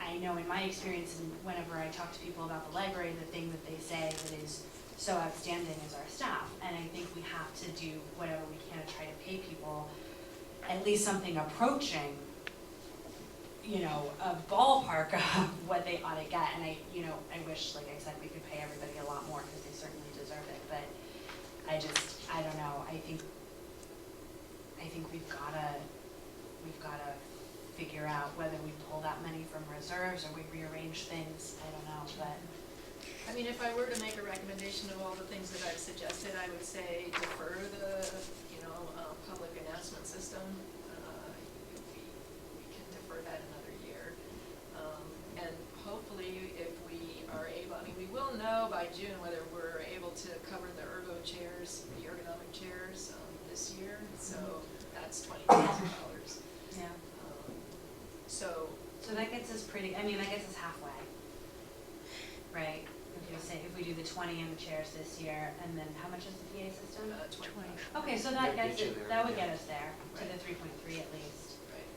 I know in my experience and whenever I talk to people about the library, the thing that they say that is so outstanding is our staff. And I think we have to do whatever we can to try to pay people at least something approaching a ballpark of what they ought to get. And I wish, like I said, we could pay everybody a lot more because they certainly deserve it. But I don't know. I think we've gotta figure out whether we pull that money from reserves or we rearrange things. I don't know, but. I mean, if I were to make a recommendation of all the things that I've suggested, I would say defer the, public announcement system. We can defer that another year. And hopefully, if we are able, I mean, we by June whether we're able to cover the ergonomic chairs, this year, so that's $20,000. Yeah. So, So that gets us pretty, I mean, that gets us halfway, right? If we do the 20 in the chairs this year, and then how much is the PA system? 25. Okay, so That that gets gets you it, there, that would yeah. get us there, to the Right. 3.3 at least. Right.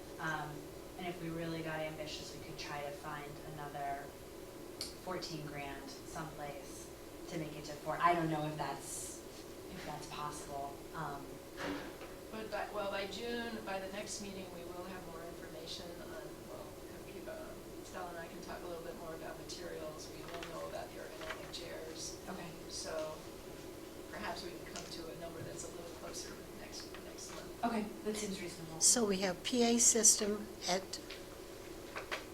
And if we really got ambitious, we could try to find another 14 grand someplace to make it to 4. I don't know if that's possible. But by June, by the next meeting, we will have more information on, Stella and I can talk a little bit more about materials. We will know about the ergonomic chairs. Okay. So perhaps we can come to a number that's a little closer next month. Okay, that seems reasonable. So we have PA system at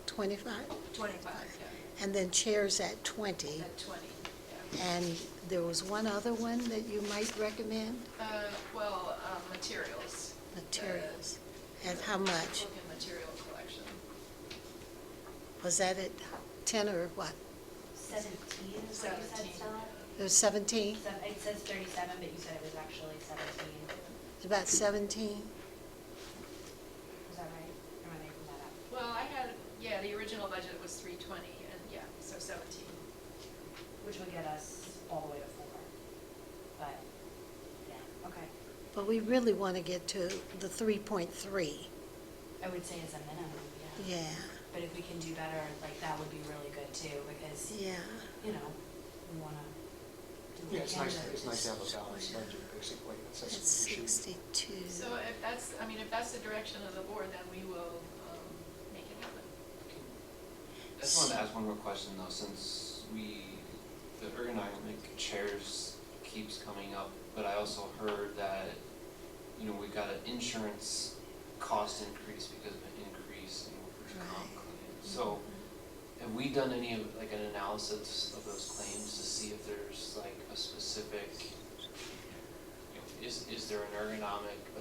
25, 25, yeah, and then chairs at 20. at 20, yeah. And there was one other one that you might recommend, Materials. materials. At how much? Book and material collection. Was that at 10 or what? 17 is what you said, 17. Stella? It was 17? It says 37, but you said it was actually 17. It's about 17? Is that right? Or am I making that up? Well, the original budget was 320, and so 17. Which would get us all the way to 4. But, yeah, okay. But we really want to get to the 3.3. I would say as a minimum, yeah. Yeah, But if we can do better, like, that would be really good too, because, yeah. you know, we wanna do what we Yeah, can it's nice to have a It's balanced budget, basically. That's It's what we should. 62. So if that's the direction of the board, then we will make it happen. I just wanted to ask one more question though, since the ergonomic chairs keeps coming up, but I also heard that, we've got an insurance cost increase because of an increase in workers' comp Right. claims. So, have we done any of, like, an analysis of those claims to see if there's, like, a specific, is there a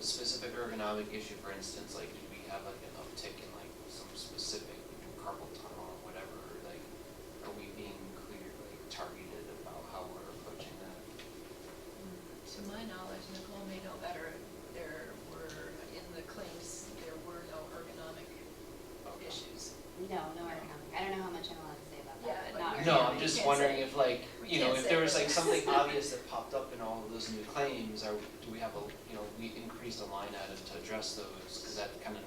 specific ergonomic issue, for instance, like, do we have, like, an uptick in, like, some specific carpal tunnel or whatever, or, like, are we being clear, like, targeted about how we're approaching that? To my knowledge, Nicole may know better, in the claims, there were no ergonomic issues. No ergonomic. I don't know how much I'm allowed to say about Yeah, that, but but not you're- No, ergonomic. I'm just can't wondering say- if, like, we can't if say there was, like, that. something obvious that popped up in all of those new claims, or do we have we increased a line item to address those, because that kind of,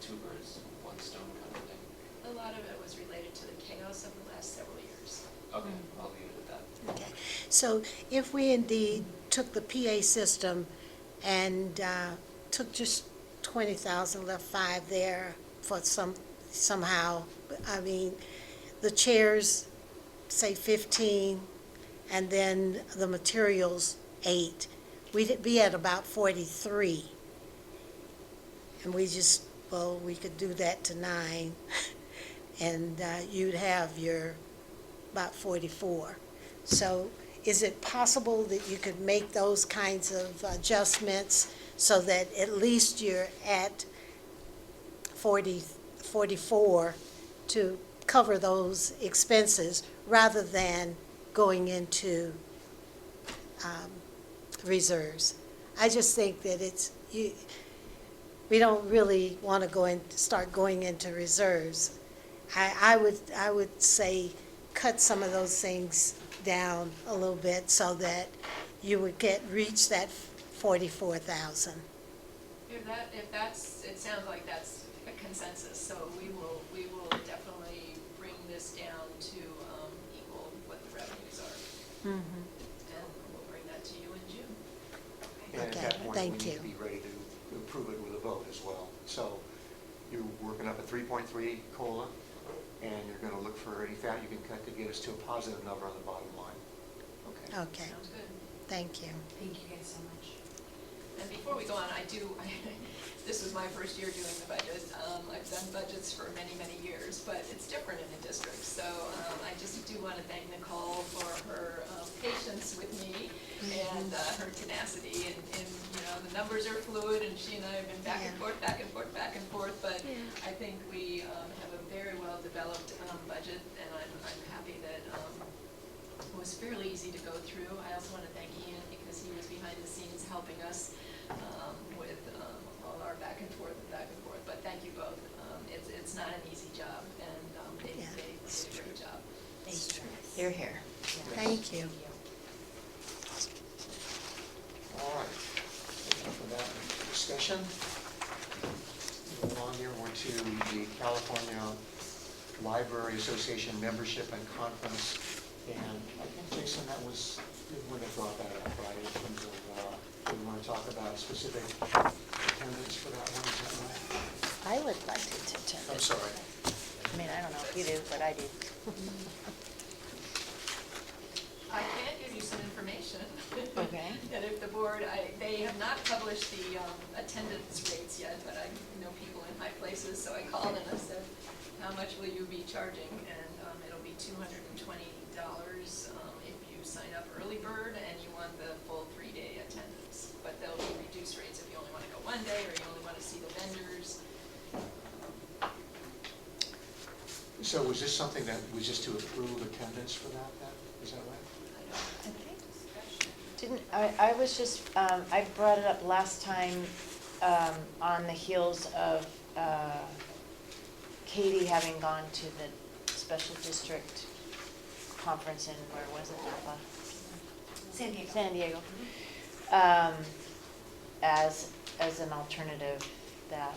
two birds, one stone kind of thing. A lot of it was related to the chaos of the last several years. Okay, I'll leave it at that. Okay, so if we indeed took the PA system and took just 20,000, left 5 there for somehow, I mean, the chairs, say 15, and then the materials 8, we'd be at about 43. And we could do that to 9, and you'd have your about 44. So is it possible that you could make those kinds of adjustments so that at least you're at 44 to cover those expenses rather than going into reserves? I just think that we don't really want to start going into reserves. I would say cut some of those things down a little bit so that you would reach that 44,000. It sounds like that's a consensus, so we will definitely bring this down to equal what the revenues are. Mhm. And we'll bring that to you in June. And at Okay, that point, we thank need to you. be ready to approve it with a vote as well. So you're working up a 3.3 COLA, and you're going to look for any fat you can cut to get us to a positive number on the bottom line. Okay. Okay, Sounds good. thank you. Thank you guys so much. And before we go on, this was my first year doing the budget. I've done budgets for many, many years, but it's different in the district. So I just do want to thank Nicole for her patience with me and her tenacity. And the numbers are fluid, and she and I have been back and forth, back and forth, back and forth. But I think we have a very well-developed budget, and I'm happy that it was fairly easy to go through. I also want to thank Ian because he was behind the scenes helping us with all our back and forth, but thank you both. It's not an easy job, and they did a great job. You're here. Thank you. All right, thank you for that discussion. Moving on here, we're to the California Library Association membership and conference. And I think, Jason, that was, when they brought that up, right, in terms of, do we want to talk about specific attendance for that one, is that right? I would like to attend I'm it. sorry. I mean, I don't know if you do, but I do. I can give you some information. Okay. And if the board, they have not published the attendance rates yet, but I know people in high places, so I called and I said, how much will you be charging? And it'll be $220 if you sign up early bird and you want the full 3-day attendance. But there'll be reduced rates if you only want to go one day or you only want to see the vendors. So was this something that was just to approve attendance for that then? Is that right? I was just, I brought it up last time on the heels of Katie having gone to the special district conference in, where was it, Napa? San Diego. As an alternative that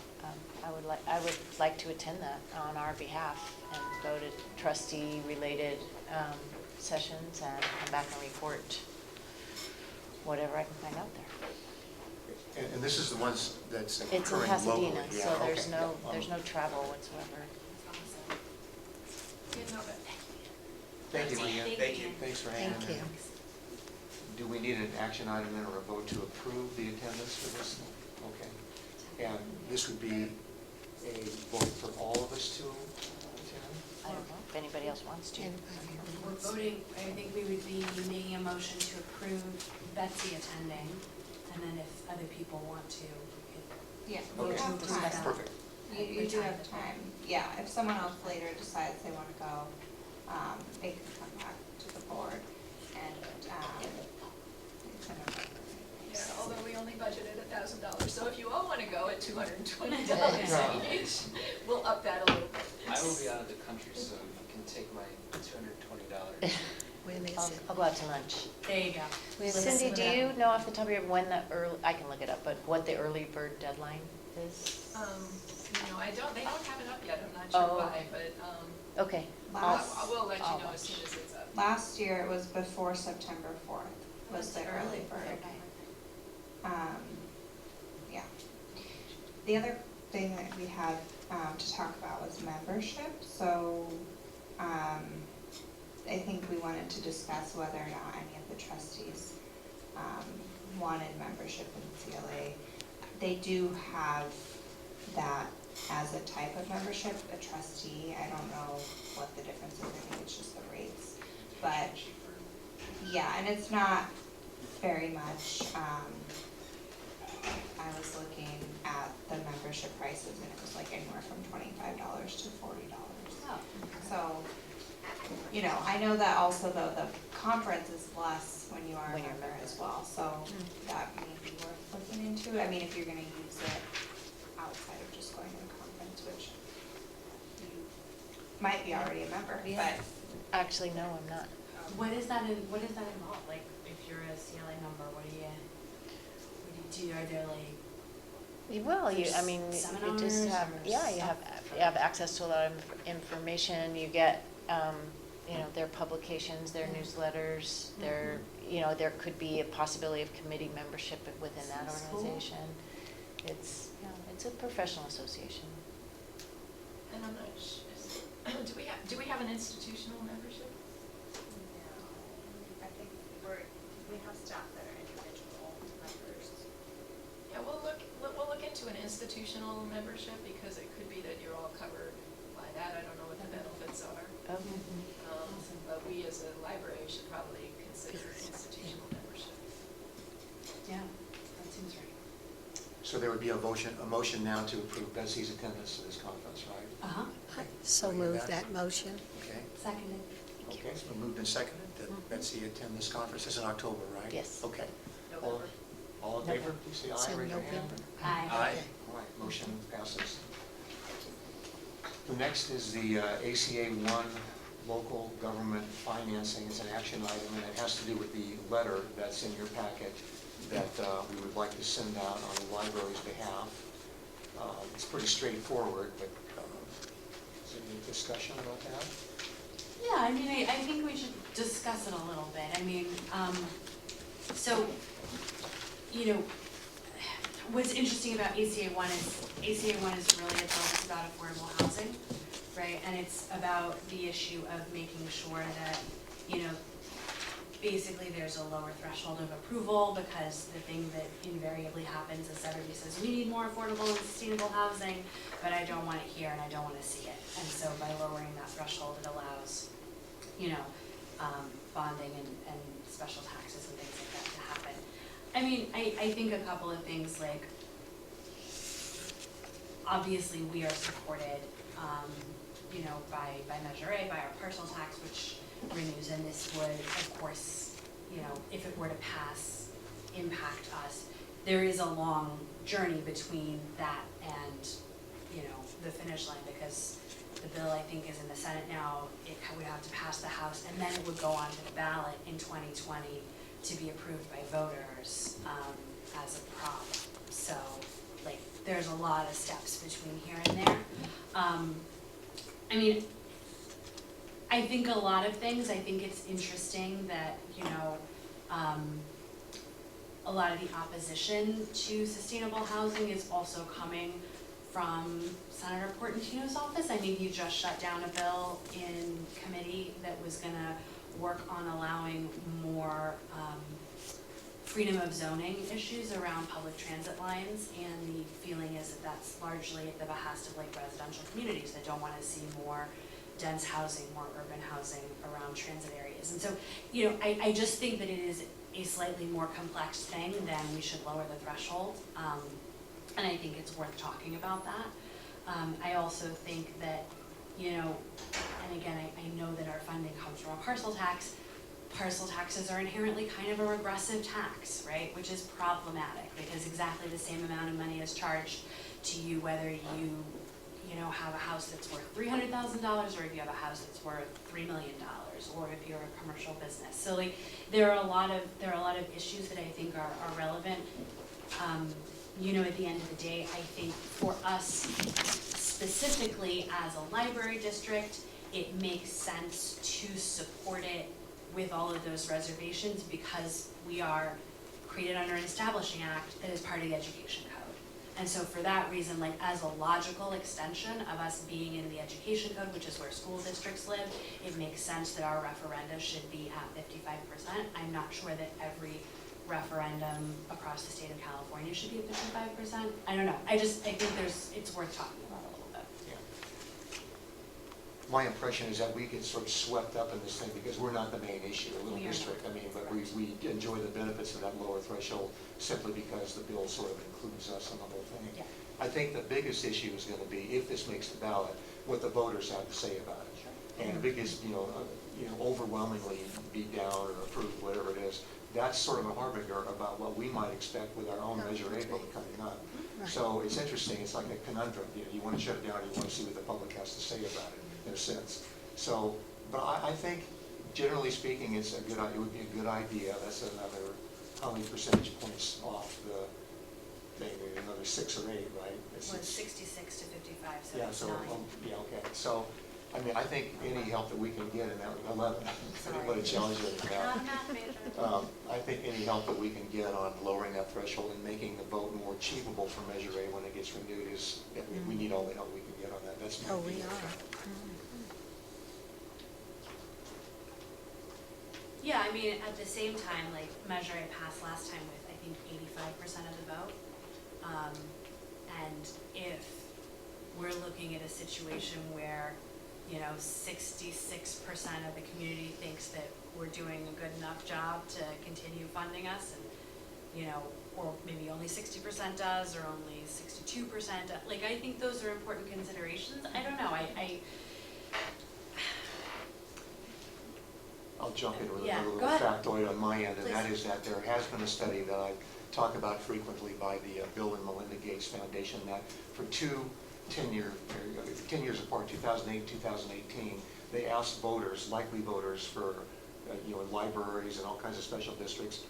I would like to attend that on our behalf and go to trustee-related sessions and come back and report whatever I can find out there. And this is the ones that's It's in occurring locally? Pasadena, Yeah, so there's okay, no, yeah, there's no travel whatsoever. Didn't know that. Thank you, Leanne. Thank you. Thanks for hanging in Thank there. you. Do we need an action item then or a vote to approve the attendance for this? Okay. And this would be a vote for all of us to attend? I don't know if anybody else wants to. We're voting, I think we would be making a motion to approve Betsy attending, and then if other people want to, we could Yeah, vote you to have discuss. time. Perfect. You do have time. Yeah, if someone else later decides they want to go, they can come back to the board and, Yeah, although we only budgeted $1,000, so if you all want to go at $220 each, we'll up that a little bit. I will be out of the country, so you can take my $220. When is it? I'll go out to lunch. There you go. When is Cindy, it? do you know off the top of your head when the early, I can look it up, but what the early bird deadline is? No, they don't have it up yet, I'm not sure Oh, why, okay. but, Okay. I will let you I'll know as watch. soon as it's up. last year it was before September 4th was the early bird. Yeah. The other thing that we had to talk about was membership. So I think we wanted to discuss whether or not any of the trustees wanted membership in CLA. They do have that as a type of membership, a trustee. I don't know what the difference is. I think it's just the rates. But yeah, and it's not very much. I was looking at the membership prices and it was like anywhere from $25 to $40. Oh, So, you know, I know that also though the conference is less when you are a When you're a member member. as well, so that may be worth looking into. I mean, if you're gonna use it outside of just going to the conference, which you might be already a member, Yeah. but Actually, no, I'm not. What does that involve? Like, if you're a CLA member, what do you do? Are there like, Well, I mean, you seminars just have, or yeah, you have access to a lot of information. You get, you know, their publications, their newsletters, their, you know, there could be a possibility of committee membership within that That's cool. organization. It's, you know, it's a professional association. And I'm not do we have an institutional membership? I think we have staff that are individual members. Yeah, we'll look into an institutional membership because it could be that you're all covered by that. I don't know what the benefits are. Okay. But we as a library should probably consider institutional membership. yeah, that seems right. So there would be a motion now to approve Betsy's attendance to this conference, right? Uh-huh. So move that motion. Okay, Seconded. okay, it's been moved and and seconded that Betsy attend this conference. It's in October, right? Yes. Okay. November. All in favor, please say It's aye, in raise your hand. November. Aye. Aye. All right, motion passes. The next is the ACA 1 local government financing. It's an action item, and it has to do with the letter that's in your packet that we would like to send out on the library's behalf. It's pretty straightforward, but is there any discussion about that? Yeah, I mean, I think we should discuss it a little bit. I mean, so, you know, what's interesting about ACA 1 is really a bill about affordable housing, right? And it's about the issue of making sure that, you know, basically there's a lower threshold of approval, because the thing that invariably happens is everybody says, we need more affordable and sustainable housing, but I don't want it here and I don't want to see it. And so by lowering that threshold, it allows, you know, bonding and special taxes and things like that to happen. I mean, I think a couple of things, like, obviously we are supported, you know, by Measure A, by our parcel tax, which renews, and this would, of course, you know, if it were to pass, impact us. There is a long journey between that and, you know, the finish line, because the bill, I think, is in the Senate now. It would have to pass the House, and then it would go onto the ballot in 2020 to be approved by voters as a prop. So, like, there's a lot of steps between here and there. I mean, I think a lot of things, I think it's interesting that, you know, a lot of the opposition to sustainable housing is also coming from Senator Portantino's office. I mean, he just shut down a bill in committee that was gonna work on allowing more freedom of zoning issues around public transit lines, and the feeling is that that's largely at the behest of, like, residential communities that don't wanna see more dense housing, more urban housing around transit areas. And so, you know, I just think that it is a slightly more complex thing than we should lower the threshold. And I think it's worth talking about that. I also think that, you know, and again, I know that our funding comes from a parcel tax. Parcel taxes are inherently kind of a regressive tax, right? Which is problematic, because exactly the same amount of money is charged to you whether you know, have a house that's worth $300,000, or if you have a house that's worth $3 million, or if you're a commercial business. So, like, there are a lot of issues that I think are relevant. You know, at the end of the day, I think for us specifically as a library district, it makes sense to support it with all of those reservations, because we are created under an establishing act that is part of the education code. And so for that reason, like, as a logical extension of us being in the education code, which is where school districts live, it makes sense that our referenda should be at 55%. I'm not sure that every referendum across the state of California should be at 55%. I don't know. I think it's worth talking about a little bit. Yeah. My impression is that we get sort of swept up in this thing because we're not the main issue, a little We are district. not. I mean, but we enjoy the benefits of that lower threshold simply because the bill sort of includes us in the whole thing. Yeah. I think the biggest issue is going to be, if this makes the ballot, what the voters have to say about it. Sure. And the biggest, overwhelmingly beat down or approved, whatever it is, that's sort of a harbinger about what we might expect with our own Measure A vote coming up. Right. So it's interesting, it's like a conundrum, you want to shut it down, you want to see what the public has to say about it, in a sense. So, but I think, generally speaking, it would be a good idea. That's another, how many percentage points off the thing, another 6 or 8, right? It's 66 to 55, so Yeah, it's so, 9. okay. So, I mean, I think any help that we can get in that, 11, what a challenge it is now. Not a math major. I think any help that we can get on lowering that threshold and making the vote more achievable for Measure A when it gets renewed is, we need all the help we can get on that. That's my Oh, we view. are. Yeah, I mean, at the same time, like, Measure A passed last time with, I think, 85% of the vote. And if we're looking at a situation where, 66% of the community thinks that we're doing a good enough job to continue funding us, and, or maybe only 60% does, or only 62%, like, I think those are important considerations. I don't know, jump in with Yeah, another go little ahead. factoid on my end, and that Please. is that there has been a study that I talk about frequently by the Bill and Melinda Gates Foundation, that for 10 years apart, 2008, 2018, they asked voters, likely voters for, in libraries and all kinds of special districts,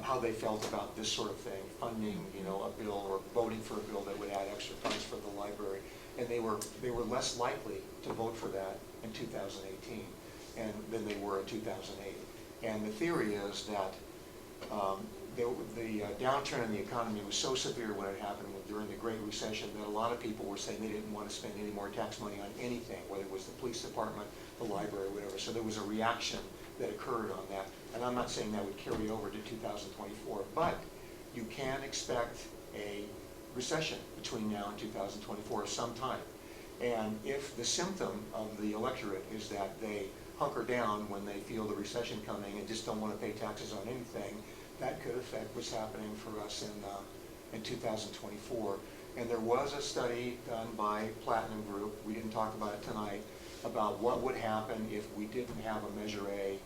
how they felt about this sort of thing, funding, a bill or voting for a bill that would add extra funds for the library. And they were less likely to vote for that in 2018 than they were in 2008. And the theory is that the downturn in the economy was so severe when it happened during the Great Recession that a lot of people were saying they didn't want to spend any more tax money on anything, whether it was the police department, the library, whatever. So there was a reaction that occurred on that. And I'm not saying that would carry over to 2024, but you can expect a recession between now and 2024 sometime. And if the symptom of the electorate is that they hunker down when they feel the recession coming and just don't want to pay taxes on anything, that could affect what's happening for us in 2024. And there was a study done by Platinum Group, we didn't talk about it tonight, about what would happen if we didn't have a Measure A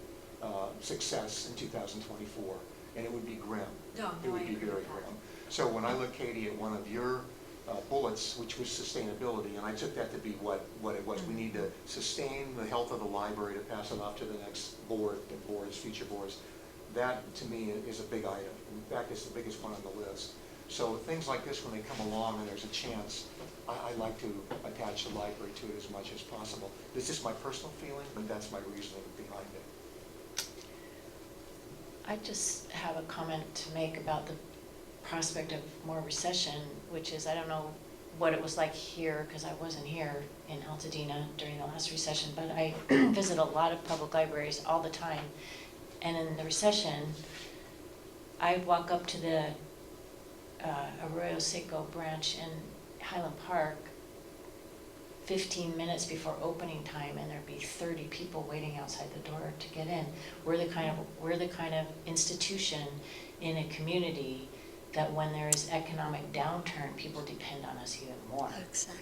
success in 2024. And it would be grim. It would be very grim. So when I look, Katie, at one of your bullets, which was sustainability, and I took that to be what it was. We need to sustain the health of the library to pass it off to the next board, future boards. That, to me, is a big item. In fact, it's the biggest one on the list. So things like this, when they come along and there's a chance, I like to attach the library to it as much as possible. This is my personal feeling, but that's my reasoning behind it. I just have a comment to make about the prospect of more recession, which is, I don't know what it was like here, because I wasn't here in Altadena during the last recession, but I visit a lot of public libraries all the time. And in the recession, I walk up to the Arroyo Seco branch in Highland Park 15 minutes before opening time, and there'd be 30 people waiting outside the door to get in. We're the kind of institution in a community that when there is economic downturn, people depend on us even more. Exactly.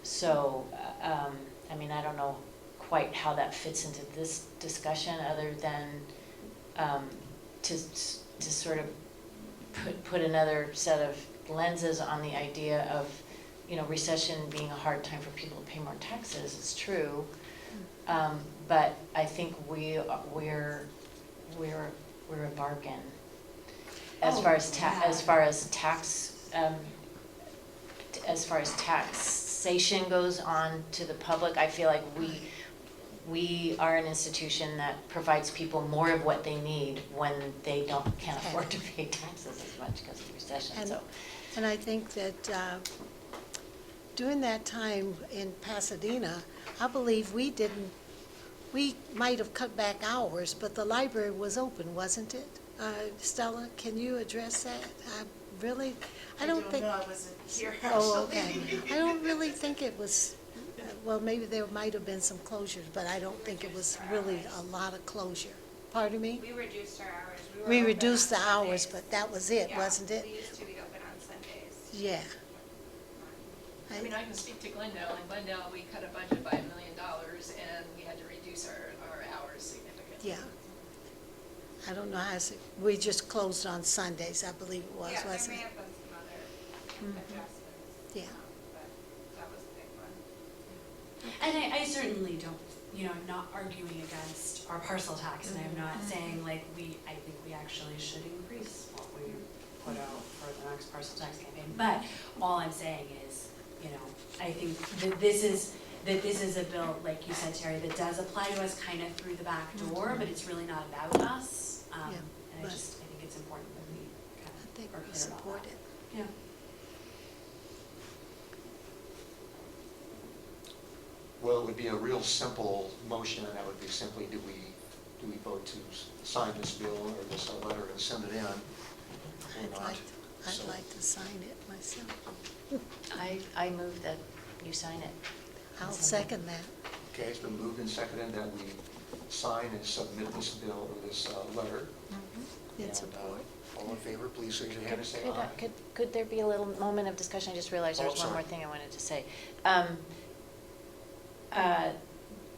So, I don't know quite how that fits into this discussion, other than to sort of put another set of lenses on the idea of, recession being a hard time for people to pay more taxes. It's true, but I think we're a bargain as far as taxation goes on to the public. I feel like we are an institution that provides people more of what they need when they can't afford to pay taxes as much because of the recession. And I think that during that time in Pasadena, I believe we might have cut back hours, but the library was open, wasn't it? Stella, can you address that? I don't think. know, I wasn't here Oh, okay. I don't really think it was, well, maybe there might have been some closures, but I don't think it was really a lot of closure. Pardon me? We reduced our hours. We were reduced the open on hours, Sundays. but that was it, Yeah, wasn't it? we used to be open on Sundays. Yeah. I mean, I can speak to Glendale. In Glendale, we cut a budget by $1 million, and we had to reduce our hours significantly. Yeah. I don't know how, we just closed on Sundays, I believe it was, Yeah, there wasn't may it? have been some other Mhm. adjustments. Yeah. But that was the big one. And I certainly don't, I'm not arguing against our parcel tax, and I'm not saying I think we actually should increase what we put out for the next parcel tax campaign. But all I'm saying is, I think that this is a bill, like you said, Terry, that does apply to us kind of through the back door, but it's really not about us. Yeah, And I but- think it's important that we kind I of think are we clear about support that. it. Yeah. Well, it would be a real simple motion, and that would be simply, do we vote to sign this bill or this letter and send it in, or not? I'd like to sign it myself. I move that you sign it. I'll second that. Okay, it's been moved and seconded that we sign and submit this bill or this letter. In And, support. all in favor, please raise your hand and say aye. Could there be a little moment of discussion? I just realized there Oh, was one sorry. more thing I wanted to say.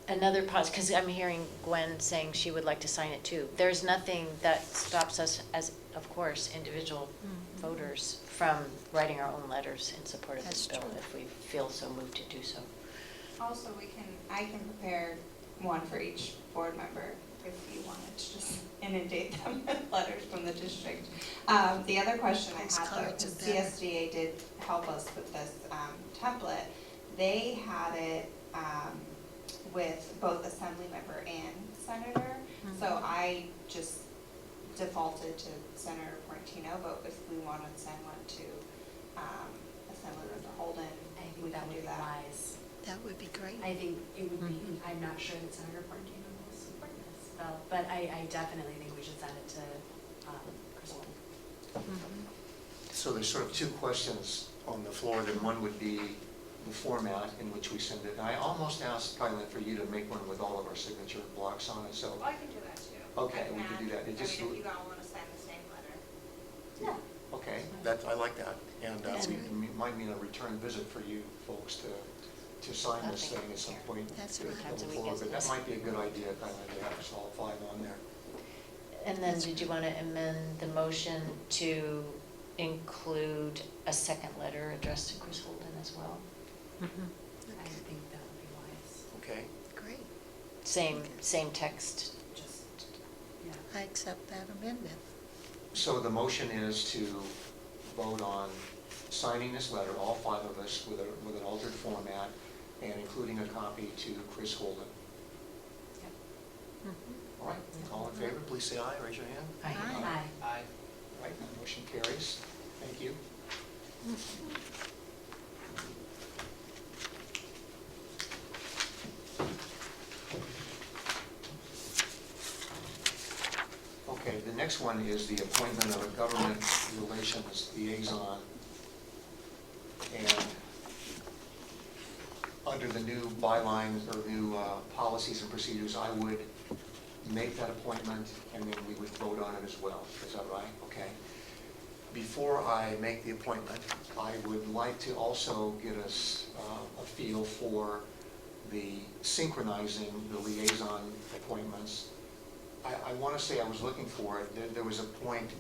another because I'm hearing Gwen saying she would like to sign it too. There's nothing that stops us as, of course, individual voters from writing our own letters in support of this That's bill true. if we feel so moved to do so. Also, I can prepare one for each board member if you wanted to just inundate them with letters from the district. The other question I Those had though, cards are because better. CSDA did help us with this template, they had it with both assembly member and senator. So I just defaulted to Senator Portino, but if we want to send one to Assemblymember Holden, I we think that can would do be that. wise. That would be great. I think it would be, I'm not sure that Senator Portino will support this bill, but I definitely think we should send it to Chris Holden. So there's sort of two questions on the floor, then one would be the format in which we send it. And I almost asked Kylan for you to make one with all of our signature blocks on it, so. Well, I can do that too. Okay, I we can do that. It I just mean, if you all want to sign the same letter. Yeah. Okay, that, I like that. And That's it might mean a return visit for you folks to sign this thing at some point. That's going right. Times a week, forward. isn't But that it? might be a good idea, Kylan, to have us all five on there. And then did you want to amend the motion to include a second letter addressed to Chris Holden as well? I think that would be wise, Okay, Great. Same text. just, yeah. I accept that amendment. so the motion is to vote on signing this letter, all five of us, with an altered format, and including a copy to Chris Holden. All right, all in favor, please say aye, raise your hand. Aye. Aye. Aye. All right, that motion carries. Thank you. Okay, the next one is the appointment of a government relations liaison. And under the new bylines or new policies and procedures, I would make that appointment and then we would vote on it as well. Is that right? Okay. Before I make the appointment, I would like to also get us a feel for the synchronizing the liaison appointments. I want to say I was looking for it. There was a point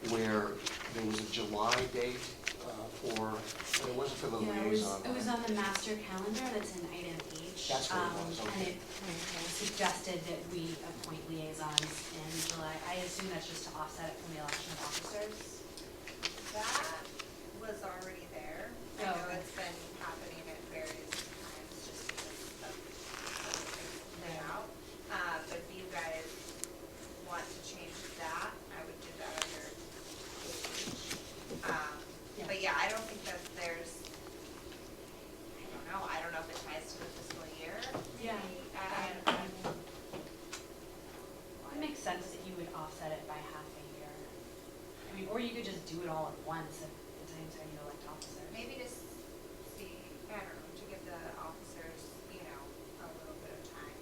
where there was a July date for, but it wasn't for the Yeah, liaison. it was on the master calendar that's in item H. That's what it was, okay. And it suggested that we appoint liaisons in July. I assume that's just to offset it from the election of officers. That was already there. I Oh, know okay. it's been happening at various times just because of things Yeah. out. But if you guys want to change that, I would do that under H. Yeah. But yeah, I don't think that there's, I don't know if it ties to the fiscal year. Yeah. maybe. It makes sense that you would offset it by half a year. I mean, or you could just do it all at once at the same time you elect officers. Maybe just see, I don't know, to give the officers, a little bit of time,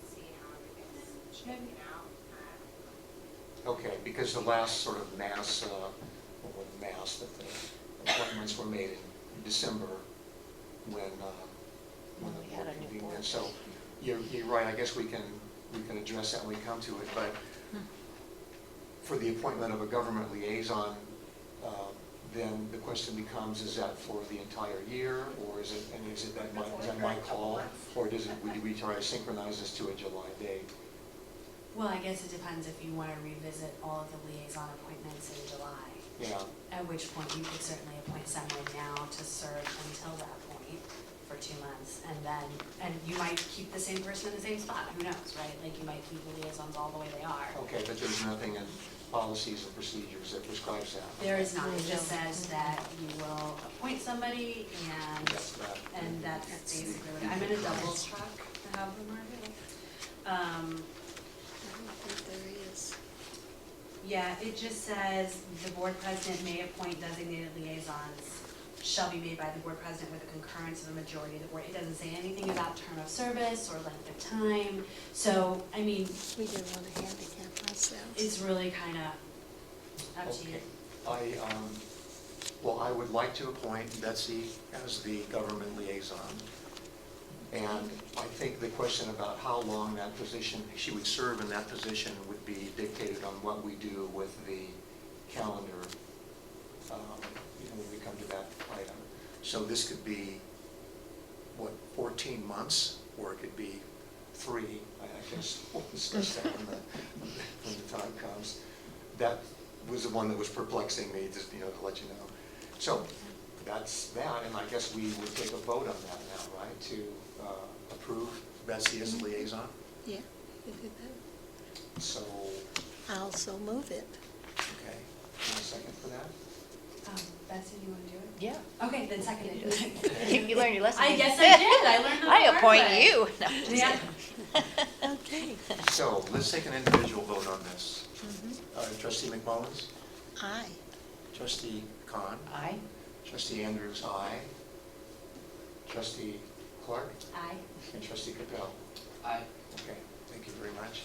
see how everything's shaking out. I don't know. Okay, because the last sort of mass, that the appointments were made in December when the We had board a new convened. board. And so you're right, I guess we can address that when we come to it. But for the appointment of a government liaison, then the question becomes, is that for the entire year, or is it my call, or do we try to synchronize this to a July date? Well, I guess it depends if you want to revisit all of the liaison appointments in July. Yeah, At which point you could certainly appoint someone now to serve until that point for 2 months. And you might keep the same person in the same spot, who knows, right? Like you might keep the liaisons all the way they are. okay, but there's nothing in policies and procedures that prescribes that. There is not, it just says that you will appoint somebody That's that. and that's basically what, I'm gonna double check how the market. I don't think there is. Yeah, it just says the board president may appoint designated liaisons shall be made by the board president with the concurrence of a majority of the board. It doesn't say anything about term of service or length of time. So, I mean, We didn't want to handicap ourselves. it's really kind of up to you. Okay, I would like to appoint Betsy as the government liaison. And I think the question about how long that position, she would serve in that position would be dictated on what we do with the calendar, when we come to that item. So this could be, 14 months, or it could be 3. I guess we'll discuss that when the time comes. That was the one that was perplexing me, just, to let you know. So that's that, and I guess we would take a vote on that now, right, to approve Betsy as the liaison? Yeah, we did that. So, I'll so move it. okay, any second for that? Betsy, you want to do it? Yeah. Okay, then seconded. You learned your lesson. I guess I did. I learned the I hard appoint way. you. No, I'm just Yeah. kidding. Okay. So, let's take an individual vote on this. Trustee McMullins? Aye. Trustee Khan? Aye. Trustee Andrews, aye. Trustee Clark? Aye. And Trustee Capel? Aye. Okay, thank you very much.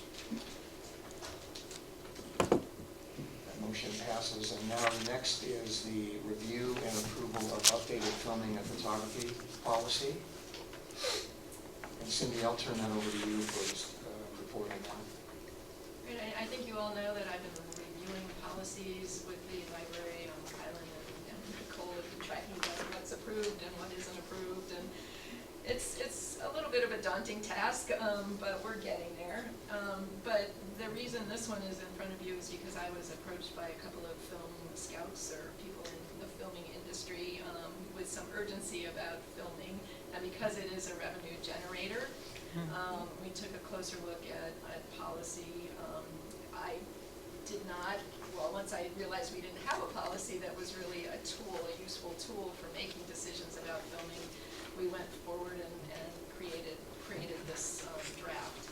That motion passes, and now next is the review and approval of updated filming and photography policy. And Cindy, I'll turn that over to you for this report on that. Great, I think you all know that I've been reviewing policies with the library on Highland and Nicole have been tracking down what's approved and what isn't approved, and it's a little bit of a daunting task, but we're getting there. But the reason this one is in front of you is because I was approached by a couple of film scouts or people in the filming industry with some urgency about filming, and because it is a revenue generator, we took a closer look at policy. I did not, once I realized we didn't have a policy that was really a tool, a useful tool for making decisions about filming, we went forward and created this draft.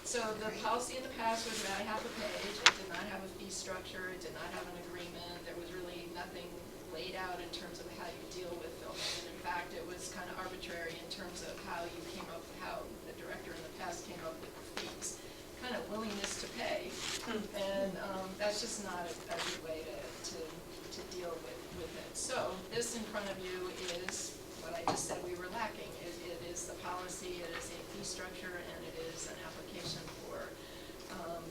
So the policy in the past was about half a page. It did not have a fee structure. It did not have an agreement. There was really nothing laid out in terms of how you deal with filming. And in fact, it was kind of arbitrary in terms of how the director in the past came up with the fees. Kind of willingness to pay. And that's just not a good way to deal with it. So this in front of you is what I just said we were lacking. It is the policy, it is a fee structure, and it is an application for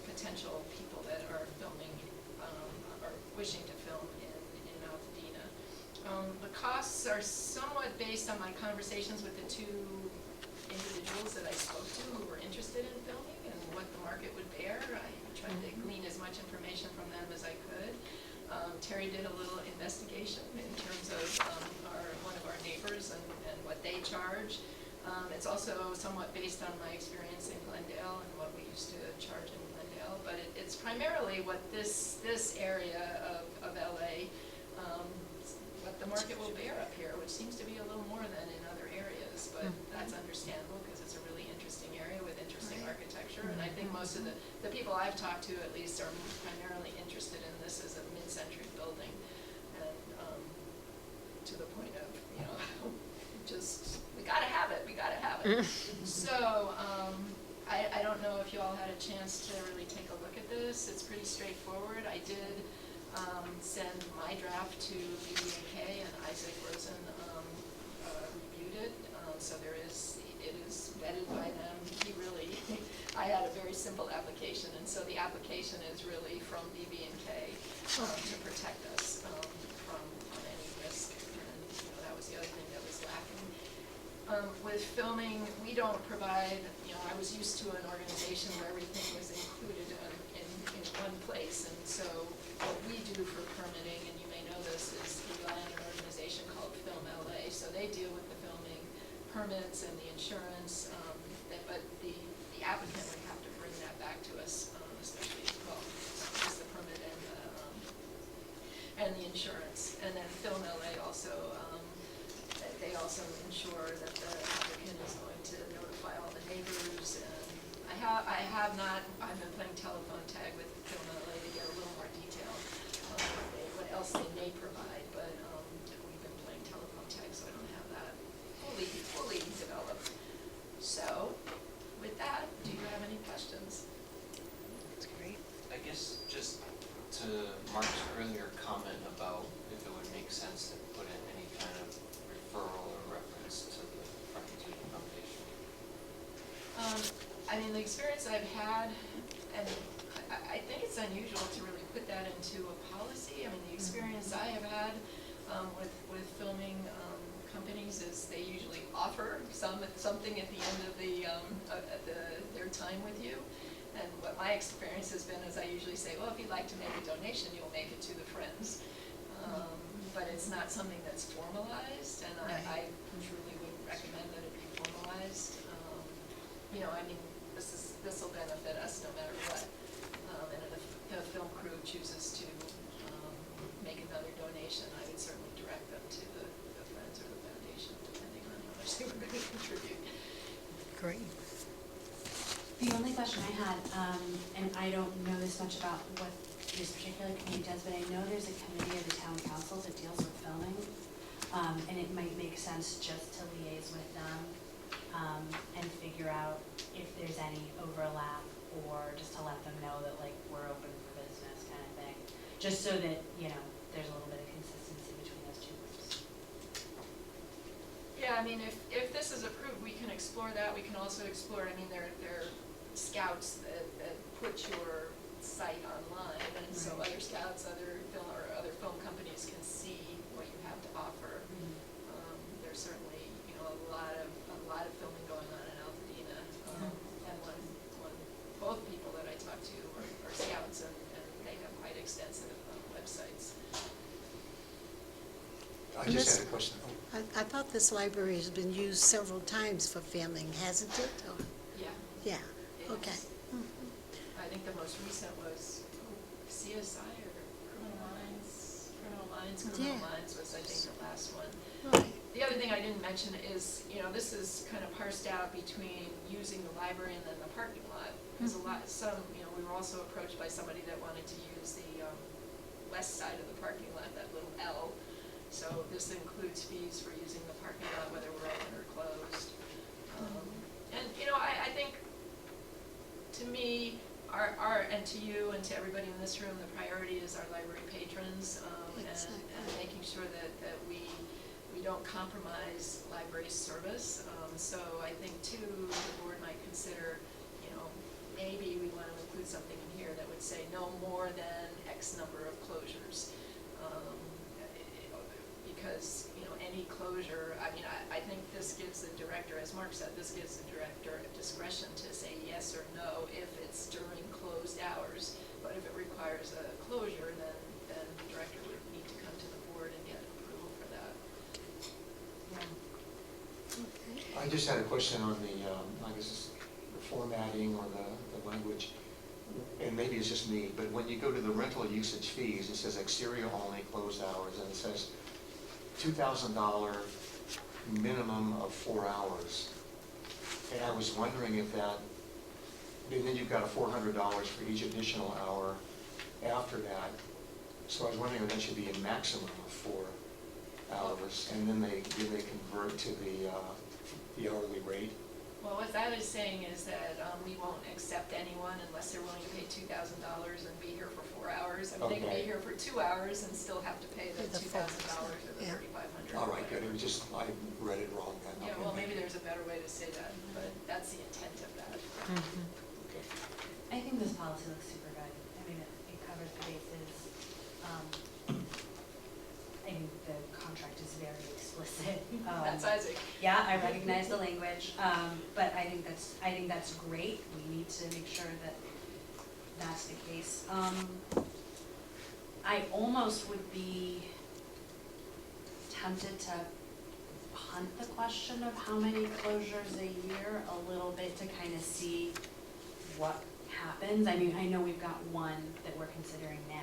potential people that are filming or wishing to film in Altadena. The costs are somewhat based on my conversations with the two individuals that I spoke to who were interested in filming and what the market would bear. I tried to glean as much information from them as I could. Terry did a little investigation in terms of one of our neighbors and what they charge. It's also somewhat based on my experience in Glendale and what we used to charge in Glendale, but it's primarily what this area of LA, what the market will bear up here, which seems to be a little more than in other areas, but that's understandable because it's a really interesting area with interesting architecture, and I think most of the people I've talked to at least are primarily interested in this as a mid-century building, and to the point of, just, we gotta have it. So, I don't know if you all had a chance to really take a look at this. It's pretty straightforward. I did send my draft to BB&K, and Isaac Rosen reviewed it. So it is vetted by them. I had a very simple application, and so the application is really from BB&K to protect us from any risk. And that was the other thing that was lacking. With filming, we don't provide, I was used to an organization where everything was included in one place, and so what we do for permitting, and you may know this, is we rely on an organization called Film LA, so they deal with the filming permits and the insurance, but the applicant would have to bring that back to us, especially, just the permit and the insurance. And then Film LA also, they also ensure that the applicant is going to notify all the neighbors. And I've been playing telephone tag with Film LA to get a little more detail on what else they may provide, but we've been playing telephone tag, so I don't have that fully developed. So, with that, do you have any questions? That's great. I guess just to Mark's earlier comment about if it would make sense to put in any kind of referral or reference to the Friends of the Foundation. mean, the experience I've had, and I think it's unusual to really put that into a policy. I mean, the experience I have had with filming companies is they usually offer something at the end of their time with you. And what my experience has been is I usually say, well, if you'd like to make a donation, you'll make it to the friends. But it's not something that's formalized, and I truly would recommend that it be formalized. You know, I mean, this will benefit us no matter what. And if the film crew chooses to make another donation, I would certainly direct them to the Friends or the Foundation, depending on how much they were going to contribute. Great. The only question I had, and I don't know this much about what this particular committee does, but I know there's a committee of the town council that deals with filming, and it might make sense just to liaise with them and figure out if there's any overlap, or just to let them know that like we're open for business kind of thing, just so that, you know, there's a little bit of consistency between those two groups. Yeah, I mean, if this is approved, we can explore that. We can also explore, I mean, there are scouts that put your site online, and so other scouts, other film companies can see what you have to offer. There's certainly, you know, a lot of filming going on in Altadena, and both people that I talk to are scouts, and they have quite extensive websites. I just had a question. I thought this library has been used several times for filming, hasn't it? Or- Yeah. Yeah, it okay. is. I think the most recent was CSI or Criminal Minds was, I think, the last one. Right. The other thing I didn't mention is, you know, this is kind of parsed out between using the library and then the parking lot. There's you know, we were also approached by somebody that wanted to use the west side of the parking lot, that little L. So this includes fees for using the parking lot, whether we're open or closed. And, you know, I think, to me, and to you and to everybody in this room, the priority is our library patrons, and making sure that we don't compromise library service. So I think too, the board might consider, you know, maybe we want to include something in here that would say no more than X number of closures. Because, you know, any closure, I mean, I think this gives the director, as Mark said, this gives the director discretion to say yes or no if it's during closed hours. But if it requires a closure, then the director would need to come to the board and get approval for that. I just had a question on the, I guess, the formatting or the language, and maybe it's just me, but when you go to the rental usage fees, it says exterior only, closed hours, and it says $2,000 minimum of 4 hours. And I was wondering if that, and then you've got a $400 for each additional hour after that. So I was wondering if that should be a maximum of 4 hours, and then they convert to the hourly rate. Well, what that is saying is that we won't accept anyone unless they're willing to pay $2,000 and be here for 4 hours. I mean, they can be here for 2 hours and still have to pay the $2,000 or the $3,500. All right, good. It was just, I read it wrong then. Yeah, Okay. well, maybe there's a better way to say that, but that's the intent of that. Okay. I think this policy looks super good. I mean, it covers the bases. I think the contract is very explicit. That's Isaac. Yeah, I recognize the language, but I think that's great. We need to make sure that that's the case. I almost would be tempted to punt the question of how many closures a year a little bit to kind of see what happens. I mean, I know we've got one that we're considering now.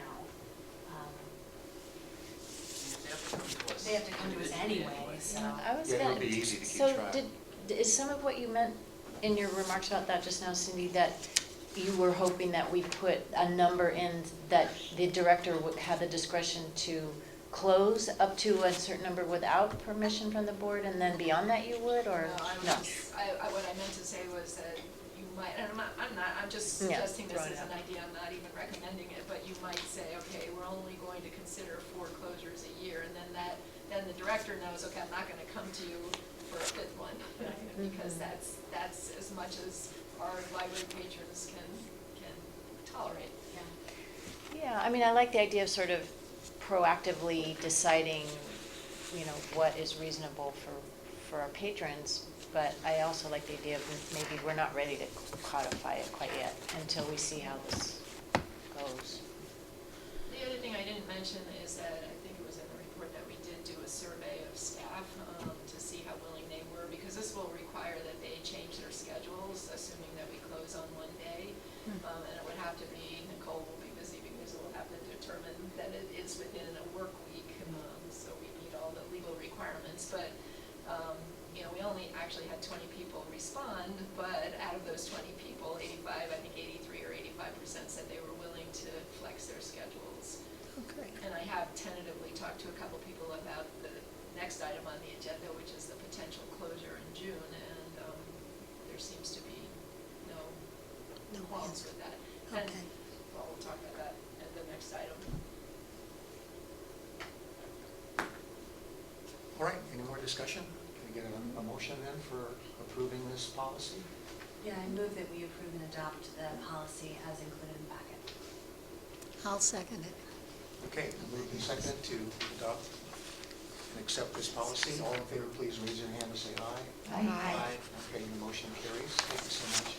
They have to come to us anyway, so. I was Yeah, it gonna, would be easy to keep so track. is some of what you meant in your remarks about that just now, Cindy, that you were hoping that we put a number in that the director would have the discretion to close up to a certain number without permission from the board, and then beyond that you would, or no? What I meant to say was that you might, and I'm just suggesting this as an idea, I'm not even recommending it, but you might say, okay, we're only going to consider 4 closures a year, and then the director knows, okay, I'm not gonna come to you for a 5th one, because that's as much as our library patrons can tolerate. Yeah, I mean, I like the idea of sort of proactively deciding, you know, what is reasonable for our patrons, but I also like the idea of maybe we're not ready to codify it quite yet until we see how this goes. The other thing I didn't mention is that I think it was in the report that we did do a survey of staff to see how willing they were, because this will require that they change their schedules, assuming that we close on one day. And it would have to be, Nicole will be busy because we'll have to determine that it is within a work week, so we meet all the legal requirements. But, you know, we only actually had 20 people respond, but out of those 20 people, 85, I think 83 or 85% said they were willing to flex their schedules. Okay. And I have tentatively talked to a couple people about the next item on the agenda, which is the potential closure in June, and there seems to be no qualms with that. And, Okay. well, we'll talk about that at the next item. All right, any more discussion? Can we get a motion then for approving this policy? Yeah, I move that we approve and adopt the policy as included in the packet. I'll second it. Okay, moved and seconded to adopt and accept this policy. All in favor, please raise your hand and say aye. Aye. Okay, your motion carries. Thank you so much.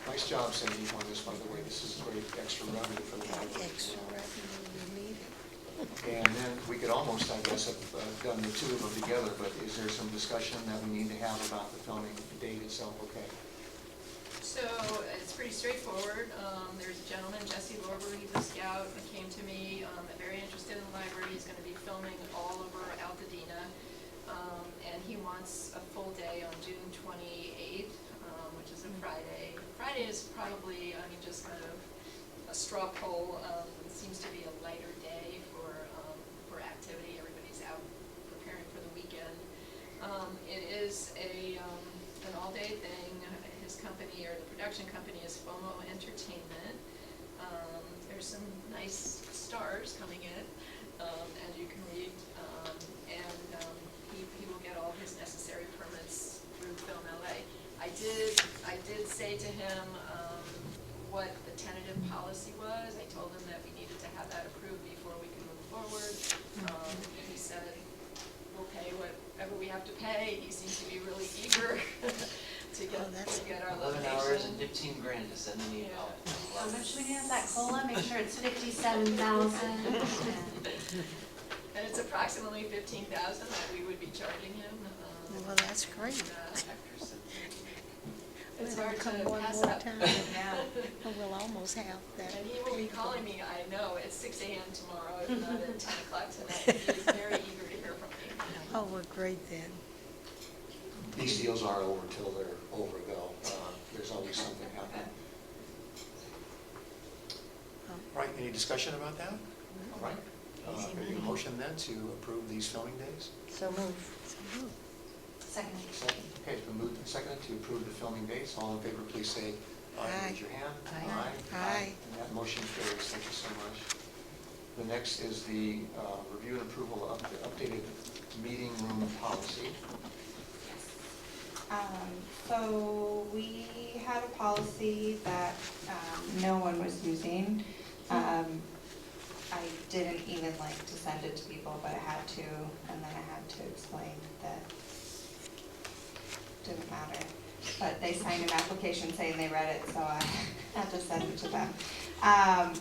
Nice job, Cindy, on this, by the way. This is great extra revenue for the library. Extra revenue we needed. And then we could almost, I guess, have done the two of them together, but is there some discussion that we need to have about the filming date itself? Okay. So it's pretty straightforward. There's a gentleman, Jesse Lorber, he's a scout, that came to me, very interested in the library. He's going to be filming all over Altadena, and he wants a full day on June 28th, which is a Friday. Friday is probably, I mean, just kind of a straw poll. It seems to be a lighter day for activity. Everybody's out preparing for the weekend. It is an all-day thing. His company, or the production company, is FOMO Entertainment. There's some nice stars coming in, as you can read, and he will get all his necessary permits through Film LA. I did say to him what the tentative policy was. I told him that we needed to have that approved before we could move forward. He said, we'll pay whatever we have to pay. He seems to be really eager to get our 11 location. hours and 15 grand to send an email. How much do we need of that COLA? Make sure it's 57,000. And it's approximately 15,000 that we would be charging him. Well, that's great. It's Let him hard come to one pass more up. time. And we'll almost have that. And he will be calling me, I know, at 6 a.m. tomorrow, if not at 10 o'clock tonight. He's very eager to hear from me. Oh, well, great then. These deals aren't over until they're over, though. There's always something happening. All right, any discussion about that? All right. Can I get a motion then to approve these filming days? So move. Second. Second. Okay, it's been moved and seconded to approve the filming dates. All in favor, please say aye. Aye. Raise your hand. Aye. Aye. And that motion carries. Thank you so much. The next is the review and approval of the updated meeting room policy. So we had a policy that no one was using. I didn't even like to send it to people, but I had to, and then I had to explain that it didn't matter. But they signed an application saying they read it, so I had to send it to them.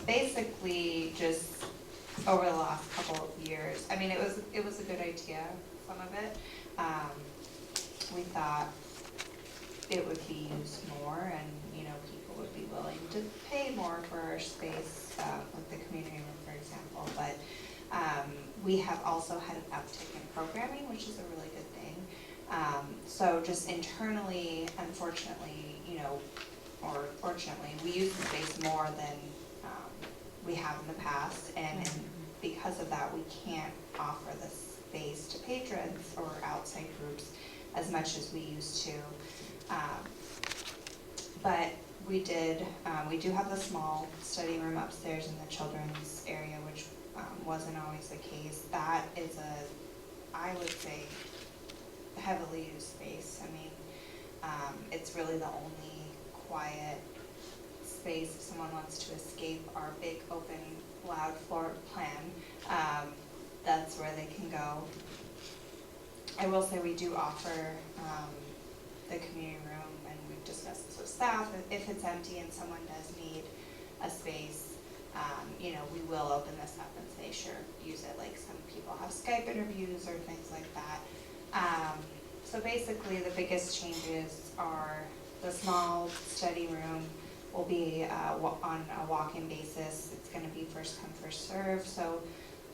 Basically, just over the last couple of years, I mean, it was a good idea, some of it. We thought it would be used more, and, you know, people would be willing to pay more for our space, like the community room, for example. But we have also had an uptick in programming, which is a really good thing. So just internally, unfortunately, you know, or fortunately, we use the space more than we have in the past, and because of that, we can't offer the space to patrons or outside groups as much as we used to. But we do have the small study room upstairs in the children's area, which wasn't always the case. That is I would say, heavily used space. I mean, it's really the only quiet space if someone wants to escape our big, open, loud floor plan. That's where they can go. I will say we do offer the community room, and we've discussed this with staff, if it's empty and someone does need a space, you know, we will open this up and say, sure, use it, like some people have Skype interviews or things like that. So basically, the biggest changes are the small study room will be on a walk-in basis. It's gonna be first come, first serve. So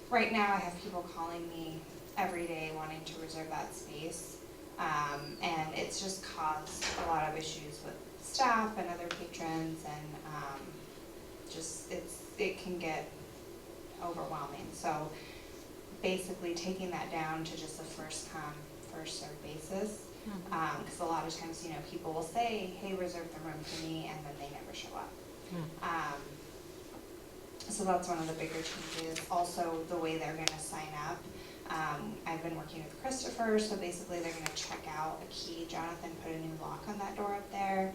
right now, I have people calling me every day wanting to reserve that space. And it's just caused a lot of issues with staff and other patrons, and it can get overwhelming. So basically taking that down to just a first come, first served basis. Because a lot of times, you know, people will say, hey, reserve the room for me, and then they never show up. So that's one of the bigger changes. Also, the way they're gonna sign up. I've been working with Christopher, so basically they're gonna check out a key. Jonathan put a new lock on that door up there.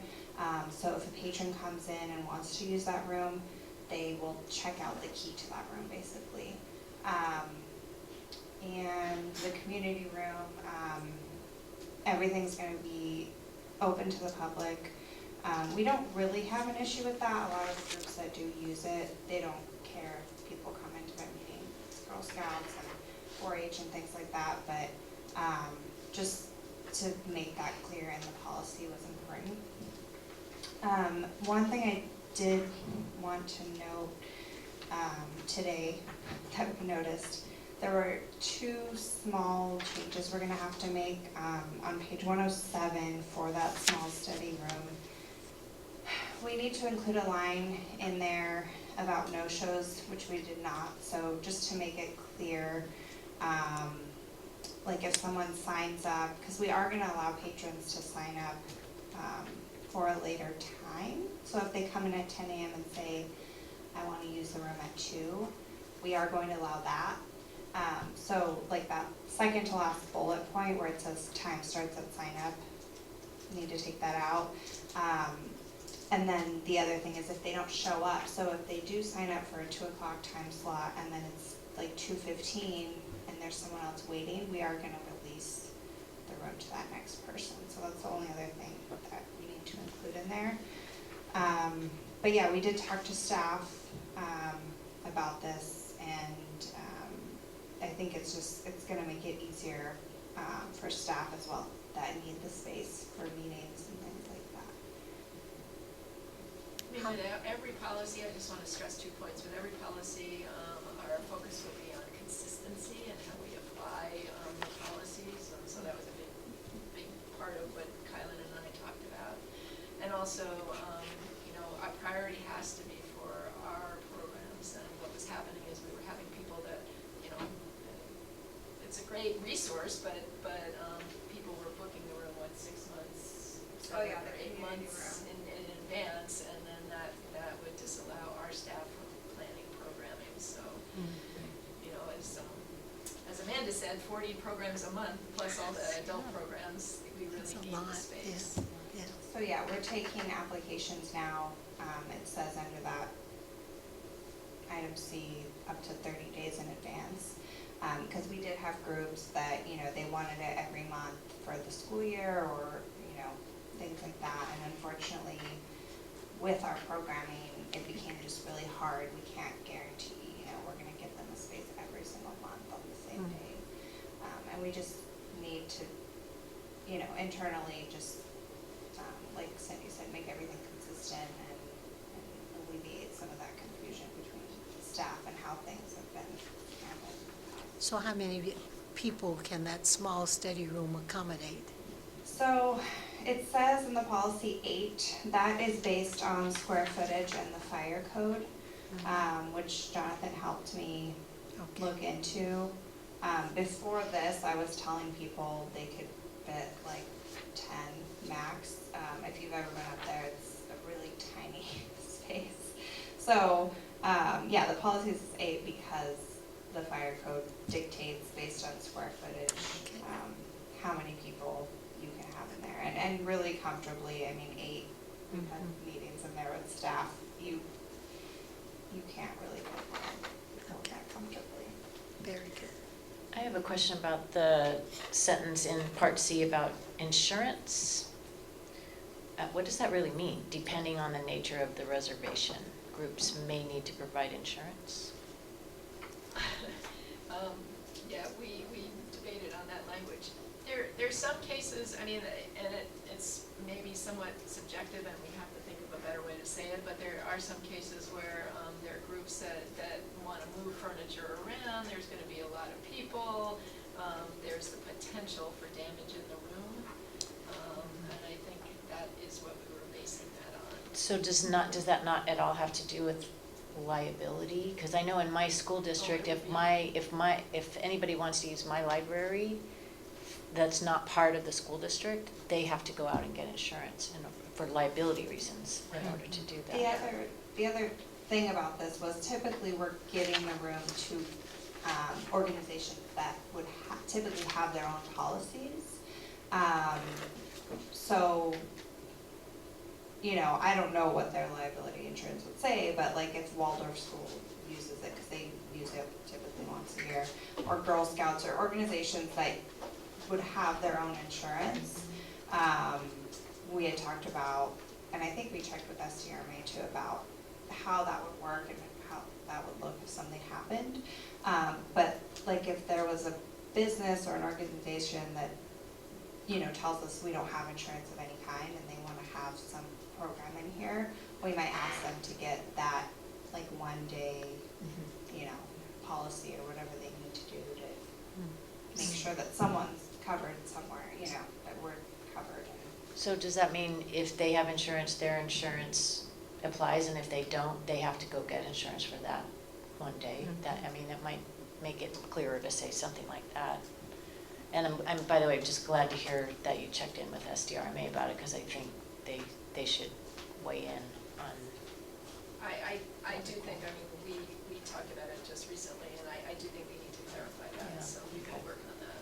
So if a patron comes in and wants to use that room, they will check out the key to that room, basically. And the community room, everything's gonna be open to the public. We don't really have an issue with that. A lot of the groups that do use it, they don't care if people come into their meeting, Girl Scouts and 4-H and things like that, but just to make that clear in the policy was important. One thing I did want to note today that we noticed, there were 2 small changes we're gonna have to make on page 107 for that small study room. We need to include a line in there about no-shows, which we did not, so just to make it clear, like if someone signs up, because we are gonna allow patrons to sign up for a later time. So if they come in at 10 a.m. and say, I wanna use the room at 2, we are going to allow that. So like that second to last bullet point where it says time starts at sign up, need to take that out. And then the other thing is if they don't show up, so if they do sign up for a 2 o'clock time slot and then it's like 2:15 and there's someone else waiting, we are gonna release the room to that next person. So that's the only other thing that we need to include in there. But yeah, we did talk to staff about this, and I think it's gonna make it easier for staff as well that need the space for meetings and things like that. I mean, with every policy, I just want to stress 2 points. With every policy, our focus will be on consistency and how we apply the policies. So that was a big part of what Kylan and I talked about. And also, you know, our priority has to be for our programs. And what was happening is we were having people that, you know, it's a great resource, but people were booking the room, 6 months, 7 or 8 months in advance, and then that would disallow our staff from planning programming. So, you know, as Amanda said, 40 programs a month plus all the adult programs, we really need the space. Yeah. So yeah, we're taking applications now, it says under that item C, up to 30 days in advance. Because we did have groups that, you know, they wanted it every month for the school year or, you know, things like that. And unfortunately, with our programming, it became just really hard. We can't guarantee, you know, we're gonna give them a space every single month on the same day. And we just need to, you know, internally just, like Cindy said, make everything consistent and alleviate some of that confusion between staff and how things have been handled. So how many people can that small study room accommodate? So it says in the policy 8, that is based on square footage and the fire code, which Jonathan helped me look into. Before this, I was telling people they could fit like 10 max. If you've ever been up there, it's a really tiny space. So yeah, the policy is 8 because the fire code dictates based on square footage how many people you can have in there, and really comfortably. I mean, we've had meetings in there with staff, you can't really go that comfortably. Very good. I have a question about the sentence in Part C about insurance. What does that really mean? Depending on the nature of the reservation, groups may need to provide insurance? Yeah, we debated on that language. There's some cases, I mean, and it's maybe somewhat subjective and we have to think of a better way to say it, but there are some cases where there are groups that want to move furniture around, there's going to be a lot of people, there's the potential for damage in the room, and I think that is what we were basing that on. So does that not at all have to do with liability? Because I know in my school district, if anybody wants to use my library that's not part of the school district, they have to go out and get insurance for liability reasons in order to do that. The other thing about this was typically we're getting the room to organizations that would typically have their own policies. So, you know, I don't know what their liability insurance would say, but like if Waldorf School uses it, because they use it typically once a year, or Girl Scouts or organizations that would have their own insurance. We had talked about, and I think we checked with SDRMA too about how that would work and how that would look if something happened. But like if there was a business or an organization that, you know, tells us we don't have insurance of any kind and they want to have some program in here, we might ask them to get that like 1 day, you know, policy or whatever they need to do to make sure that someone's covered somewhere, you know, that we're covered. So does that mean if they have insurance, their insurance applies, and if they don't, they have to go get insurance for that 1 day? That, I mean, that might make it clearer to say something like that. And I'm by the way, just glad to hear that you checked in with SDRMA about it, because I think they should weigh in on. I do think, I mean, we talked about it just recently, and I do think we need to clarify that, Yeah. so we can work on that.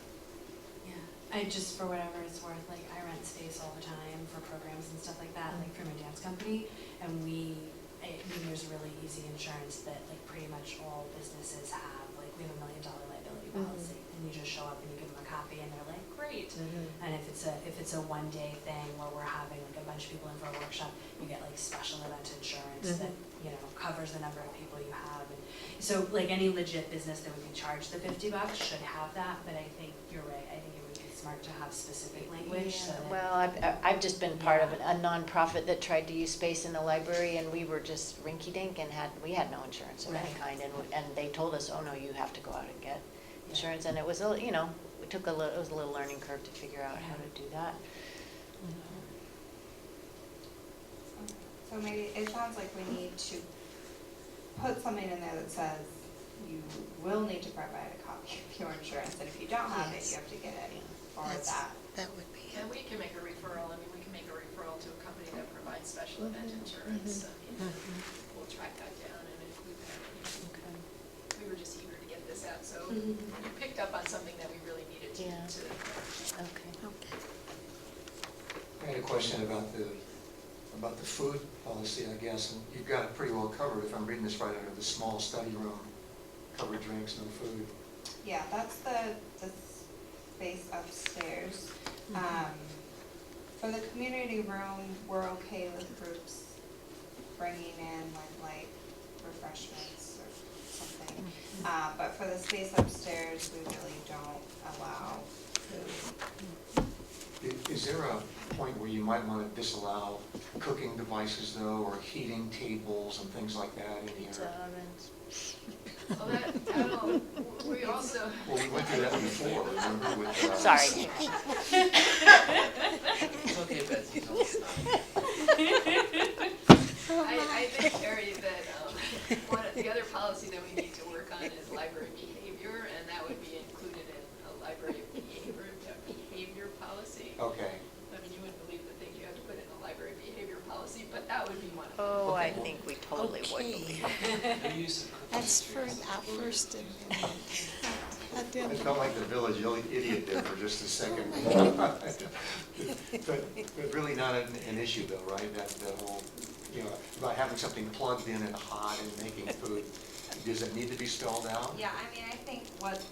Yeah, I just, for whatever it's worth, like, I rent space all the time for programs and stuff like that, like, for my dance company, and I mean, there's really easy insurance that, like, pretty much all businesses have, like, we have $1 million liability policy, and you just show up and you give them a copy, and they're like, great. And if it's a 1 day thing where we're having, like, a bunch of people in for a workshop, you get, like, special event insurance that, you know, covers the number of people you have, and so, like, any legit business that would be charged the $50 should have that, but I think you're right, I think it would be smart to have specific language, so that. Well, I've just been part of a nonprofit that tried to use space in the library, and we were just rinky-dink and we had no insurance of any kind, and they told us, oh no, you have to go out and get insurance, and it was you know, it was a little learning curve to figure out how to do that. So maybe, it sounds like we need to put something in there that says you will need to provide a copy of your insurance, and if you don't have it, you have to get it, or that. That would be And we can make a referral, I mean, we can make a referral to a company that provides special event insurance, I mean, we'll track that down, and if we were just eager to get this out, so you picked up on something that we really needed to. Okay. I had a question about the food policy, I guess, and you've got it pretty well covered, if I'm reading this right, under the small study room, covered drinks, no food. Yeah, that's the space upstairs. For the community room, we're okay with groups bringing in like light refreshments or something. But for the space upstairs, we really don't allow food. Is there a point where you might want to disallow cooking devices though, or heating tables and things like that in here? Well, we also. Well, we went through that before, remember, with. Sorry. It's okay, Betsy, don't stop. I think, Carrie, that the other policy that we need to work on is library behavior, and that would be included in a library behavior policy. Okay. I mean, you wouldn't believe the things you have to put in a library behavior policy, but that would be one of them. Oh, I think we totally would believe. No use of cookies. That's for our first amendment. I felt like the village idiot there for just a second. But really not an issue though, right? That whole, you know, about having something plugged in and hot and making food, does it need to be spelled out? Yeah, I mean, I think what,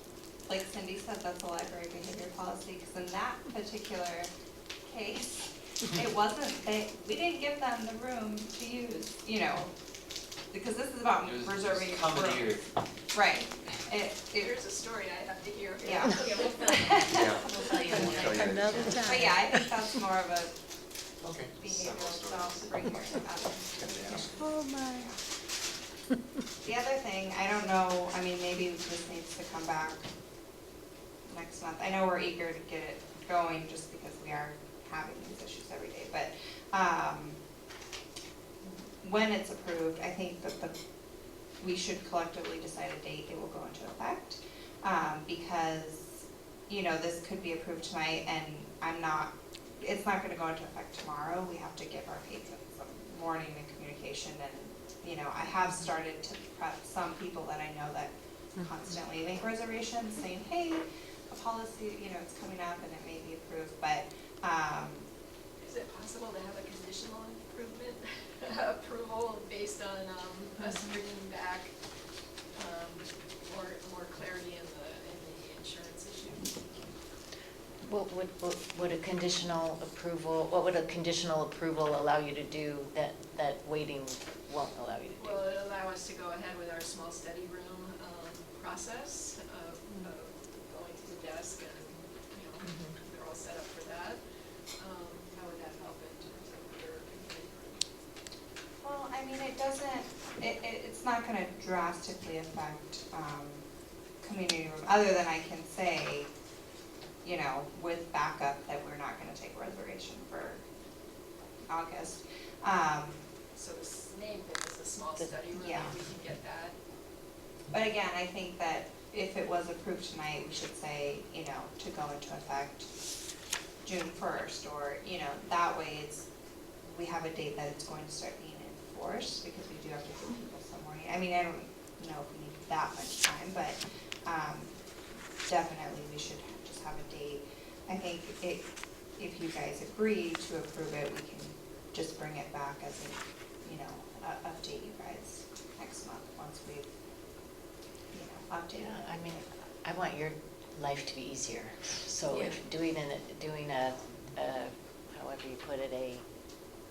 like Cindy said, that's a library behavior policy, because in that particular case, it wasn't, we didn't give them the room to use, you know, because this is about It was reserving room. commandeered. Right. Here's a story I have to hear. Yeah. Okay, we'll fill you. Yeah. We'll tell you We'll tell you. Another But time. yeah, I think that's more of a Okay. behavioral Several stuff, bring your Oh, my. The other thing, I don't know, I mean, maybe this needs to come back next month. I know we're eager to get it going just because we are having these issues every day, but, when it's approved, I think that we should collectively decide a date it will go into effect. Because, you know, this could be approved tonight and it's not gonna go into effect tomorrow. We have to give our patrons some warning and communication, and, you know, I have started to prep some people that I know that constantly make reservations, saying, hey, a policy, you know, it's coming up and it may be approved, but, Is it possible to have a conditional improvement approval based on us bringing back more clarity in the insurance issue? What would a conditional approval, what would a conditional approval allow you to do that waiting won't allow you to do? Will it allow us to go ahead with our small study room process of going to the desk and, you know, they're all set up for that? How would that help in terms of your community room? well, I mean, it doesn't, it's not gonna drastically affect, community room, other than I can say, you know, with backup, that we're not gonna take a reservation for August. So this name thing is a small study room, Yeah. we can get that. But again, I think that if it was approved tonight, we should say, you know, to go into effect June 1st, or, you know, that way we have a date that it's going to start being enforced, because we do have to give people some warning. I mean, I don't know if we need that much time, but, definitely we should just have a date. I think if you guys agree to approve it, we can just bring it back as a, you know, update you guys next month, once we've, you know, updated it. I mean, I want your life to be easier, so if doing a, however you put it, a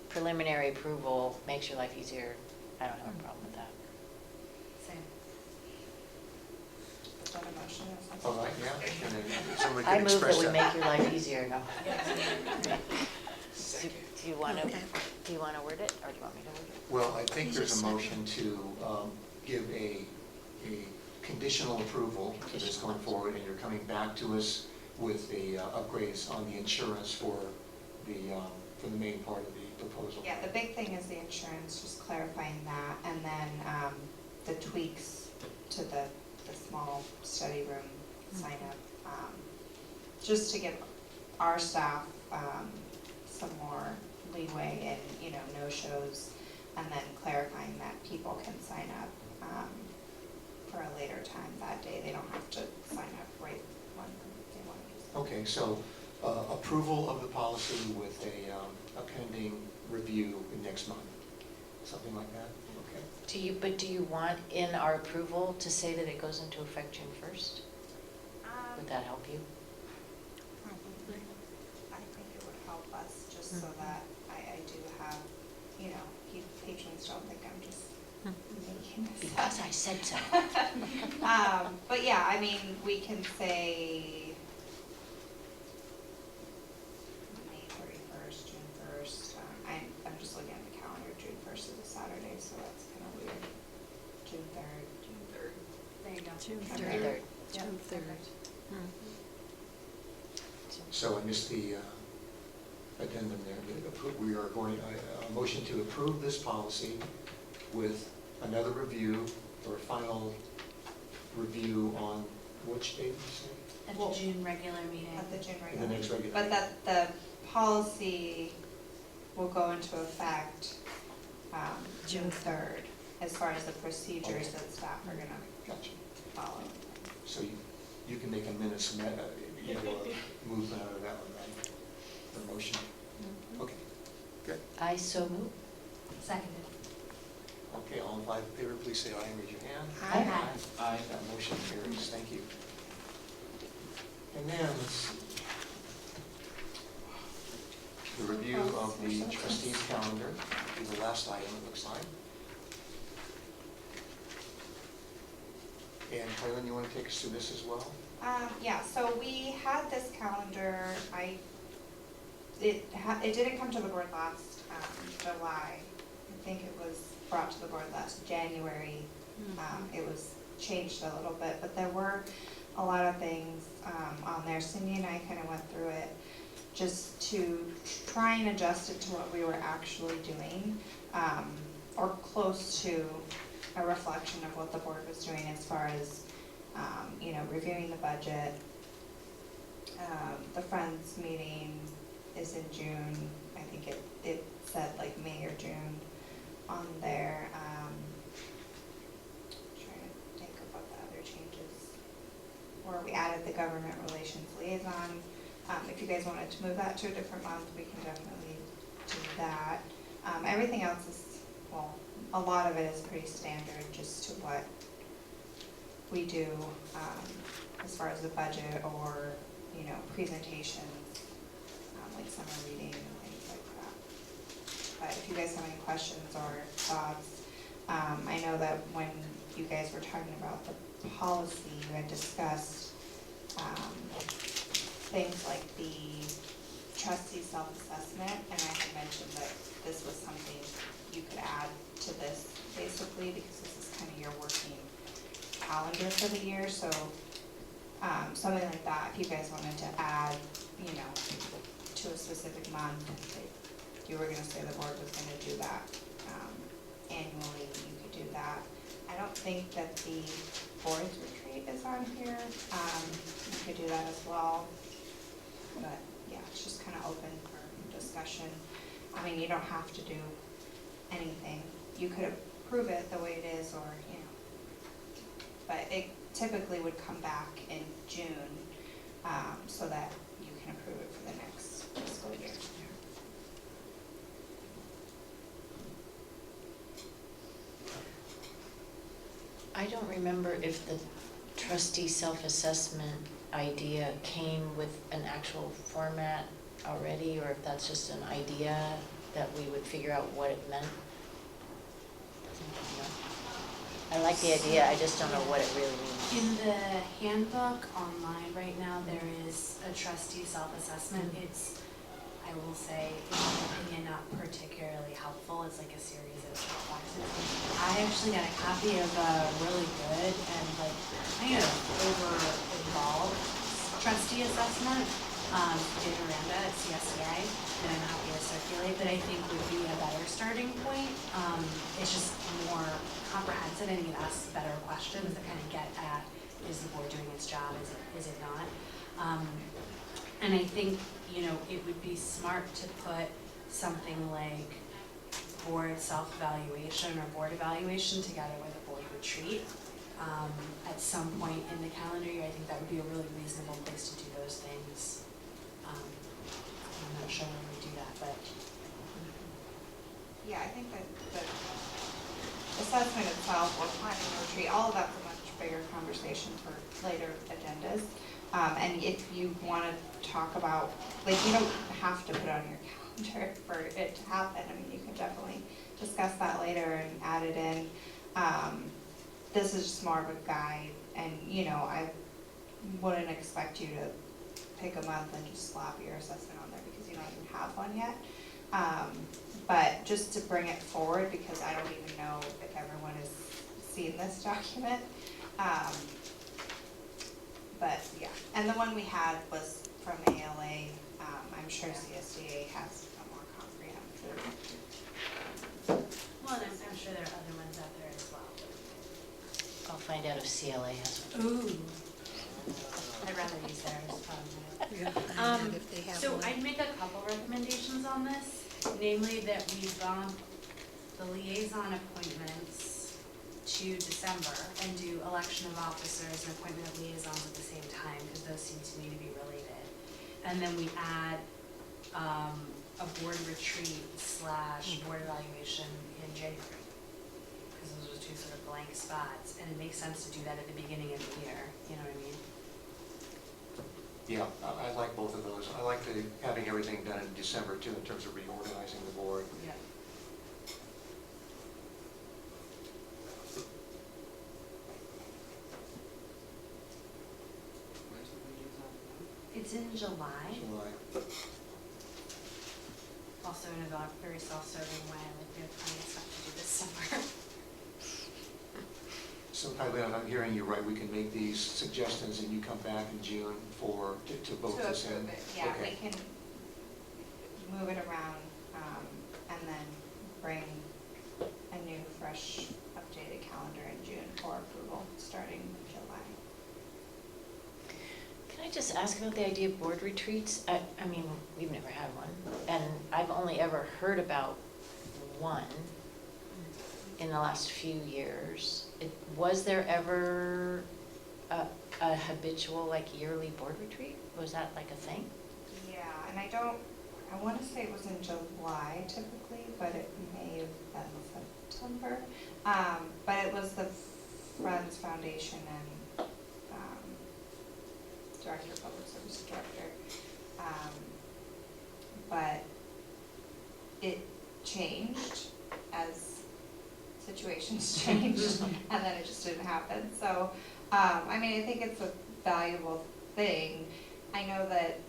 preliminary approval makes your life easier, I don't have a problem with that. Same. Is that a motion or something? All right, yeah, and then somebody I can move express that we that. make your life easier, no? Second. Do you wanna, Okay. do you wanna word it, or do you want me to word it? Well, I think Please there's a just motion to give a conditional approval to this going forward, and you're coming back to us with the upgrades on the insurance for the main part of the proposal. Yeah, the big thing is the insurance, just clarifying that, and then the tweaks to the small study room sign up, just to give our staff some more leeway in, you know, no-shows, and then clarifying that people can sign up for a later time that day. They don't have to sign up right when they want to use it. Okay, so approval of the policy with a pending review next month, something like that, okay? But do you want in our approval to say that it goes into effect June 1st? Would that help you? Probably. I think it would help us, just so that I do have, you know, patrons don't think I'm just making this up. Because I said so. But yeah, I mean, we can say May 31st, June 1st. I'm just looking at the calendar. June 1st is a Saturday, so that's kind of weird. June 3rd. June 3rd. There you go. June Okay. 3rd. Yep. June 3rd. So I missed the addendum there. We are going, a motion to approve this policy with another review, or final review on which date did you say? At Well, the June regular meeting. At the June The regular. next regular. But that the policy will go into effect June 3rd, as far as the procedures Okay. that staff are gonna Gotcha. follow. So you, you can make a minute's, movement out of that one, right? The motion. Okay, good. I so move. Seconded. Okay, all in favor, please say aye and raise your hand. Aye. Aye. That motion carries, thank you. And then, let's see. The review of the trustees calendar is the last item, it looks like. And Carlin, you want to take us through this as well? Yeah, so we had this calendar, it didn't come to the board last, July. I think it was brought to the board last January. It was changed a little bit, but there were a lot of things, on there. Cindy and I kind of went through it just to try and adjust it to what we were actually doing, or close to a reflection of what the board was doing as far as, reviewing the budget. The Friends meeting is in June. I think it said like May or June on there. Trying to think of what the other changes were. We added the government relations liaison. If you guys wanted to move that to a different month, we can definitely do that. Everything else is, well, a lot of it is pretty standard, just to what we do, as far as the budget or, presentations, like summer reading and things like that. But if you guys have any questions or thoughts, I know that when you guys were talking about the policy, you had discussed, things like the trustee self-assessment, and I had mentioned that this was something you could add to this basically, because this is kind of your working calendar for the year, so something like that, if you guys wanted to add, to a specific month, if you were gonna say the board was gonna do that annually, you could do that. I don't think that the board's retreat is on here, you could do that as well, but yeah, it's just kind of open for discussion. I mean, you don't have to do anything, you could approve it the way it is, or, but it typically would come back in June, so that you can approve it for the next fiscal year. I don't remember if the trustee self-assessment idea came with an actual format already, or if that's just an idea that we would figure out what it meant. I like the idea, I just don't know what it really means. In the handbook online right now, there is a trustee self-assessment. It's, I will say, in my opinion, not particularly helpful. It's like a series of checkboxes. I actually got a copy of a really good and like kind of over-involved trustee assessment, in Miranda at CSEA, that I'm happy to circulate, that I think would be a better starting point. It's just more comprehensive and it asks better questions that kind of get at, is the board doing its job, is it not? And I think, it would be smart to put something like board self-evaluation or board evaluation together with a board retreat. At some point in the calendar year, I think that would be a really reasonable place to do those things. I'm not sure when we do that, but. Yeah, I think that the assessment itself, or planning the retreat, all of that's a much bigger conversation for later agendas. And if you want to talk about, like, you don't have to put it on your calendar for it to happen. I mean, you can definitely discuss that later and add it in. This is just more of a guide, and, I wouldn't expect you to pick a month and just slap your assessment on there because you don't even have one yet. But just to bring it forward, because I don't even know if everyone has seen this document. But yeah, and the one we had was from ALA. I'm sure CSDA has a more comprehensive. Well, and I'm sure there are other ones out there as well. I'll find out if CLA has one. Ooh. I'd rather use theirs, probably. If they have So one. I'd make a couple recommendations on this, namely that we bump the liaison appointments to do December and do election of officers and appointment of liaisons at the same time, because those seem to me to be related. And then we add, a board retreat / board evaluation in January. Because those are two sort of blank spots, and it makes sense to do that at the beginning of the year, you know what I mean? Yeah, I like both of those. I like having everything done in December too, in terms of reorganizing the board. Yeah. Where's the liaison? It's in July, July. also in a very self-serving way, like we have plenty of stuff to do this summer. So Eileen, if I'm hearing you right, we can make these suggestions and you come back in June to vote To this in? approve it, yeah, we Okay. can move it around, and then bring a new, fresh, updated calendar in June for approval, starting July. Can I just ask about the idea of board retreats? I mean, we've never had one, and I've only ever heard about one in the last few years. Was there ever a habitual, like, yearly board retreat? Was that like a thing? Yeah, and I want to say it was in July typically, but it may have been September. But it was the Friends Foundation and Director, Public Service Director. But it changed as situations changed, and then it just didn't happen. So, I mean, I think it's a valuable thing. I know that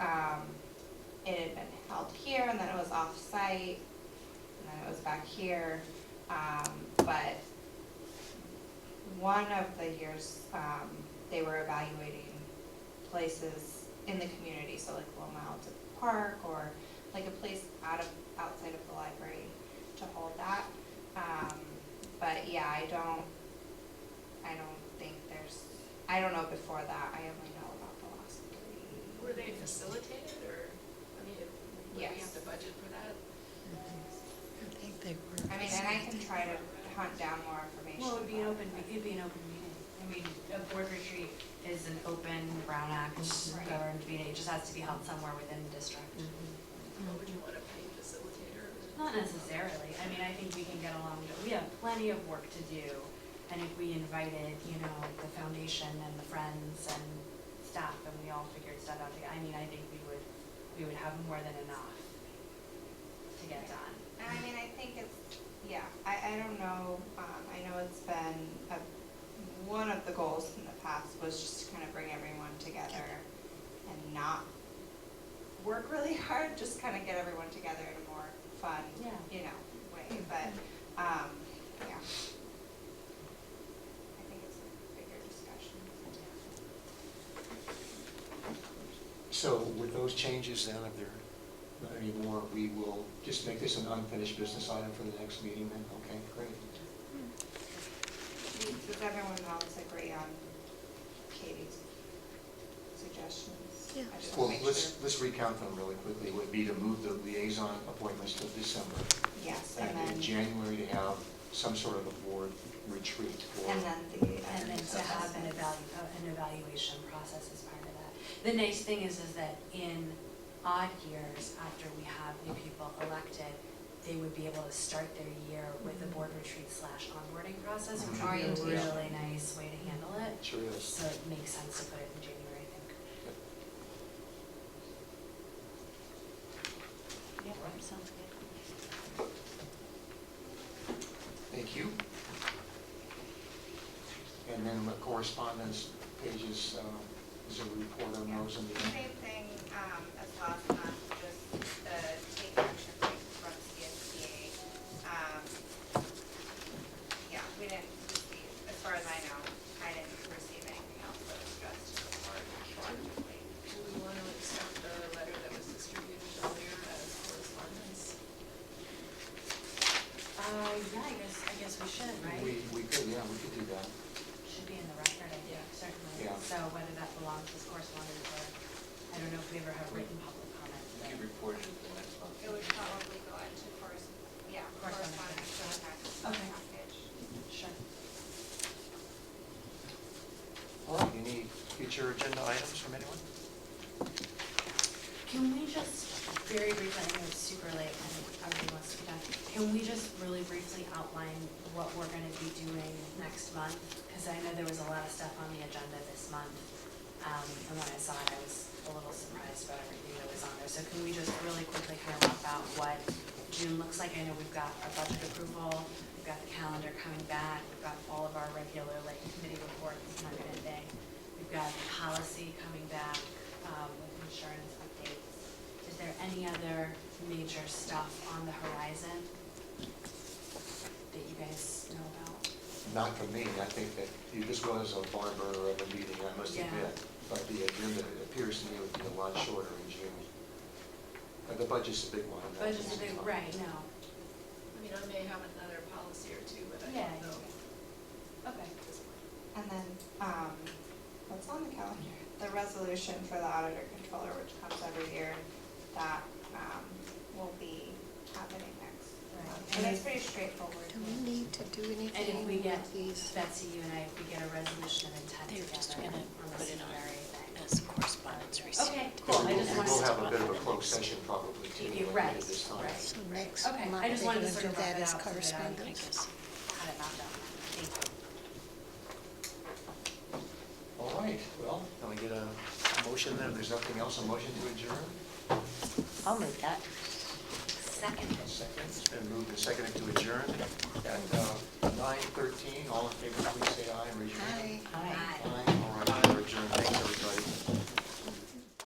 it had been held here, and then it was off-site, and then it was back here. But one of the years, they were evaluating places in the community, so like Loma Alta Park, or like a place outside of the library to hold that. But yeah, I don't think I don't know before that. I only know about the last 3. Were they facilitated, or, I mean, would we Yes. have to budget for that? I think they were. I mean, and I can try to hunt down more information. Well, it'd be an about open, it. it'd be an open meeting. I mean, a board retreat is an open Brown Act Right. governed meeting, it just has to be held somewhere within the district. Or would you want a paid facilitator? Not necessarily, I mean, I think we can get along, we have plenty of work to do, and if we invited, you know, the foundation and the friends and staff, and we all figured stuff out together, I mean, I think we would have more than enough to get done. And I mean, I think it's, yeah, I don't know, I know it's been one of the goals in the past was just to kind of bring everyone together and not work really hard, just kind of get everyone together in a more fun, Yeah. you know, way, but, yeah. I think it's a bigger discussion. So with those changes then, if there are not any more, we will just make this an unfinished business item for the next meeting then? Okay, great. Does everyone else agree on Katie's suggestions? Yeah. I just Well, wanna make sure. let's recount them really quickly. It would be to move the liaison appointments to December. Yes, And and in then, January to have some sort of a board retreat for. and then the. And then to have an evaluation process as part of that. The nice thing is that in odd years, after we have new people elected, they would be able to start their year with a board retreat / onboarding process, which would be a Orientation. really nice way to handle it. Sure is. So it makes sense to put it in January, I think. Yeah, that sounds good. Thank you. And then the correspondence pages, is a report on those in the. Same thing, as last month, just the take action from CSBA. Yeah, we didn't receive, as far as I know, I didn't receive anything else that was addressed to the board collectively. Do we want to accept the letter that was distributed earlier as correspondence? Yeah, I guess we should, right? We could, yeah, we could do that. Should be in the record, I think, certainly. Yeah. So whether that belongs as correspondence or, I don't know if we ever have written public comments. We could report it at the next month. It would probably go into correspondence to the next Okay. package. Sure. future agenda items from anyone? Can we just very briefly, I know it's super late and everybody wants to be done, can we just really briefly outline what we're gonna be doing next month? Because I know there was a lot of stuff on the agenda this month, and when I saw it, I was a little surprised about everything that was on there. So can we just really quickly kind of map out what June looks like? I know we've got our budget approval, we've got the calendar coming back, we've got all of our regular like committee reports and that kind of thing. We've got policy coming back, with insurance updates. Is there any other major stuff on the horizon that you guys know about? Not for me. I think that this was a barber of a meeting, I must Yeah. admit. But the agenda appears to me would be a lot shorter in June. The budget's a big one. But just a big, right, no. I mean, I may have another policy or two, but I Yeah, don't know. Okay. And then, what's on the calendar? The resolution for the auditor controller, which comes every year, that, will be happening next month. And it's pretty straightforward. Do we need to do And if anything we get, with these? Betsy, you and I, if we get a resolution of intent They're just together gonna on the put it on secondary thing. as correspondence received. Okay, cool, I just wanted We'll to. have a bit of a closed session probably too. You're when we right, get this time. right. So next Okay, month, I just they're wanted to gonna sort do of that mark it as out so that I correspondence? had it mapped out. Thank you. All right, well, can we get a motion then? If there's nothing else, a motion to adjourn? I'll move that. Second. A second. It's been moved and seconded to adjourn at 9:13. All in favor, please say aye and raise your hand. Hi. Aye. Aye. All right, we're adjourned. Thanks, everybody.